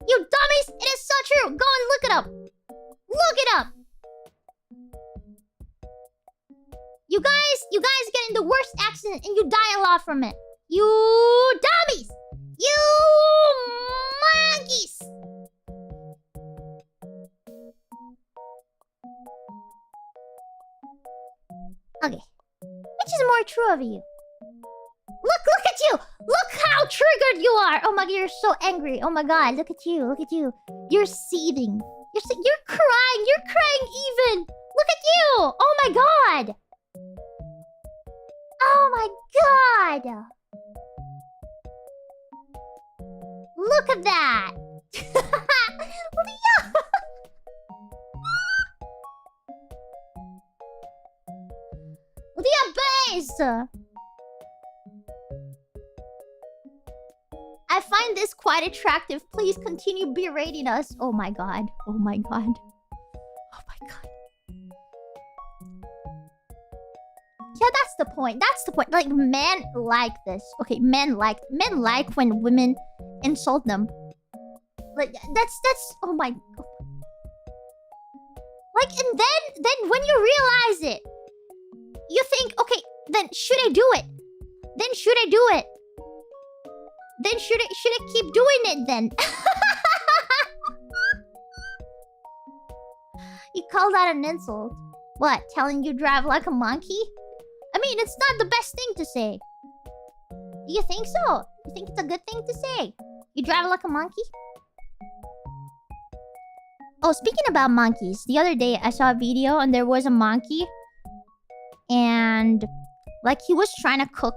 You dummies. It is so true. Go and look it up. Look it up. You guys get in the worst accident and you die a lot from it. You dummies. You monkeys. Okay. Which is more true of you? Look at you! Look how triggered you are! Oh my god, you're so angry. Oh my god, look at you, look at you. You're seething. You're crying. You're crying even. Look at you! Oh my god! Oh my god! look at that! Leah! Leah Base! I find this quite attractive. Please continue berating us. Oh my god. Oh my god. Oh my god. Yeah, that's the point. That's the point. Like, men like this. Okay, men like when women insult them. Like, that's oh my god. Like, and then when you realize it, you think, okay, then should I do it? Then should I do it? Then should I keep doing it then? You call that an insult? What, telling you drive like a monkey? I mean, it's not the best thing to say. Do you think so? You think it's a good thing to say? You drive like a monkey? Oh, speaking about monkeys, the other day I saw a video and there was a monkey. And like he was trying to cook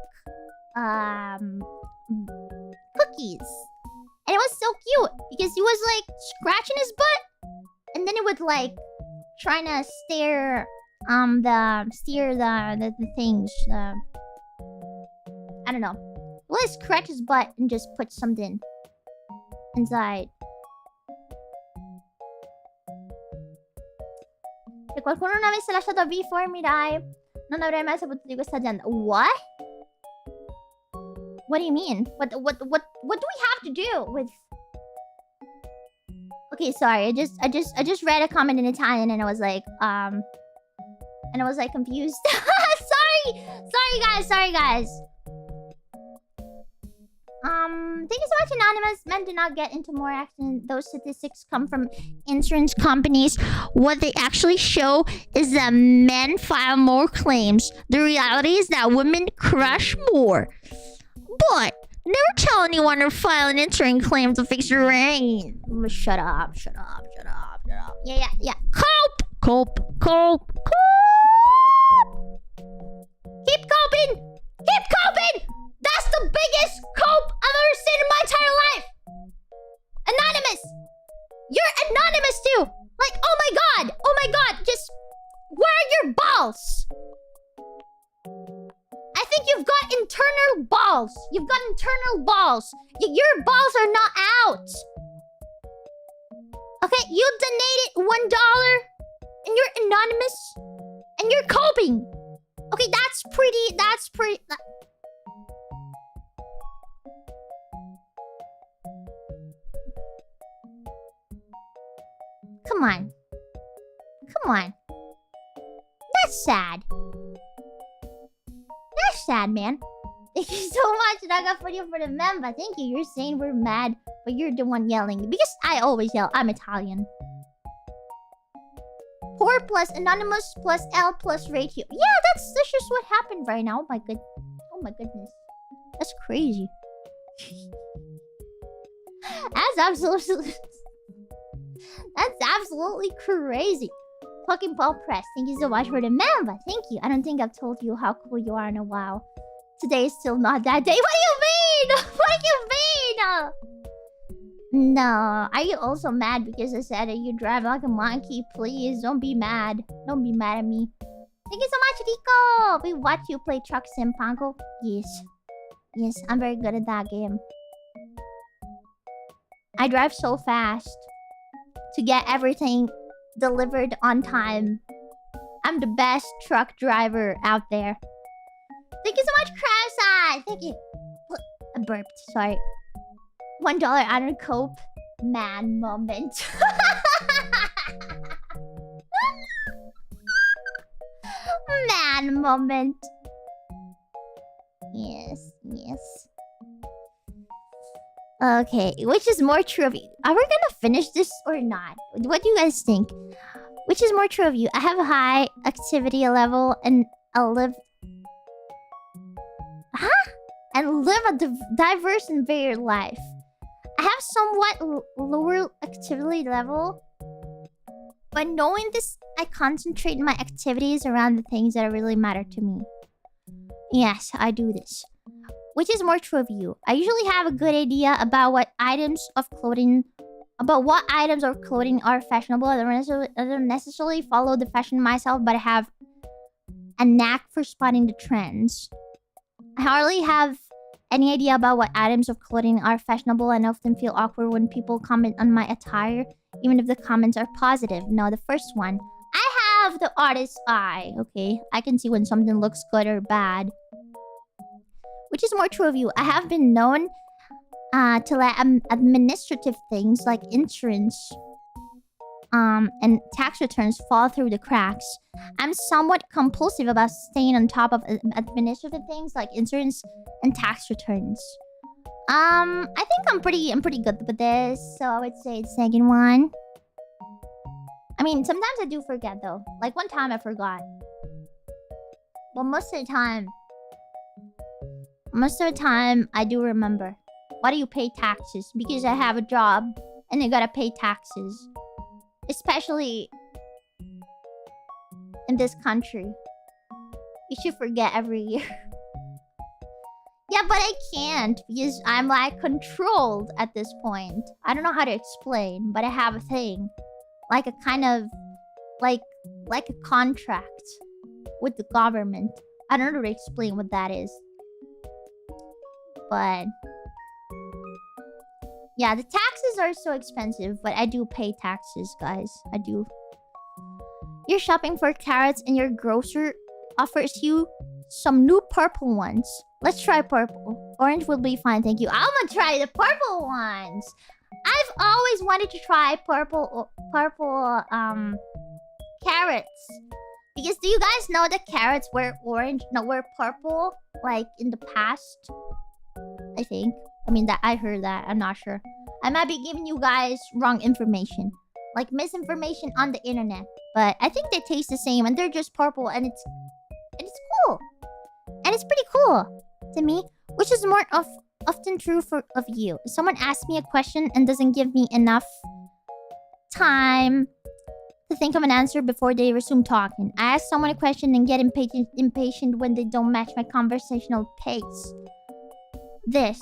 cookies. And it was so cute because he was like scratching his butt. And then it would like trying to steer the things. I don't know. Well, he scratch his butt and just put something inside. Se qualcuno non avesse lasciato V4 Mirai, non avrei mai saputo di questa azienda. What? What do you mean? What do we have to do with? Okay, sorry. I just read a comment in Italian and I was like, confused. Sorry guys. Thank you so much, Anonymous. Men do not get into more accidents. Those statistics come from insurance companies. What they actually show is that men file more claims. The reality is that women crash more. But never tell anyone to file an insurance claim to fix your ring. Shut up. Yeah. Cope. Keep coping! That's the biggest cope I've ever seen in my entire life! Anonymous! You're anonymous too! Like, oh my god! Just... where are your balls? I think you've got internal balls. Your balls are not out. Okay, you donated $1 and you're anonymous and you're coping. Okay, that's pretty... Come on. That's sad. That's sad, man. Thank you so much, Naga, for the member. Thank you. You're saying we're mad, but you're the one yelling. Because I always yell. I'm Italian. Poor plus anonymous plus L plus ratio. Yeah, that's just what happened right now. Oh my goodness. That's crazy. That's absolutely crazy. Fucking Paul Press, thank you so much for the member. Thank you. I don't think I've told you how cool you are in a while. Today is still not that day. What do you mean? No. Are you also mad because I said that you drive like a monkey? Please, don't be mad. Don't be mad at me. Thank you so much, Rico. We watch you play Truck Sim, Panko. Yes, I'm very good at that game. I drive so fast to get everything delivered on time. I'm the best truck driver out there. Thank you so much, Krabside. Thank you. I burped. Sorry. $1 out of cope. Man moment. Man moment. Yes. Okay, which is more true of you? Are we gonna finish this or not? What do you guys think? Which is more true of you? I have a high activity level and I'll live... And live a diverse and varied life. I have somewhat lower activity level. But knowing this, I concentrate my activities around the things that really matter to me. Yes, I do this. Which is more true of you? I usually have a good idea about what items of clothing... About what items or clothing are fashionable. I don't necessarily follow the fashion myself, but I have a knack for spotting the trends. I hardly have any idea about what items of clothing are fashionable and often feel awkward when people comment on my attire, even if the comments are positive. No, the first one. I have the artist's eye, okay? I can see when something looks good or bad. Which is more true of you. I have been known to let administrative things like insurance and tax returns fall through the cracks. I'm somewhat compulsive about staying on top of administrative things like insurance and tax returns. I think I'm pretty good with this, so I would say it's second one. I mean, sometimes I do forget though. Like one time I forgot. But most of the time I do remember. Why do you pay taxes? Because I have a job and I gotta pay taxes. Especially in this country. You should forget every year. Yeah, but I can't because I'm like controlled at this point. I don't know how to explain, but I have a thing. Like a kind of... Like a contract with the government. I don't know how to explain what that is. But... yeah, the taxes are so expensive, but I do pay taxes, guys. I do. You're shopping for carrots and your grocer offers you some new purple ones. Let's try purple. Orange will be fine, thank you. I'm gonna try the purple ones. I've always wanted to try purple carrots. Because do you guys know that carrots were orange? No, were purple, like in the past? I think. I mean, that I heard that. I'm not sure. I might be giving you guys wrong information. Like misinformation on the internet. But I think they taste the same and they're just purple and it's cool. And it's pretty cool to me. Which is more often true of you. If someone asks me a question and doesn't give me enough time to think of an answer before they resume talking. I ask someone a question and get impatient when they don't match my conversational pace. This.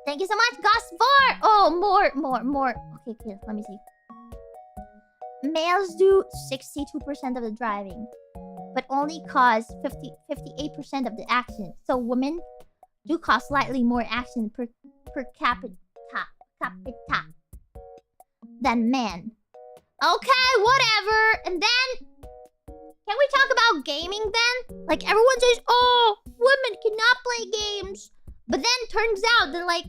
Thank you so much, Gawr! Oh, more. Okay, let me see. Males do 62% of the driving, but only cause 58% of the accidents. So women do cause slightly more accidents per capita than men. Okay, whatever. And then, can we talk about gaming then? Like everyone says, oh, women cannot play games. But then turns out that like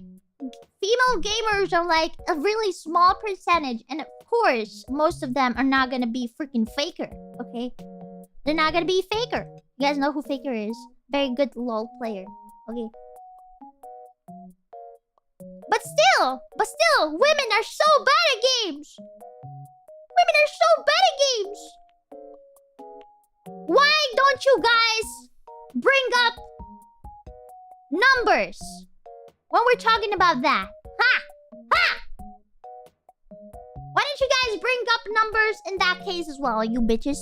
female gamers are like a really small percentage. And of course, most of them are not gonna be freaking Faker. Okay? They're not gonna be Faker. You guys know who Faker is? Very good LOL player. Okay. But still, women are so bad at games. Women are so bad at games. Why don't you guys bring up numbers when we're talking about that? Ha! Why don't you guys bring up numbers in that case as well, you bitches?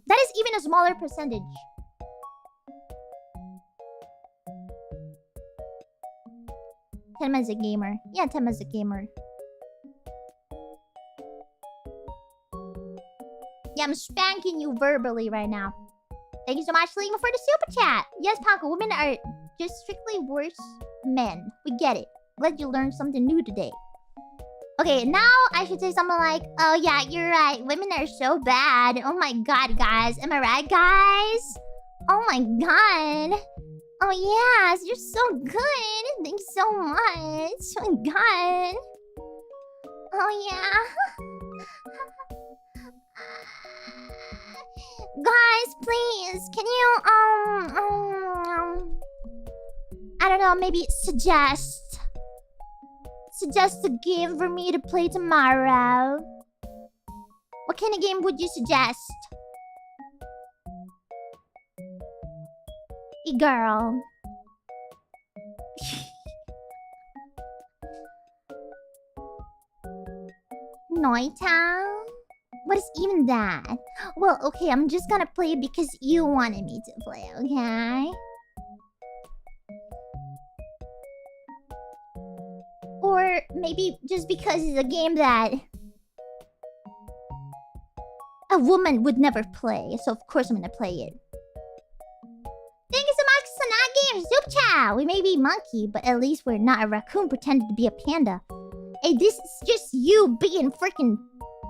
That is even a smaller percentage. 𝐃𝐨𝐧𝐬 a gamer. Yeah, 𝐃𝐨𝐬 a gamer. Yeah, I'm spanking you verbally right now. Thank you so much, Lumi, for the super chat. Yes, Panko, women are just strictly worse men. We get it. Glad you learned something new today. Okay, now I should say something like, oh yeah, you're right. Women are so bad. Oh my god, guys. Am I right, guys? Oh my god. Oh yes, you're so good. Thanks so much. Oh my god. Oh yeah. Guys, please, can you, I don't know, maybe suggest a game for me to play tomorrow? What kind of game would you suggest? Girl. Noita? What is even that? Well, okay, I'm just gonna play it because you wanted me to play, okay? Or maybe just because it's a game that a woman would never play, so of course I'm gonna play it. Thank you so much, Sanagi Soup Chow! We may be monkey, but at least we're not a raccoon pretending to be a panda. Hey, this is just you being freaking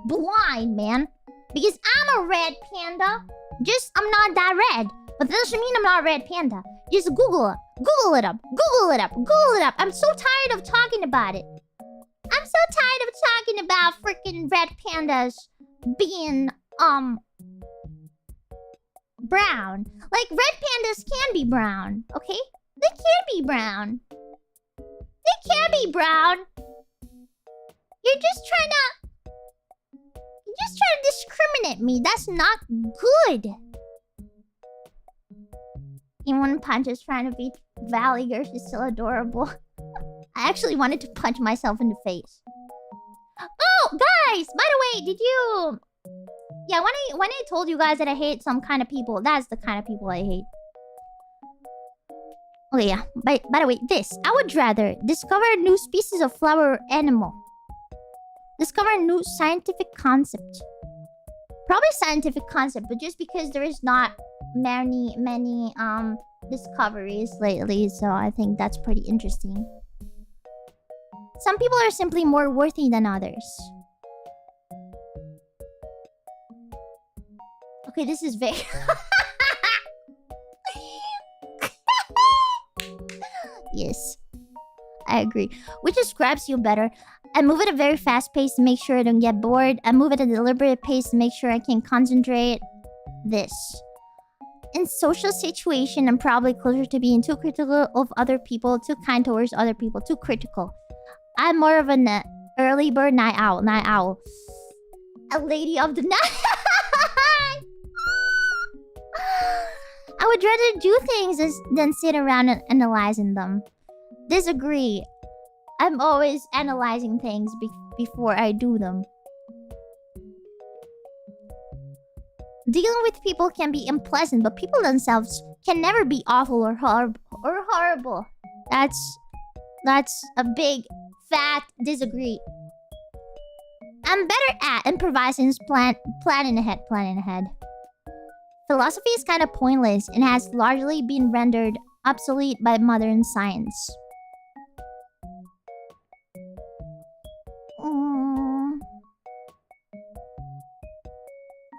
blind, man. Because I'm a red panda. Just, I'm not that red. But that doesn't mean I'm not a red panda. Just Google it. Google it up. Google it up. Google it up. I'm so tired of talking about it. I'm so tired of talking about freaking red pandas being, brown. Like, red pandas can be brown, okay? They can be brown. They can be brown. You're just trying to discriminate me. That's not good. Even Punch is trying to beat Valley Girl. She's still adorable. I actually wanted to punch myself in the face. Oh, guys! By the way, did you... Yeah, when I told you guys that I hate some kind of people, that's the kind of people I hate. Oh yeah, by the way, this. I would rather discover a new species of flower or animal. Discover a new scientific concept. Probably scientific concept, but just because there is not many discoveries lately, so I think that's pretty interesting. Some people are simply more worthy than others. Okay, this is very... Yes. I agree. Which describes you better? I move at a very fast pace to make sure I don't get bored. I move at a deliberate pace to make sure I can concentrate. This. In social situation, I'm probably closer to being too critical of other people, too kind towards other people, too critical. I'm more of an early bird, night owl. A lady of the night. I would rather do things than sit around and analyzing them. Disagree. I'm always analyzing things before I do them. Dealing with people can be unpleasant, but people themselves can never be awful or horrible. That's a big, fat disagree. I'm better at improvising, planning ahead. Philosophy is kind of pointless and has largely been rendered obsolete by modern science.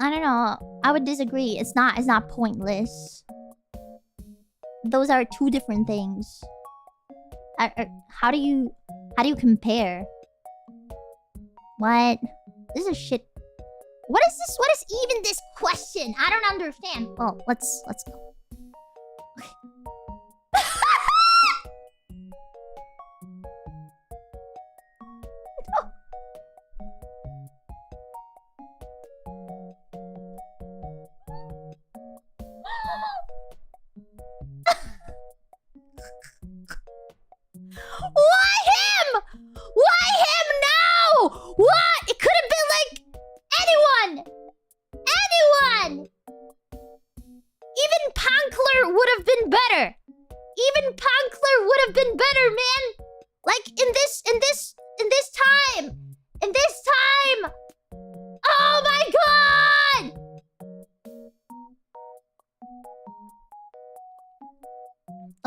I don't know. I would disagree. It's not pointless. Those are two different things. How do you compare? What? This is shit. What is this? What is even this question? I don't understand. Oh, let's go. Why him? Why him now? What? It could have been like anyone. Even Pankler would have been better. Man. Like in this time. Oh my god!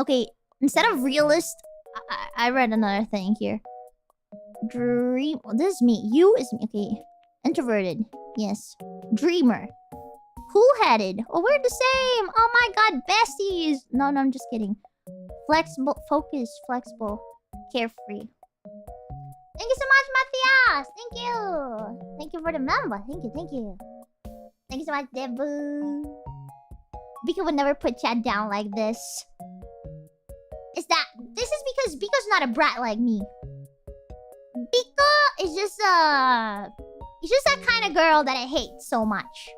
Okay, instead of realist, I read another thing here. Dream. Oh, this is me. You is me. Okay. Introverted. Yes. Dreamer. Cool-headed. Oh, we're the same. Oh my god, besties. No, I'm just kidding. Flexible. Focused. Flexible. Carefree. Thank you so much, Matthias. Thank you. Thank you for the member. Thank you. Thank you so much, Debu. Bika would never put chat down like this. This is because Biko's not a brat like me. Biko is just that kind of girl that I hate so much.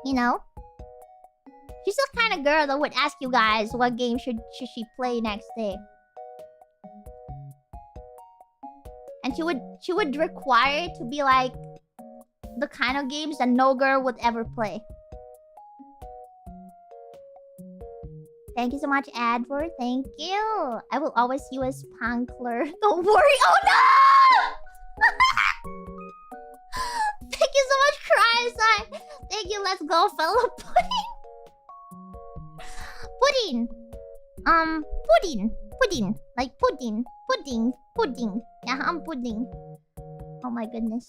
You know? She's the kind of girl that would ask you guys what game should she play next day. And she would require it to be like the kind of games that no girl would ever play. Thank you so much, Adward. Thank you. I will always see you as Pankler. Don't worry. Oh no! Thank you so much, Cry. Thank you. Let's go, fellow pudding. Pudding. Pudding. Pudding. Like pudding. Pudding. Pudding. Yeah, I'm pudding. Oh my goodness.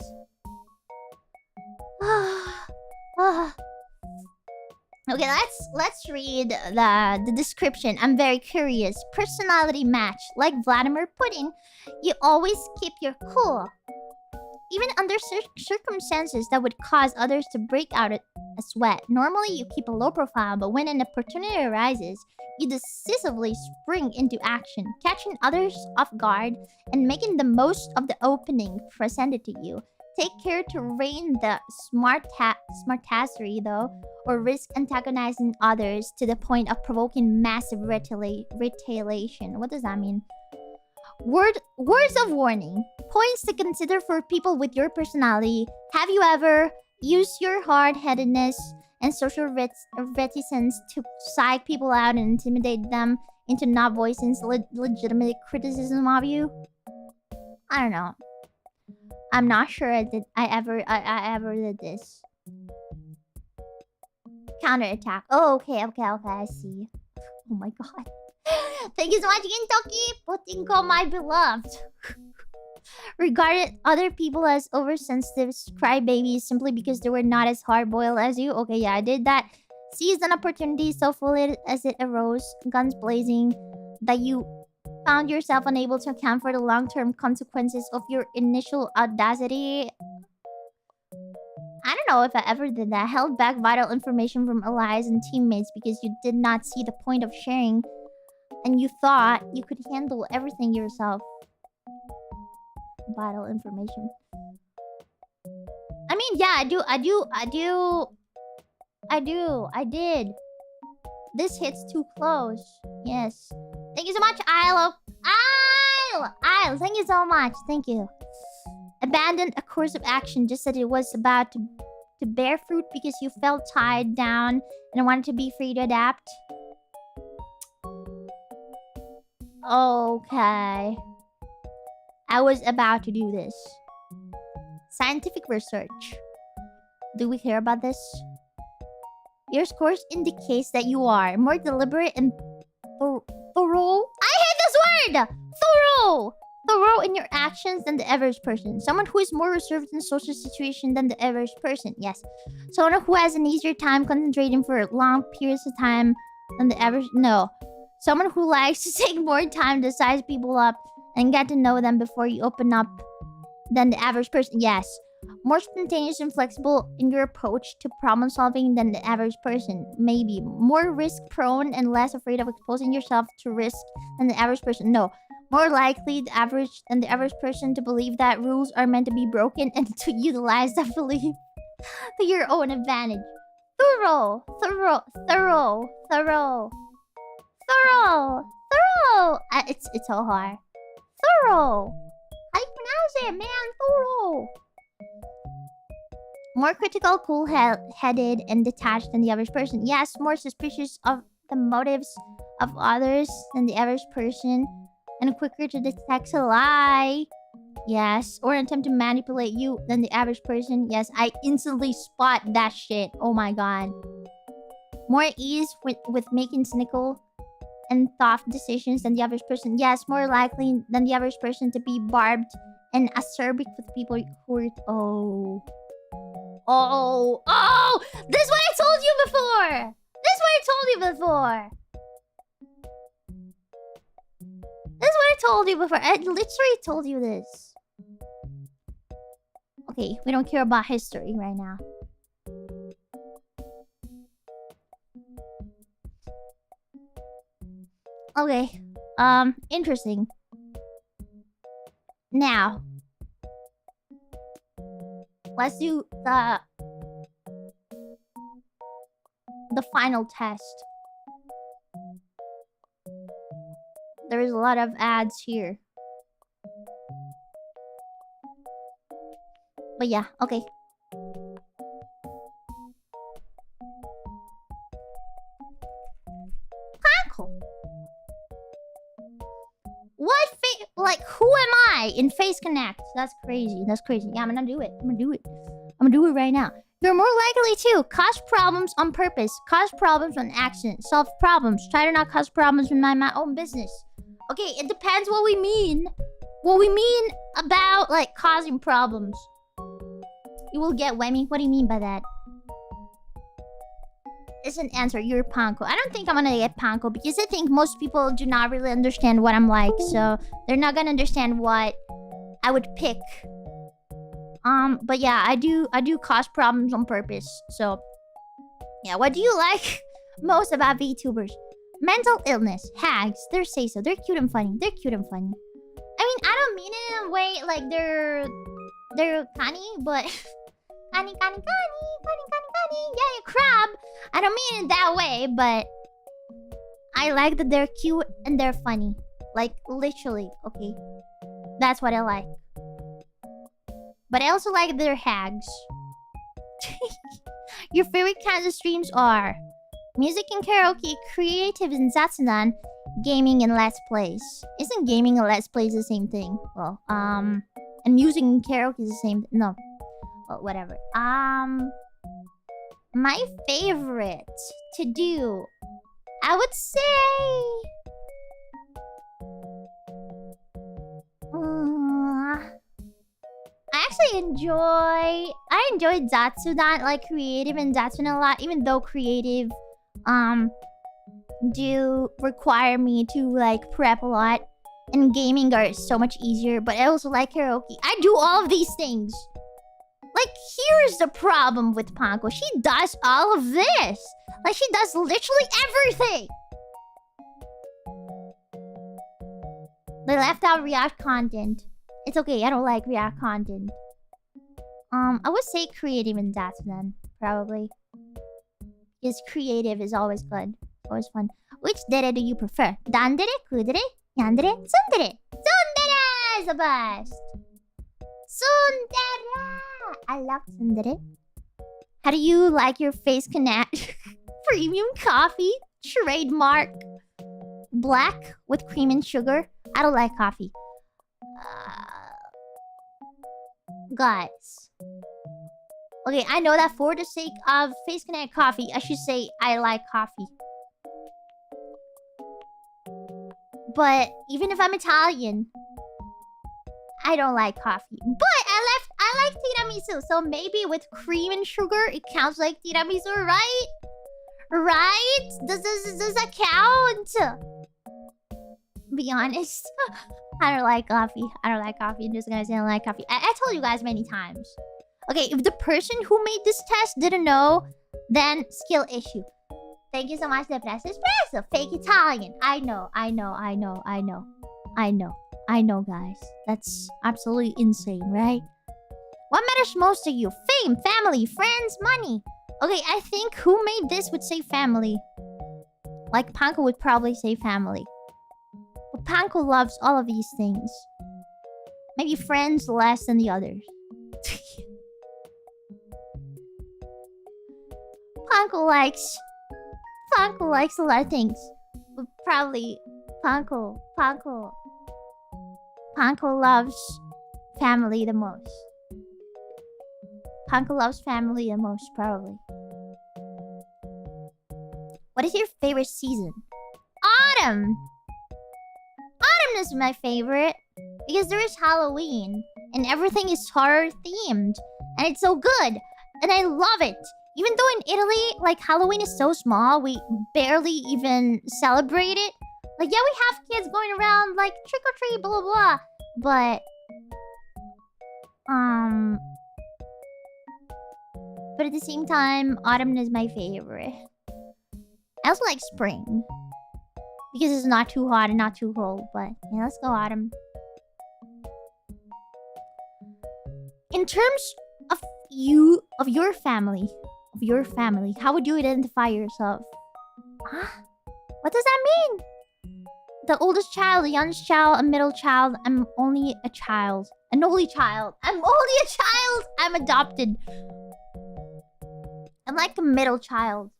Okay, let's read the description. I'm very curious. Personality match. Like Vladimir Putin, you always keep your cool. Even under circumstances that would cause others to break out a sweat. Normally, you keep a low profile, but when an opportunity arises, you decisively spring into action, catching others off guard and making the most of the opening presented to you. Take care to rein the smartassery, though, or risk antagonizing others to the point of provoking massive retaliation. What does that mean? Words of warning. Points to consider for people with your personality. Have you ever used your hard-headedness and social reticence to psych people out and intimidate them into not voicing legitimate criticism of you? I don't know. I'm not sure I ever did this. Counterattack. Oh, okay, I see. Oh my god. Thank you so much, Kentucky! Putinko, my beloved. Regarded other people as oversensitive crybabies simply because they were not as hard-boiled as you. Okay, yeah, I did that. Seized an opportunity so fully as it arose, guns blazing, that you found yourself unable to account for the long-term consequences of your initial audacity. I don't know if I ever did that. Held back vital information from allies and teammates because you did not see the point of sharing and you thought you could handle everything yourself. Vital information. I mean, yeah, I did. This hits too close. Yes. Thank you so much, Isle. Thank you so much. Thank you. Abandoned a course of action just as it was about to bear fruit because you felt tied down and wanted to be free to adapt. Okay. I was about to do this. Scientific research. Do we care about this? Your scores indicates that you are more deliberate and thorough. I hate this word! Thorough! Thorough in your actions than the average person. Someone who is more reserved in social situations than the average person. Yes. Someone who has an easier time concentrating for long periods of time than the average... No. Someone who likes to take more time to size people up and get to know them before you open up than the average person. Yes. More spontaneous and flexible in your approach to problem solving than the average person. Maybe. More risk prone and less afraid of exposing yourself to risk than the average person. No. More likely than the average person to believe that rules are meant to be broken and to utilize that belief to your own advantage. Thorough. It's so hard. Thorough. How do you pronounce it, man? Thorough. More critical, cool-headed, and detached than the average person. Yes, more suspicious of the motives of others than the average person. And quicker to detect a lie. Yes. Or attempt to manipulate you than the average person. Yes, I instantly spot that shit. Oh my god. More ease with making cynical and thoughtful decisions than the average person. Yes, more likely than the average person to be barbed and acerbic with people who are... Oh. This is what I told you before! This is what I told you before! This is what I told you before. I literally told you this. Okay, we don't care about history right now. Okay. Interesting. Now. Let's do the final test. There is a lot of ads here. But yeah, okay. Panko. What like, who am I in Face Connect? That's crazy. That's crazy. Yeah, I'm gonna do it. I'm gonna do it. I'm gonna do it right now. You're more likely to cause problems on purpose, cause problems on accident, solve problems, try to not cause problems in my own business. Okay, it depends what we mean. What we mean about, like, causing problems. You will get Wemmy. What do you mean by that? It's an answer. You're Panko. I don't think I'm gonna get Panko because I think most people do not really understand what I'm like. So they're not gonna understand what I would pick. But yeah, I do cause problems on purpose. So yeah, what do you like most about VTubers? Mental illness, hags, they're say-so, they're cute and funny. They're cute and funny. I mean, I don't mean it in a way like they're funny, but funny, yeah, you crab. I don't mean it that way, but I like that they're cute and they're funny. Like, literally, okay? That's what I like. But I also like their hags. Your favorite kinds of streams are music and karaoke, creative and Zatsudan, gaming and let's plays. Isn't gaming and let's plays the same thing? Well, and music and karaoke is the same. No. Well, whatever. My favorite to do, I would say, I enjoy Zatsudan, like creative and Zatsudan a lot, even though creative do require me to like prep a lot, and gaming are so much easier. But I also like karaoke. I do all of these things. Like, here's the problem with Panko. She does all of this. Like, she does literally everything. They left out React content. It's okay, I don't like React content. I would say creative and Zatsudan, probably. Because creative is always good. Always fun. Which dere do you prefer? Dandere? Kudere? Yandere? Tsundere? Tsundere is the best! Tsundere! I love tsundere. How do you like your Face Connect? Premium coffee? Trademark. Black with cream and sugar? I don't like coffee. Guys. Okay, I know that for the sake of Face Connect coffee, I should say I like coffee. But even if I'm Italian, I don't like coffee. But I like tiramisu, so maybe with cream and sugar, it counts like tiramisu, right? Right? Does that count? Be honest. I don't like coffee. I don't like coffee. I'm just gonna say I don't like coffee. I told you guys many times. Okay, if the person who made this test didn't know, then skill issue. Thank you so much, the press espresso. Fake Italian. I know, guys. That's absolutely insane, right? What matters most to you? Fame, family, friends, money. Okay, I think who made this would say family. Like, Panko would probably say family. But Panko loves all of these things. Maybe friends less than the others. Panko likes a lot of things. But probably Panko loves family the most. Panko loves family the most, probably. What is your favorite season? Autumn! Autumn is my favorite. Because there is Halloween. And everything is horror themed. And it's so good. And I love it. Even though in Italy, like, Halloween is so small, we barely even celebrate it. Like, yeah, we have kids going around, like, trick-or-treat, blah, blah, blah. But at the same time, autumn is my favorite. I also like spring. Because it's not too hot and not too cold. But, yeah, let's go autumn. In terms of your family, how would you identify yourself? Huh? What does that mean? The oldest child, the youngest child, a middle child. I'm only a child. An only child. I'm only a child! I'm adopted. I'm like a middle child.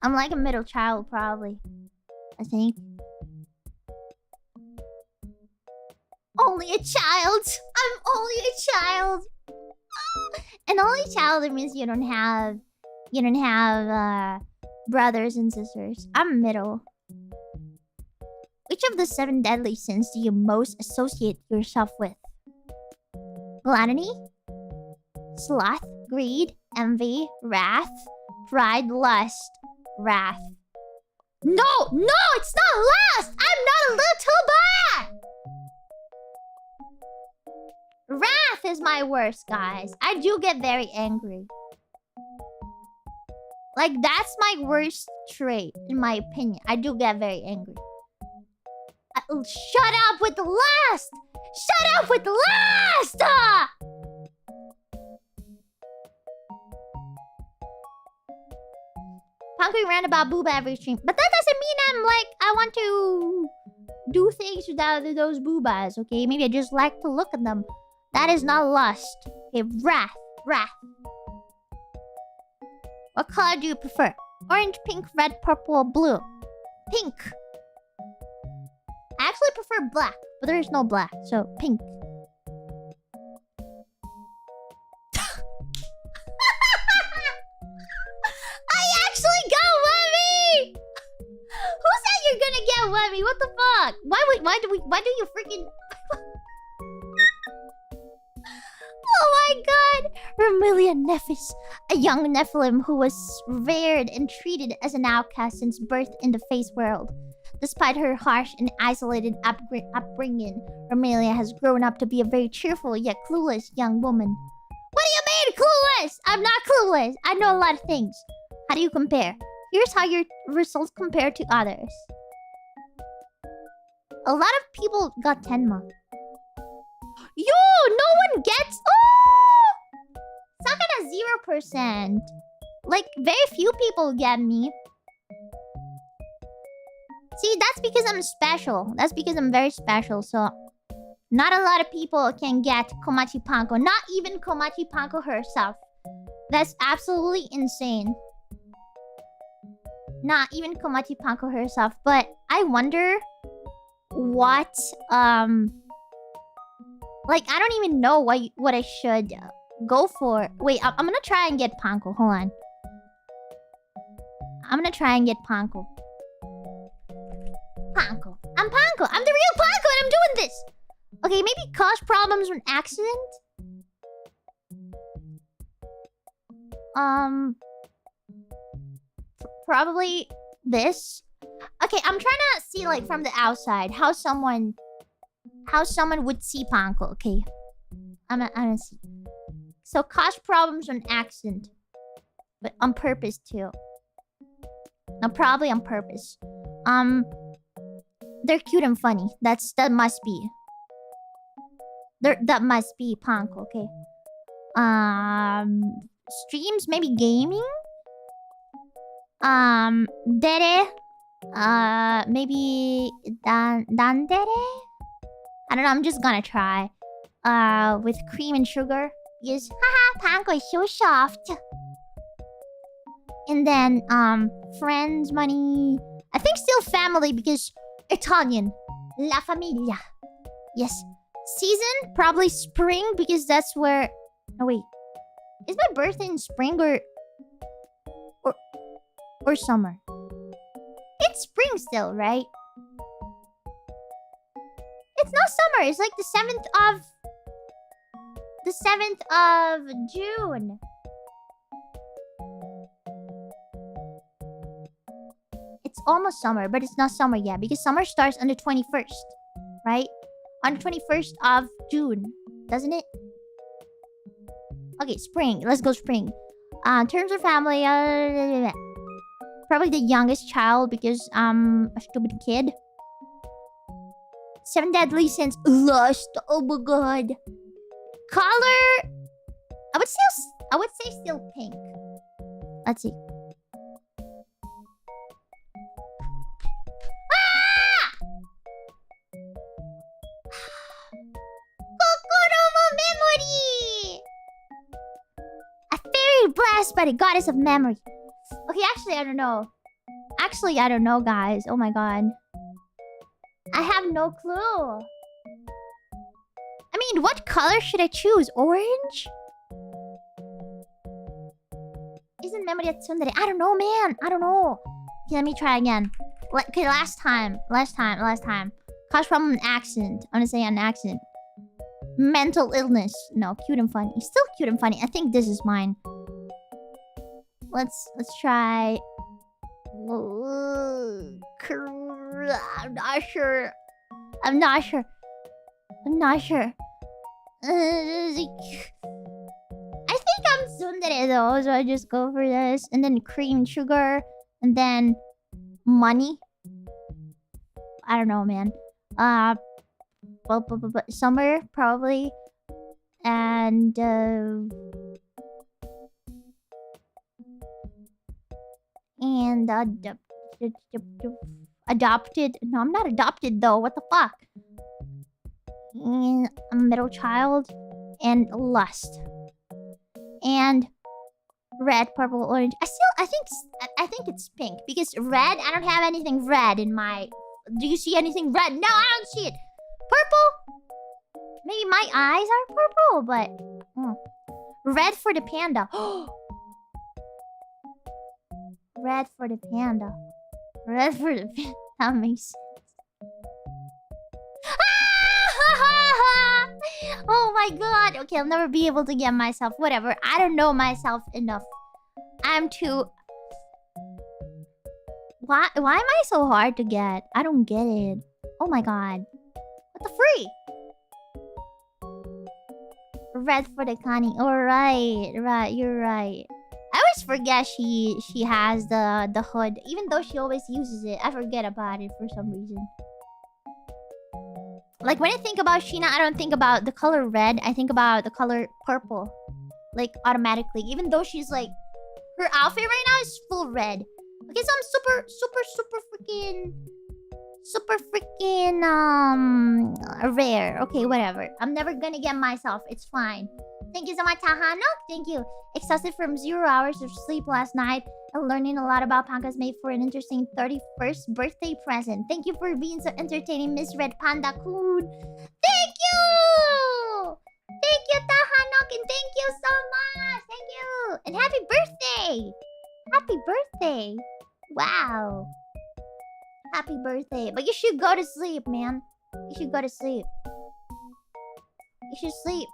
I'm like a middle child, probably. I think. Only a child. I'm only a child. An only child, it means you don't have brothers and sisters. I'm middle. Which of the 7 deadly sins do you most associate yourself with? Gluttony, sloth, greed, envy, wrath, pride, lust, wrath. No, it's not lust. I'm not a little brat. Wrath is my worst, guys. I do get very angry. Like, that's my worst trait, in my opinion. I do get very angry. Shut up with the lust! Shut up with the lust! Panko ran about booba every stream. But that doesn't mean I'm like, I want to do things without those boobas, okay? Maybe I just like to look at them. That is not lust. Okay, wrath. What color do you prefer? Orange, pink, red, purple, blue? Pink. I actually prefer black, but there is no black, so pink. I actually got Webby! Who said you're gonna get Webby? What the fuck? Why do you freaking... Oh my god! Remilia Nephis, a young Nephilim who was revered and treated as an outcast since birth in the face world. Despite her harsh and isolated upbringing, Remilia has grown up to be a very cheerful yet clueless young woman. What do you mean, clueless? I'm not clueless. I know a lot of things. How do you compare? Here's how your results compare to others. A lot of people got Tenma. Yo, no one gets... Oh! Sakana 0%. Like, very few people get me. See, that's because I'm special. That's because I'm very special, so... Not a lot of people can get Komachi Panko. Not even Komachi Panko herself. That's absolutely insane. Not even Komachi Panko herself. But I wonder... What, like, I don't even know what I should go for. Wait, I'm gonna try and get Panko. Hold on. I'm gonna try and get Panko. Panko. I'm Panko. I'm the real Panko and I'm doing this. Okay, maybe cause problems from accident? Probably this. Okay, I'm trying to see, like, from the outside how someone would see Panko. Okay, I'm gonna see. So cause problems on accident, but on purpose too. No, probably on purpose. They're cute and funny. That must be. That must be Panko. Okay. Streams, maybe gaming. Dere. Maybe Dandere? I don't know, I'm just gonna try. With cream and sugar. Because, haha, Panko is so soft. And then, friends, money. I think still family because Italian. La Familia. Yes. Season? Probably spring because that's where... Oh, wait. Is my birthday in spring or summer? It's spring still, right? It's not summer. It's like the 7th of June. It's almost summer, but it's not summer yet because summer starts on the 21st, right? On the 21st of June, doesn't it? Okay, spring. Let's go spring. Terms of family. Probably the youngest child because a stupid kid. 7 deadly sins. Lust. Oh my god. Color. I would say still pink. Let's see. Ah! Kokoro mo memory. A fairy blessed by the goddess of memory. Okay, actually, I don't know. Actually, I don't know, guys. Oh my god. I have no clue. I mean, what color should I choose? Orange? Isn't memory a tsundere? I don't know, man. I don't know. Okay, let me try again. Okay, last time. Cause from an accident. I'm gonna say an accident. Mental illness. No, cute and funny. Still cute and funny. I think this is mine. Let's try. I'm not sure. I think I'm tsundere though, so I just go for this. And then cream sugar. And then money. I don't know, man. Summer, probably. And adopted. No, I'm not adopted though. What the fuck? And a middle child. And lust. And red, purple, orange. I think it's pink. Because red, I don't have anything red in my... Do you see anything red? No, I don't see it. Purple? Maybe my eyes are purple, but... Red for the panda. Red for the panda. Red for the panda. That makes sense. Oh my god. Okay, I'll never be able to get myself. Whatever. I don't know myself enough. I'm too... Why am I so hard to get? I don't get it. Oh my god. What the free? Red for the Connie. Alright. Right, you're right. I always forget she has the hood. Even though she always uses it. I forget about it for some reason. Like when I think about Sheena, I don't think about the color red. I think about the color purple. Like automatically. Even though she's like... Her outfit right now is full red. Okay, so I'm super freaking rare. Okay, whatever. I'm never gonna get myself. It's fine. Thank you so much, Tahanok. Thank you. Exhausted from 0 hours of sleep last night and learning a lot about Panka's made for an interesting 31st birthday present. Thank you for being so entertaining, Miss Red Panda-kun. Thank you! Thank you, Tahanok, and thank you so much! Thank you! And happy birthday! Happy birthday! Wow. Happy birthday. But you should go to sleep, man. You should go to sleep. You should sleep.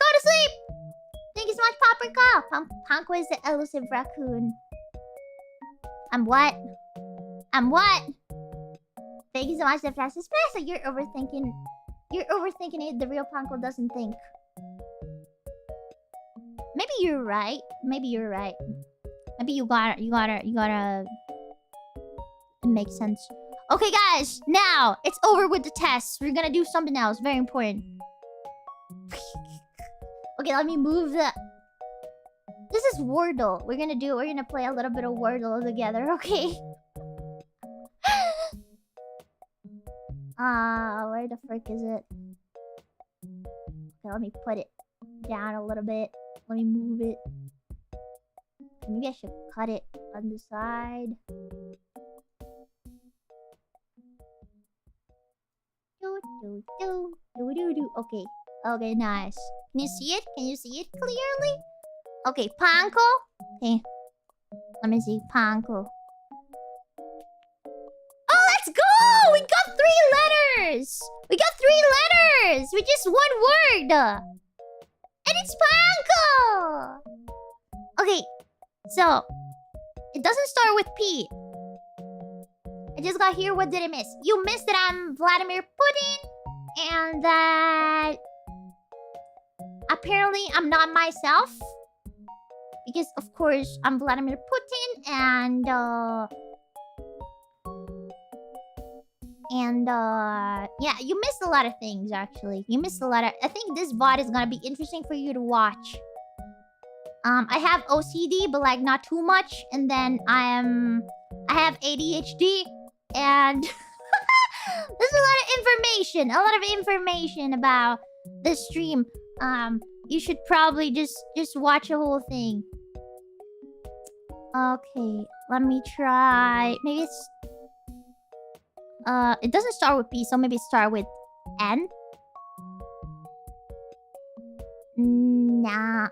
Go to sleep! Thank you so much, Paprika! Panko is the elusive raccoon. I'm what? I'm what? Thank you so much, the fastest espresso. You're overthinking. You're overthinking it. The real Panko doesn't think. Maybe you're right. Maybe you're right. Maybe you gotta... It makes sense. Okay, guys. Now, it's over with the test. We're gonna do something else. Very important. Okay, let me move the... This is Wordle. We're gonna play a little bit of Wordle together, okay? Where the frick is it? Okay, let me put it down a little bit. Let me move it. Maybe I should cut it on the side. Okay. Okay, nice. Can you see it? Can you see it clearly? Okay, Panko. Okay. Let me see. Panko. Oh, let's go! We got 3 letters! We got 3 letters! With just 1 word! And it's Panko! Okay. So, it doesn't start with P. I just got here. What did I miss? You missed that I'm Vladimir Putin. And that... apparently, I'm not myself. Because, of course, I'm Vladimir Putin. And, yeah, you missed a lot of things, actually. You missed a lot of... I think this VOD is gonna be interesting for you to watch. I have OCD, but, like, not too much. And then I have ADHD. And... there's a lot of information. A lot of information about the stream. You should probably just watch the whole thing. Okay, let me try. Maybe it's... it doesn't start with P, so maybe it start with N? Nah.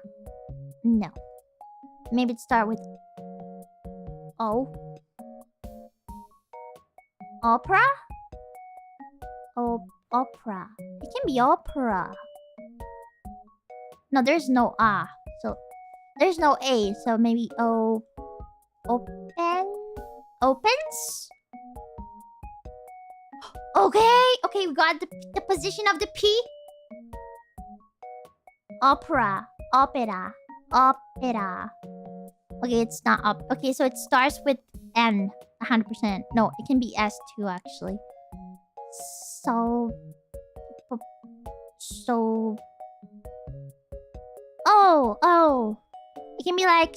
No. Maybe it start with O. Opera? Oh, opera. It can be opera. No, there's no A. So, there's no A. So maybe O... Open? Opens? Okay. Okay, we got the position of the P. Opera. Opera. Opera. Okay, it's not up. Okay, so it starts with N. 100%. No, it can be S too, actually. So... So... Oh! It can be like...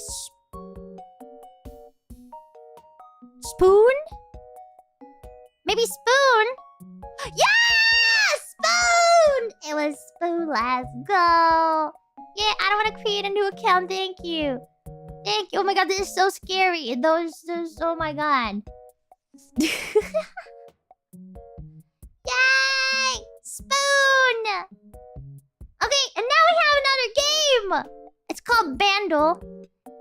Spoon? Maybe spoon? Yeah! Spoon! It was spoon. Let's go. Yeah, I don't want to create a new account. Thank you. Thank you. Oh my god, this is so scary. Those... Oh my god. Yay! Spoon! Okay, and now we have another game! It's called Bandle.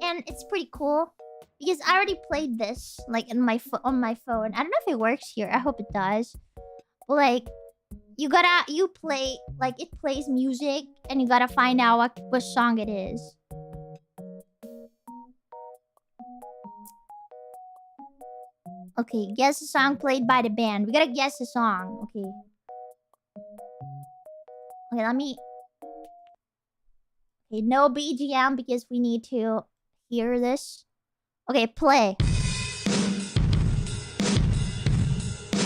And it's pretty cool. Because I already played this, like, on my phone. I don't know if it works here. I hope it does. But, like, you play, like, it plays music, and you gotta find out what song it is. Okay, guess the song played by the band. We gotta guess the song. Okay. Okay, let me... Okay, no BGM because we need to hear this. Okay, play.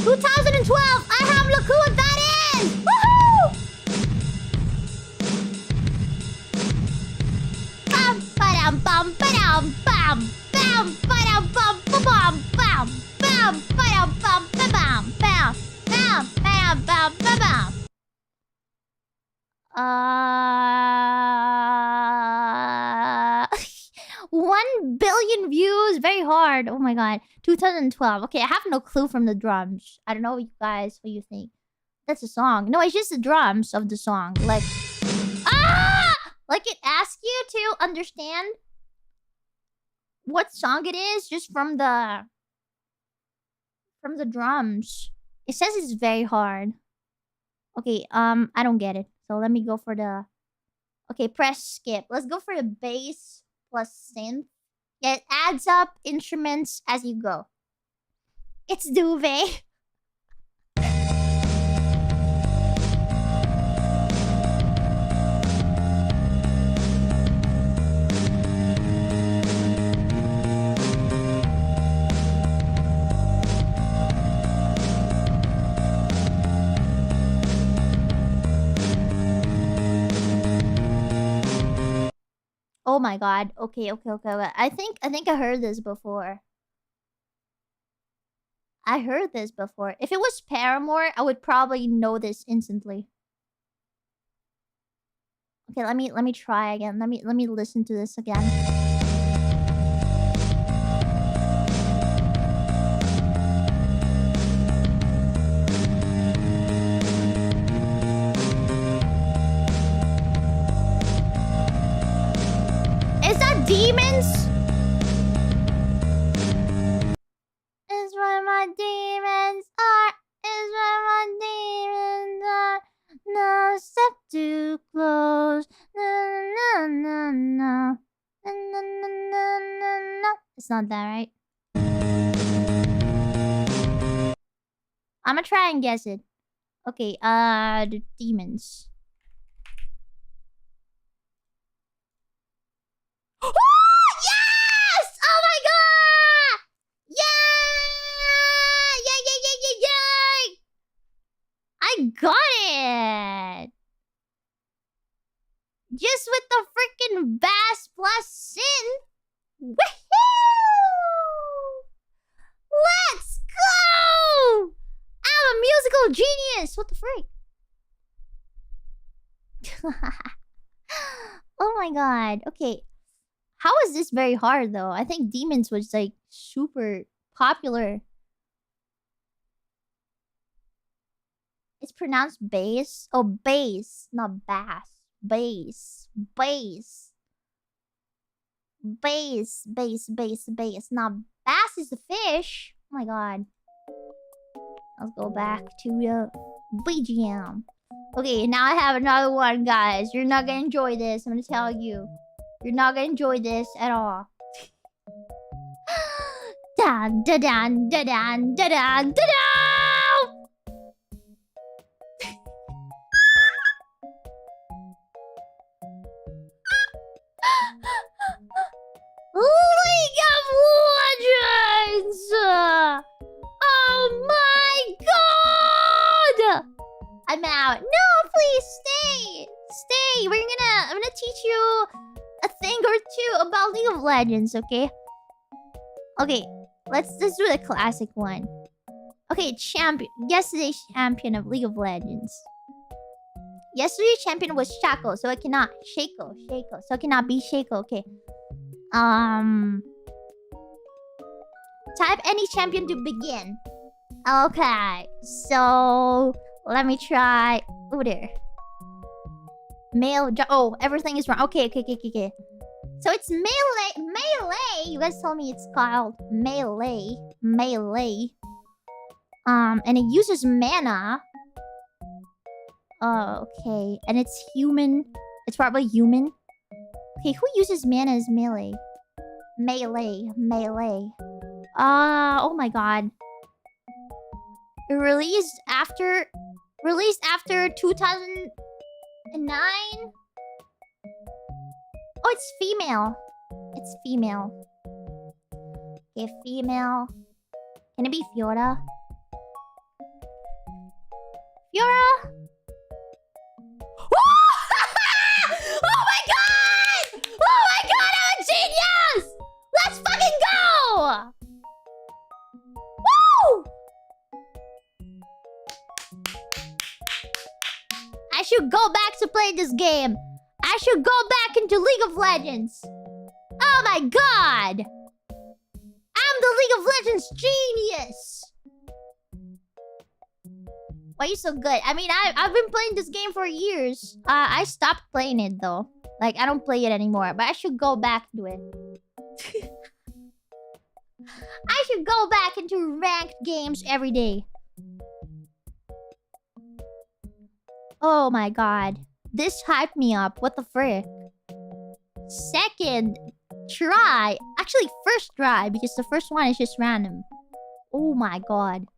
2012! 𝐒𝐚𝐥 �WHAT that is! Woohoo! Bum ba-dum bum ba-dum bum bum ba-dum bum ba-bum bum bum ba-dum bum ba-bum bum bum ba-dum bum ba-bum. 1 billion views. Very hard. Oh my god. 2012. Okay, I have no clue from the drums. I don't know, you guys, what you think. That's a song. No, it's just the drums of the song. Like... Ah! Like it asks you to understand what song it is just from the drums. It says it's very hard. Okay, I don't get it. So let me go for the... Okay, press skip. Let's go for the bass plus synth. Yeah, it adds up instruments as you go. It's duvet. Oh my god. Okay. I think I heard this before. I heard this before. If it was Paramore, I would probably know this instantly. Okay, let me try again. Let me listen to this again. Is that demons? Is where my demons are. Is where my demons are. No step too close. No, no, no, no. No, no, no, no, no, no. It's not that, right? I'm gonna try and guess it. Okay, the demons. Yes! Oh my god! Yeah! Yeah! I got it! Just with the freaking bass plus synth. Woohoo! Let's go! I'm a musical genius! What the freak? Oh my god. Okay. How is this very hard, though? I think Demons was, like, super popular. It's pronounced bass. Oh, bass, not bass. Bass. Bass. Bass. Bass. Bass. Bass. Not bass is the fish. Oh my god. Let's go back to the BGM. Okay, now I have another one, guys. You're not gonna enjoy this. I'm gonna tell you. You're not gonna enjoy this at all. Dan da dan da dan da dan da dan. League of Legends! Oh my god! I'm out. No, please stay. Stay. I'm gonna teach you a thing or two about League of Legends, okay? Okay, let's do the classic one. Okay, champion. Yesterday's champion of League of Legends. Yesterday's champion was Shaco, so it cannot. Shaco. So it cannot be Shaco, okay. Type any champion to begin. Okay, so let me try. Oh, there. Oh, everything is wrong. Okay. So it's melee. Melee. You guys told me it's called melee. Melee. And it uses mana. Oh, okay. And it's human. It's probably human. Okay, who uses mana as melee? Melee. Oh my god. Released after 2009? Oh, it's female. It's female. Okay, female. Can it be Fiora? Fiora? Oh my god! Oh my god, I'm a genius! Let's fucking go! Woo! I should go back to play this game. I should go back into League of Legends. Oh my god! I'm the League of Legends genius! Why are you so good? I mean, I've been playing this game for years. I stopped playing it though. Like, I don't play it anymore. But I should go back to it. I should go back into ranked games every day. Oh my god. This hyped me up. What the frick? Second try. Actually, first try. Because the first one is just random. Oh my god.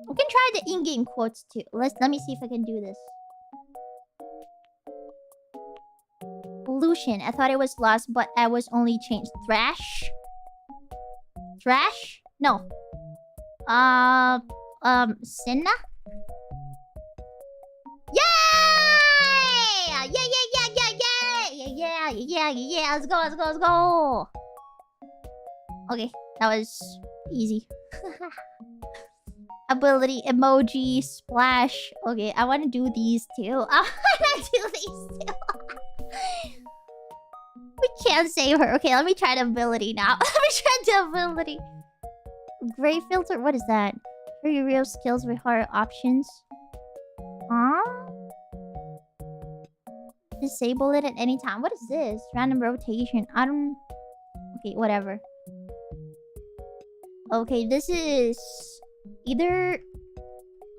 We can try the in-game quotes too. Let me see if I can do this. Lucian. I thought it was lost, but I was only changed. Thrash? Thrash? No. Senna? Yay! Yeah. Let's go. Okay, that was easy. Ability, emoji, splash. Okay, I want to do these too. We can't save her. Okay, let me try the ability now. Let me try the ability. Gray filter? What is that? For your real skills with hard options. Huh? Disable it at any time. What is this? Random rotation. I don't... Okay, whatever. Okay, this is... either...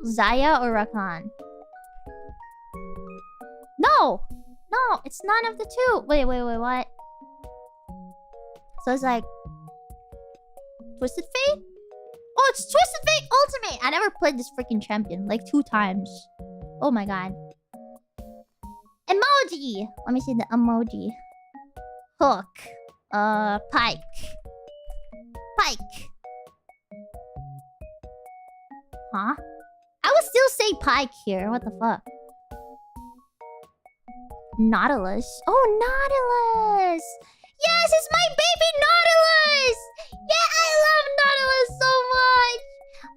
Xayah or Rakan. No! No, it's none of the two. Wait, what? So it's like... Twisted Fate? Oh, it's Twisted Fate Ultimate! I never played this freaking champion. Like 2 times. Oh my god. Emoji! Let me see the emoji. Hook. Pike. Huh? I would still say Pike here. What the fuck? Nautilus. Oh, Nautilus! Yes, it's my baby Nautilus! Yeah, I love Nautilus so much!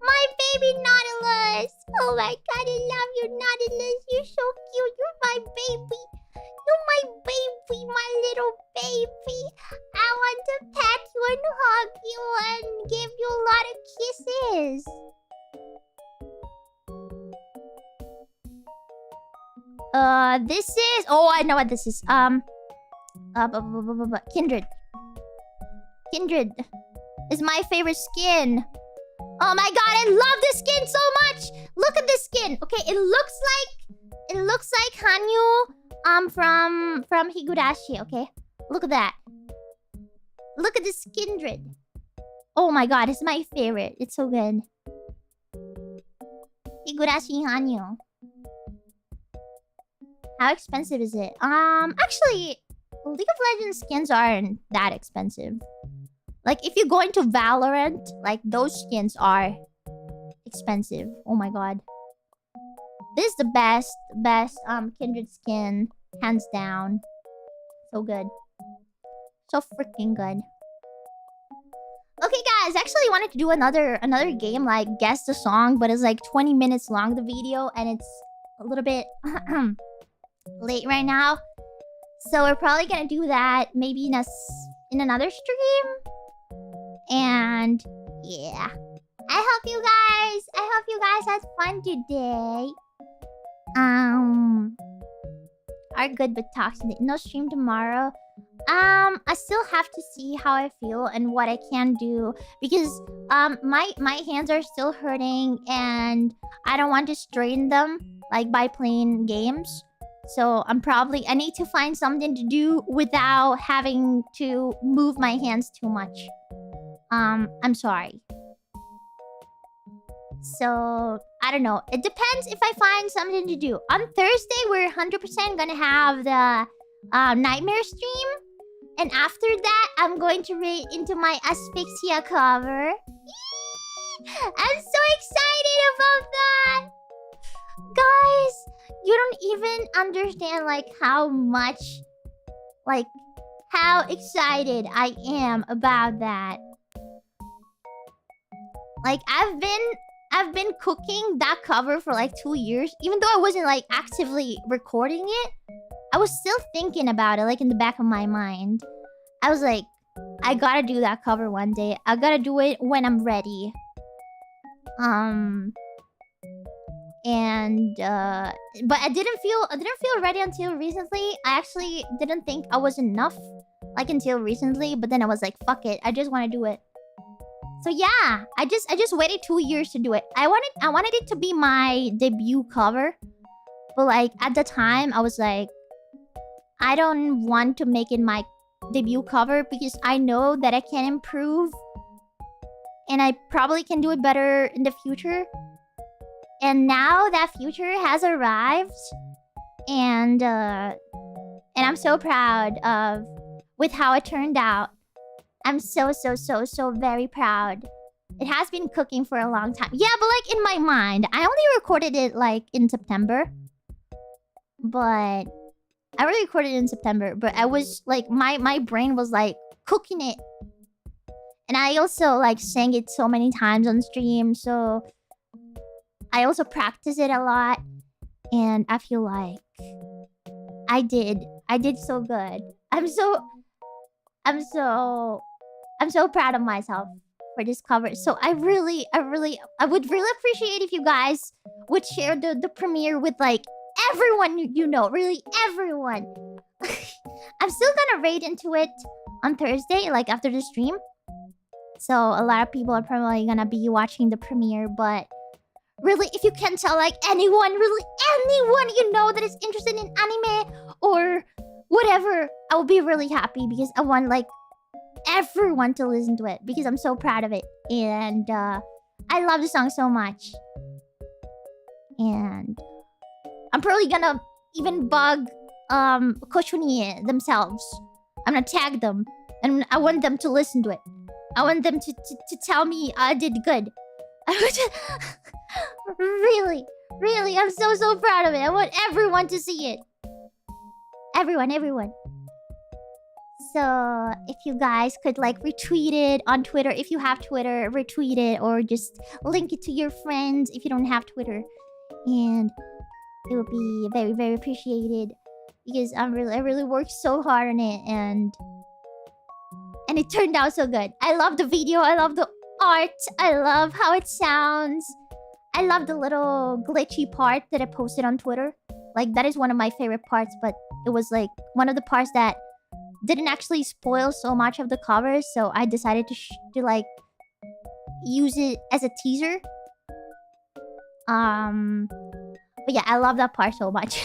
My baby Nautilus! Oh my god, I love you, Nautilus. You're so cute. You're my baby. You're my baby, my little hug you and give you a lot of kisses. This is... Oh, I know what this is. Kindred. Kindred is my favorite skin. Oh my god, I love this skin so much! Look at this skin! Okay, it looks like Hanyu from Higurashi, okay? Look at that. Look at this Kindred. Oh my god, it's my favorite. It's so good. Higurashi Hanyu. How expensive is it? Actually, League of Legends skins aren't that expensive. Like, if you go into Valorant, like, those skins are expensive. Oh my god. This is the best Kindred skin. Hands down. So good. So freaking good. Okay, guys. Actually, I wanted to do another game, like, guess the song. But it's like 20 minutes long, the video. And it's a little bit late right now. So we're probably gonna do that maybe in another stream. And yeah, I hope you guys had fun today. Are good with toxic. No stream tomorrow. I still have to see how I feel and what I can do, because my hands are still hurting and I don't want to strain them like by playing games. So I need to find something to do without having to move my hands too much. I'm sorry. So, I don't know. It depends if I find something to do. On Thursday, we're 100% gonna have the Nightmare stream. And after that, I'm going to read into my Asphyxia cover. I'm so excited about that! Guys, you don't even understand, like, how much... Like, how excited I am about that. Like, I've been cooking that cover for like 2 years. Even though I wasn't like actively recording it, I was still thinking about it, like in the back of my mind. I was like, I gotta do that cover one day. I gotta do it when I'm ready. But I didn't feel ready until recently. I actually didn't think I was enough, like, until recently. But then I was like, fuck it, I just want to do it. So yeah, I just waited 2 years to do it. I wanted it to be my debut cover, but like at the time I was like, I don't want to make it my debut cover because I know that I can improve, and I probably can do it better in the future. And now that future has arrived, and I'm so proud of with how it turned out. I'm so very proud. It has been cooking for a long time. Yeah, but like in my mind, I only recorded it like in September. But I already recorded it in September, but I was like, my brain was like cooking it. And I also like sang it so many times on stream, so I also practice it a lot. And I feel like I did so good. I'm so proud of myself for this cover. So I would really appreciate if you guys would share the premiere with like everyone you know, really everyone. I'm still gonna raid into it on Thursday, like after the stream. So a lot of people are probably gonna be watching the premiere, but really, if you can tell like anyone you know that is interested in anime or whatever, I will be really happy, because I want like everyone to listen to it, because I'm so proud of it. And I love the song so much. And I'm probably gonna even bug 𝐾𝐲 themselves. I'm gonna tag them, and I want them to listen to it. I want them to tell me I did good. Really, I'm so proud of it. I want everyone to see it. Everyone. So, if you guys could like retweet it on Twitter, if you have Twitter, retweet it, or just link it to your friends if you don't have Twitter. And it would be very And it turned out so good. I love the video. I love the art. I love how it sounds. I love the little glitchy part that I posted on Twitter. Like, that is one of my favorite parts, but it was like one of the parts that didn't actually spoil so much of the covers, so I decided to like use it as a teaser. But yeah, I love that part so much.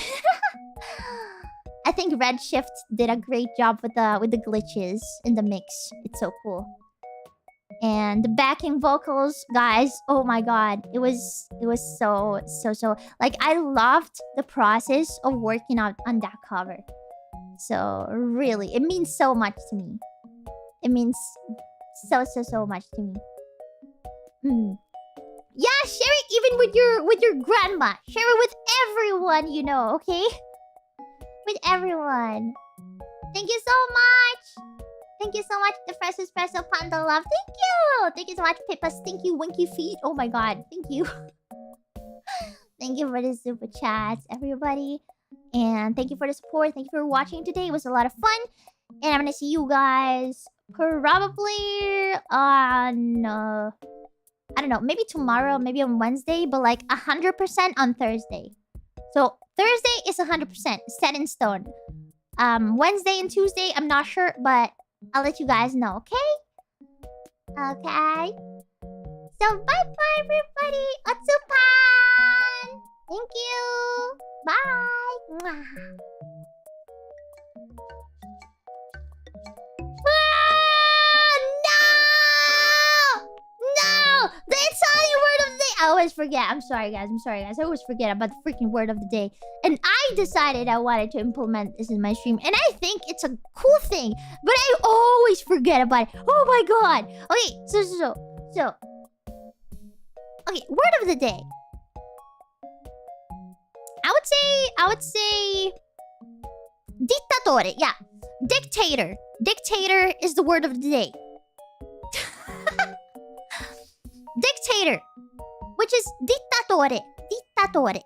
I think Redshift did a great job with the glitches in the mix. It's so cool. And the backing vocals, guys, oh my god, it was so like, I loved the process of working out on that cover. So really, it means so much to me. It means so much to me. Yeah, share it even with your grandma. Share it with everyone you know, okay? With everyone. Thank you so much. Thank you so much, the Fresh Espresso Panda Love. Thank you. Thank you so much, Pippa Stinky Winky Feet. Oh my god, thank you. Thank you for the super chats, everybody. And thank you for the support. Thank you for watching today. It was a lot of fun. And I'm gonna see you guys probably on... I don't know, maybe tomorrow, maybe on Wednesday, but like 100% on Thursday. So Thursday is 100% set in stone. Wednesday and Tuesday, I'm not sure, but I'll let you guys know, okay? Okay. So bye-bye, everybody. Otsupan! Thank you. Bye. Mwah. No! The Italian word of the day! I always forget. I'm sorry, guys. I always forget about the freaking word of the day. And I decided I wanted to implement this in my stream. And I think it's a cool thing. But I always forget about it. Oh my god! Okay, so... Okay, word of the day. I would say... Dittatore. Yeah. Dictator. Dictator is the word of the day. Dictator, which is dittatore. Dittatore.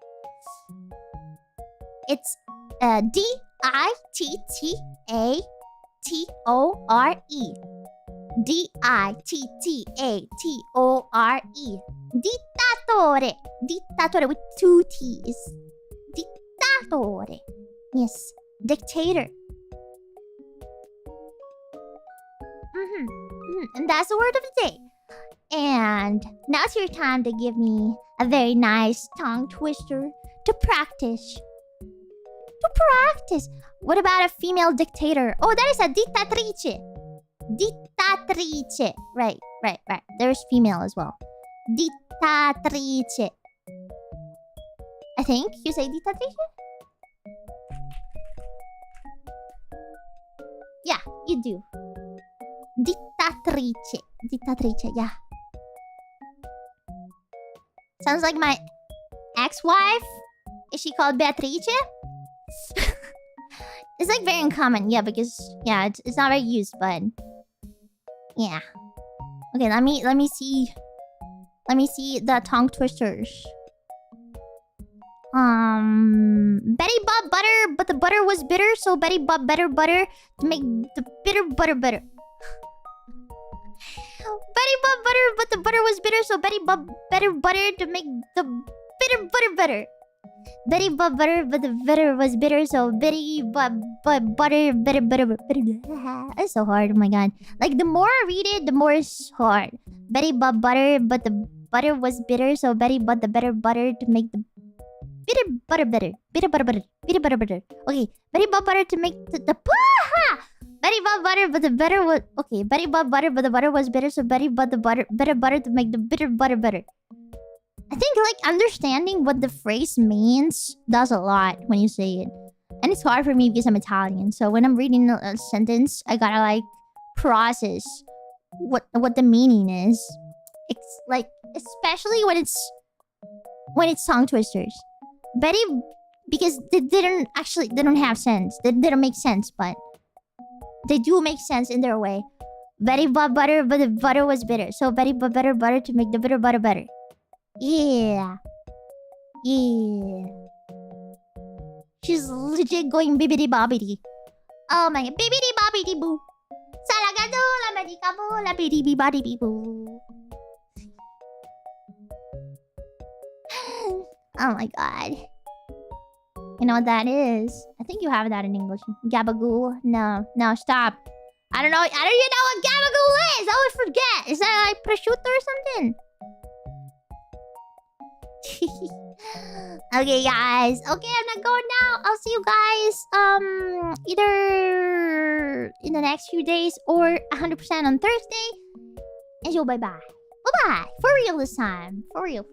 It's D-I-T-T-A-T-O-R-E. D-I-T-T-A-T-O-R-E. Dittatore. Dittatore with 2 T's. Dittatore. Yes. Dictator. And that's the word of the day. And now it's your time to give me a very nice tongue twister to practice. What about a female dictator? Oh, that is a dittatrice. Dittatrice. Right. There's female as well. Dittatrice. I think you say dittatrice? Yeah, you do. Dittatrice. Dittatrice, yeah. Sounds like my ex-wife. Is she called Beatrice? It's like very uncommon, yeah, because yeah, it's not very used, but yeah. Okay, let me see the tongue twisters. Betty bought butter, but the butter was bitter, so Betty bought better butter to make the bitter butter better. Betty bought butter, but the butter was bitter, so Betty bought better butter to make the bitter butter better. Betty bought butter, but the butter was bitter, so Betty bought butter better. It's so hard, oh my god. Like, the more I read it, the more it's hard. Betty bought butter, but the butter was bitter, so Betty bought the better butter to make the bitter butter better. Bitter butter better. Bitter butter better. Okay, Betty bought butter to make the Betty bought butter, but the butter was... Okay, Betty bought butter, but the butter was bitter, so Betty bought the better butter to make the bitter butter better. I think, like, understanding what the phrase means does a lot when you say it. And it's hard for me because I'm Italian. So when I'm reading a sentence, I gotta, like, process what the meaning is. It's, like, especially when it's tongue twisters. Betty... Because they don't have sense. They don't make sense, but... They do make sense in their way. Betty bought butter, but the butter was bitter. So Betty bought better butter to make the bitter butter better. Yeah. Yeah. She's legit going bibbidi bobbidi. Oh my god. Bibbidi bobbidi boo. Salagado Oh my god. You know what that is? I think you have that in English. Gabagool? No. No, stop. I don't know. I don't even know what gabagool is. I always forget. Is that like prosciutto or something? Okay, guys. Okay, I'm not going now. I'll see you guys either in the next few days or 100% on Thursday. And so bye-bye. Bye-bye. For real this time. For real.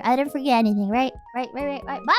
I didn't forget anything, right? Right. Bye-bye. Bye. Bye.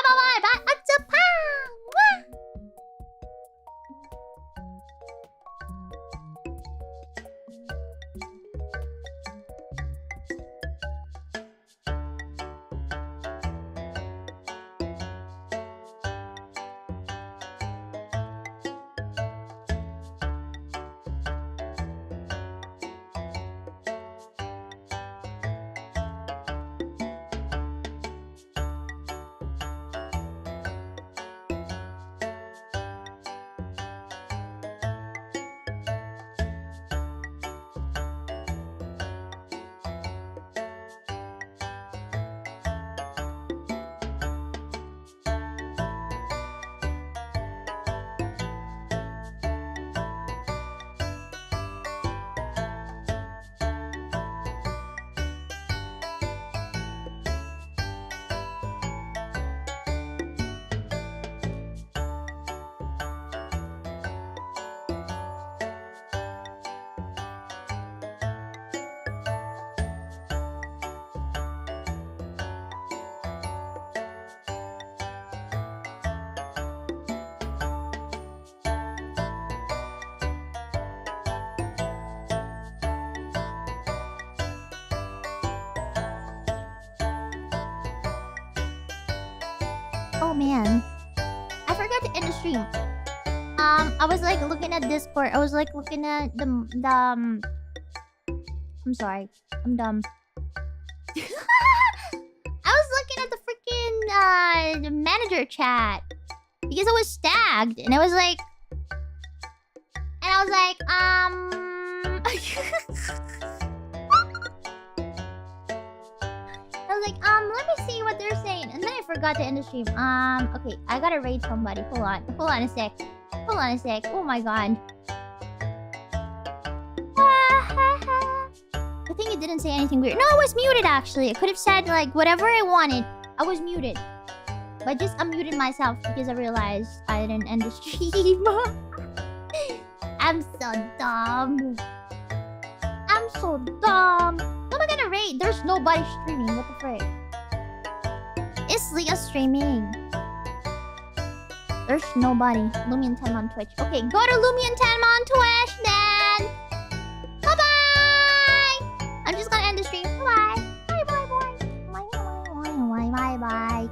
Oh man, I forgot to end the stream. I was like looking at Discord. I was like looking at the I'm sorry, I'm dumb. I was looking at the freaking the manager chat because I was tagged, and I was like, let me see what they're saying. And then I forgot to end the stream. Okay, I gotta raid somebody. Hold on a sec. Oh my god. I think it didn't say anything weird. No, I was muted actually. I could have said like whatever I wanted. I was muted. But I just unmuted myself because I realized I didn't end the stream. I'm so dumb. Who am I gonna raid? There's nobody streaming. What the frick? Is Leah streaming? There's nobody. Lumi and Tenma on Twitch. Okay, go to Lumi and Tenma on Twitch then. Bye-bye. I'm just gonna end the stream. Bye-bye. Bye-bye. Bye-bye.